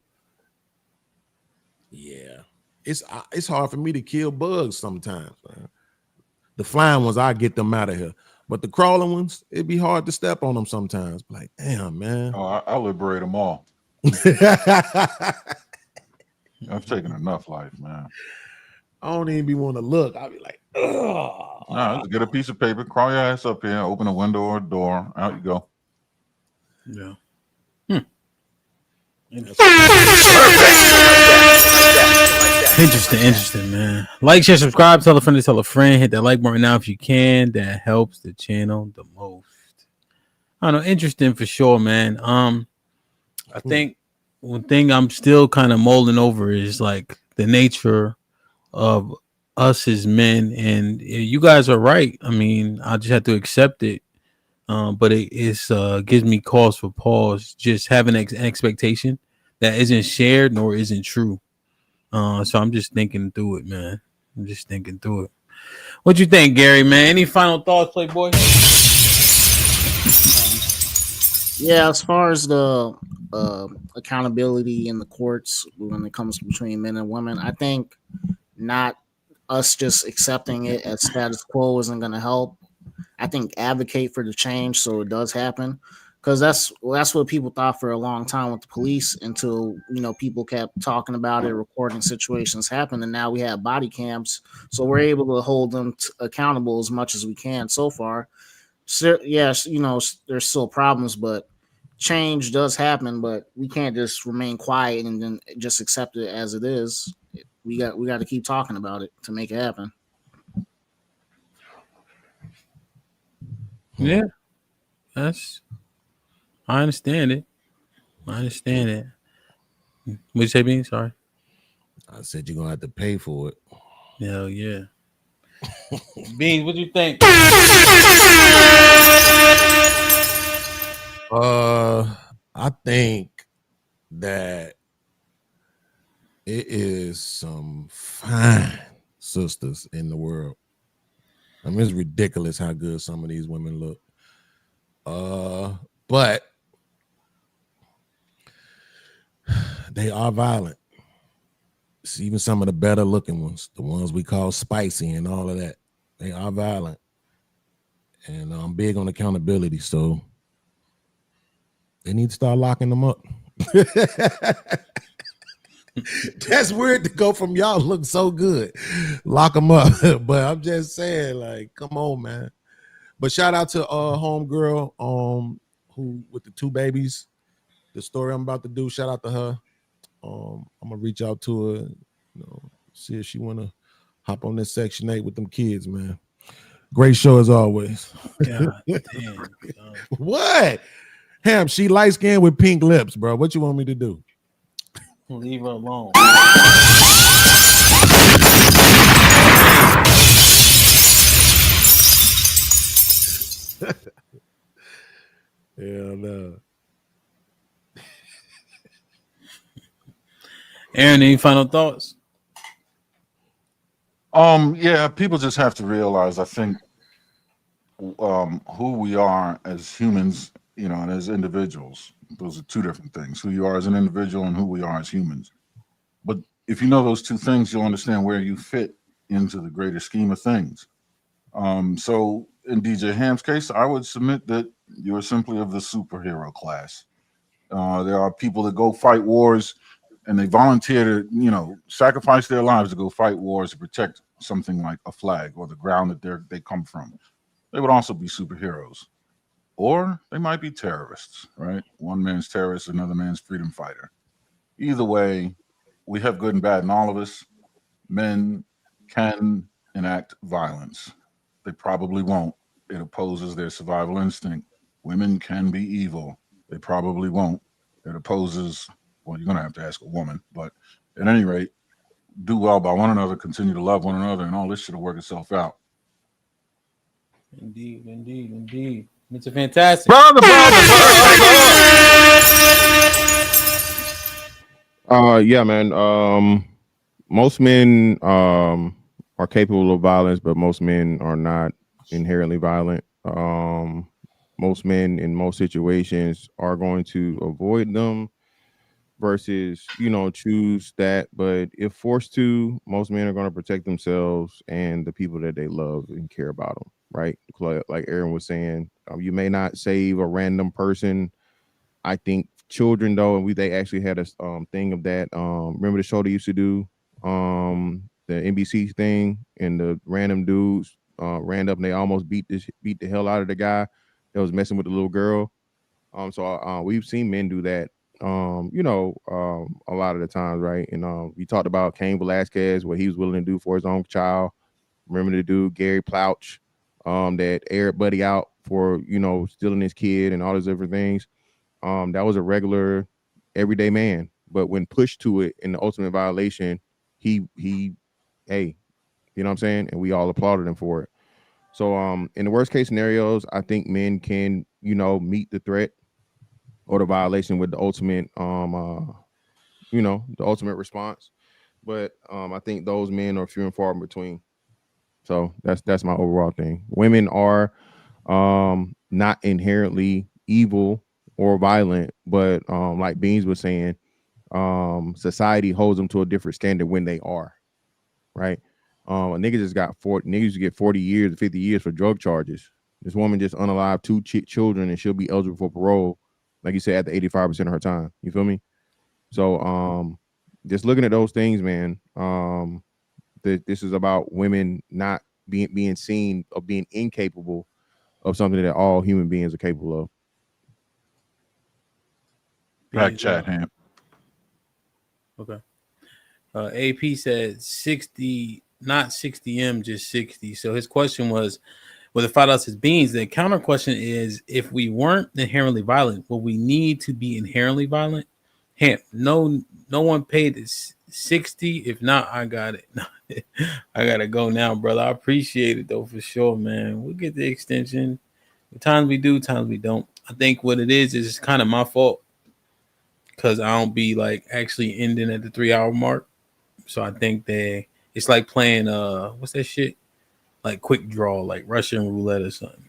Yeah. It's hard for me to kill bugs sometimes, man. The flying ones, I get them out of here. But the crawling ones, it'd be hard to step on them sometimes. Like, damn, man. Oh, I liberate them all. I've taken enough life, man. I don't even be want to look. I'll be like, ugh. Nah, just get a piece of paper, crawl your ass up here, open a window or a door, out you go. Yeah. Interesting, man. Like, share, subscribe, tell a friend to tell a friend. Hit that like button now if you can. That helps the channel the most. I don't know, interesting for sure, man. I think one thing I'm still kind of mulling over is like the nature of us as men, and you guys are right. I mean, I just have to accept it. But it's gives me cause for pause. Just having an expectation that isn't shared nor isn't true. So I'm just thinking through it, man. I'm just thinking through it. What you think, Gary, man? Any final thoughts, Playboy? Yeah, as far as the accountability in the courts when it comes between men and women, I think not us just accepting it as status quo isn't going to help. I think advocate for the change so it does happen, because that's what people thought for a long time with the police until people kept talking about it, recording situations happen, and now we have body cams, so we're able to hold them accountable as much as we can so far. So, yes, there's still problems, but change does happen. But we can't just remain quiet and then just accept it as it is. We got to keep talking about it to make it happen. Yeah, I understand it. What you say, Bean? Sorry. I said you're gonna have to pay for it. Hell yeah. Beans, what do you think? I think that it is some fine sisters in the world. I mean, it's ridiculous how good some of these women look. But they are violent. It's even some of the better looking ones, the ones we call spicy and all of that. They are violent. And I'm big on accountability, so they need to start locking them up. That's weird to go from y'all look so good, lock them up. But I'm just saying, like, come on, man. But shout out to homegirl who with the 2 babies. The story I'm about to do, shout out to her. I'm gonna reach out to her, see if she wanna hop on this Section 8 with them kids, man. Great show as always. God damn. What? Ham, she light skinned with pink lips, bro. What you want me to do? Leave her alone. Hell no. Aaron, any final thoughts? Yeah, people just have to realize, I think, who we are as humans, and as individuals. Those are 2 different things. Who you are as an individual and who we are as humans. But if you know those 2 things, you'll understand where you fit into the greater scheme of things. So in DJ Ham's case, I would submit that you're simply of the superhero class. There are people that go fight wars and they volunteer to, sacrifice their lives to go fight wars to protect something like a flag or the ground that they come from. They would also be superheroes. Or they might be terrorists, right? One man's terrorist, another man's freedom fighter. Either way, we have good and bad in all of us. men can enact violence. They probably won't. It opposes their survival instinct. Women can be evil. They probably won't. It opposes, well, you're going to have to ask a woman, but at any rate, do well by one another, continue to love one another, and all this shit will work itself out. Indeed. It's a fantastic. Yeah, man. Most men are capable of violence, but most men are not inherently violent. Most men in most situations are going to avoid them versus, choose that. But if forced to, most men are going to protect themselves and the people that they love and care about them, right? Like Aaron was saying, you may not save a random person. I think children, though, and they actually had a thing of that. Remember the show they used to do, the NBC thing, and the random dudes ran up and they almost beat the hell out of the guy that was messing with the little girl. So we've seen men do that, a lot of the times, right? And we talked about Cain Velasquez, what he was willing to do for his own child. Remember the dude Gary Plouch, that aired Buddy out for stealing his kid and all those different things. That was a regular, everyday man. But when pushed to it in the ultimate violation, he, hey, you know what I'm saying? And we all applauded him for it. So in the worst case scenarios, I think men can, meet the threat or the violation with the ultimate, the ultimate response. But I think those men are few and far in between. So that's my overall thing. Women are not inherently evil or violent, but like Beans was saying, society holds them to a different standard when they are, right? A nigga just got niggas get 40 years, 50 years for drug charges. This woman just unalived 2 children and she'll be eligible for parole, like you said, at the 85% of her time. You feel me? So just looking at those things, man, this is about women not being seen of being incapable of something that all human beings are capable of. Back chat, Hamp. Okay. AP said 60, not 60M, just 60. So his question was, well, the $5 is Beans. The counter question is, if we weren't inherently violent, will we need to be inherently violent? Hamp, no one paid this 60. If not, I got it. I gotta go now, brother. I appreciate it though, for sure, man. We'll get the extension. Times we do, times we don't. I think what it is it's kind of my fault because I don't be like actually ending at the 3-hour mark. So I think it's like playing what's that shit? Like quick draw, like Russian roulette or something.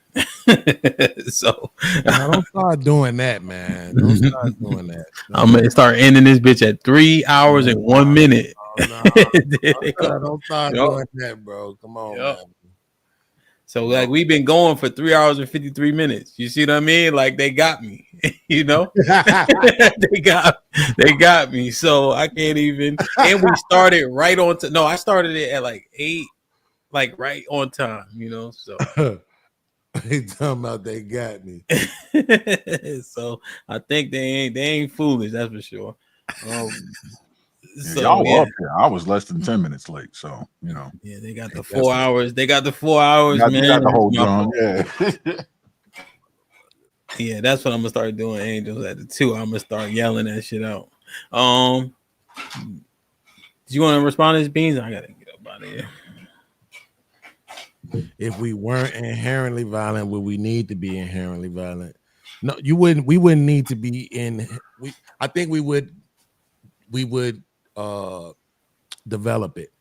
So don't start doing that, man. Don't start doing that. I'm gonna start ending this bitch at 3 hours and 1 minute. Don't start doing that, bro. Come on, man. So like we've been going for 3 hours and 53 minutes. You see what I mean? Like they got me, they got me. So I can't even. And we started right on. No, I started it at like 8, like right on time. So they talking about they got me. So I think they ain't foolish. That's for sure. So, y'all were up here. I was less than 10 minutes late, so Yeah, they got the 4 hours. They got the 4 hours, man. You got the whole drum. Yeah. Yeah, that's what I'm gonna start doing. Angels at the 2. I'm gonna start yelling that shit out. Do you want to respond to this, Beans? I gotta get up out of here. If we weren't inherently violent, would we need to be inherently violent? No, you wouldn't. We wouldn't need to be in. I think we would develop it,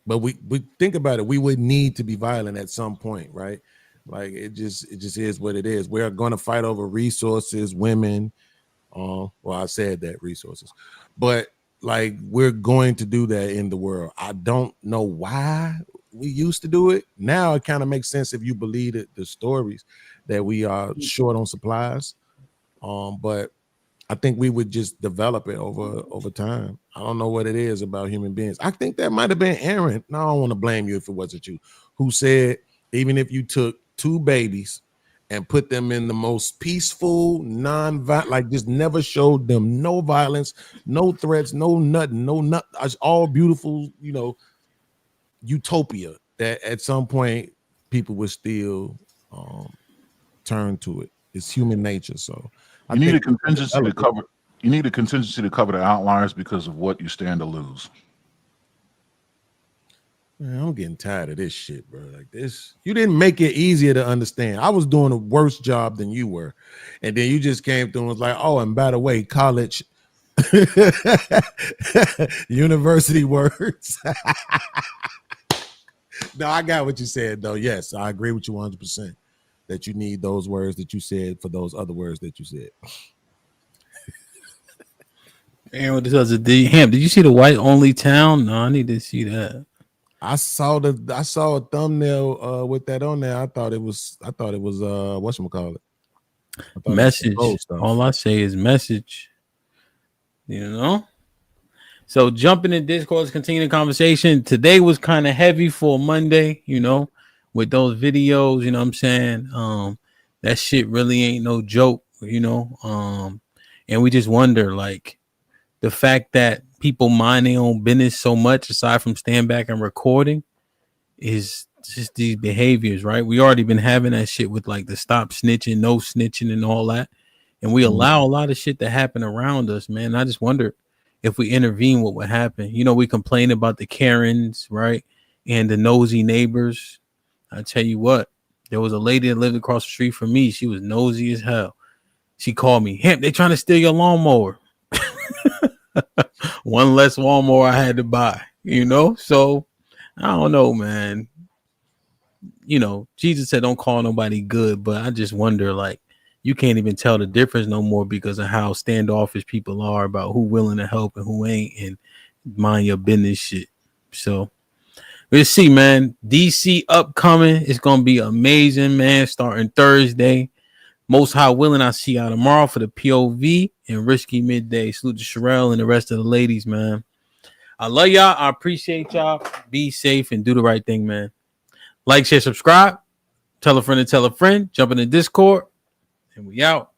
but we think about it. We would need to be violent at some point, right? Like it just is what it is. We're going to fight over resources, women. Well, I said that resources, but like we're going to do that in the world. I don't know why we used to do it. Now it kind of makes sense if you believe it, the stories that we are short on supplies. But I think we would just develop it over time. I don't know what it is about human beings. I think that might have been Aaron. No, I don't want to blame you if it wasn't you, who said even if you took 2 babies and put them in the most peaceful, non-violent, like just never showed them no violence, no threats, no nothing, it's all beautiful, utopia that at some point people would still turn to it. It's human nature. So you need a contingency to cover. You need a contingency to cover the outliers because of what you stand to lose. Man, I'm getting tired of this shit, bro. Like this, you didn't make it easier to understand. I was doing a worse job than you were, and then you just came through and was like, "Oh, and by the way, college, university words." No, I got what you said, though. Yes, I agree with you 100% that you need those words that you said for those other words that you said. And what else? Hamp, did you see the white only town? No, I need to see that. I saw a thumbnail with that on there. I thought it was whatchamacallit? Message. All I say is message. You know? So jumping in Discord, continuing the conversation. Today was kind of heavy for Monday, you know, with those videos, you know what I'm saying? That shit really ain't no joke, you know. And we just wonder, like, the fact that people mind their own business so much, aside from staying back and recording, is just these behaviors, right? We already been having that shit with like the stop snitching, no snitching, and all that, and we allow a lot of shit to happen around us, man. I just wonder if we intervene, what would happen? You know, we complain about the Karens, right, and the nosy neighbors. I tell you what, there was a lady that lived across the street from me. She was nosy as hell. She called me, "Hamp, they trying to steal your lawnmower." One less lawnmower I had to buy, you know? So I don't know, man. You know, Jesus said don't call nobody good, but I just wonder, like, you can't even tell the difference no more because of how standoffish people are about who willing to help and who ain't, and mind your business shit. So we'll see, man. DC upcoming. It's gonna be amazing, man. Starting Thursday. Most High willing, I'll see y'all tomorrow for the POV and Risky Midday. Salute to Sherelle and the rest of the ladies, man. I love y'all. I appreciate y'all. Be safe and do the right thing, man. Like, share, subscribe. Tell a friend to tell a friend. Jump in the Discord. And we out.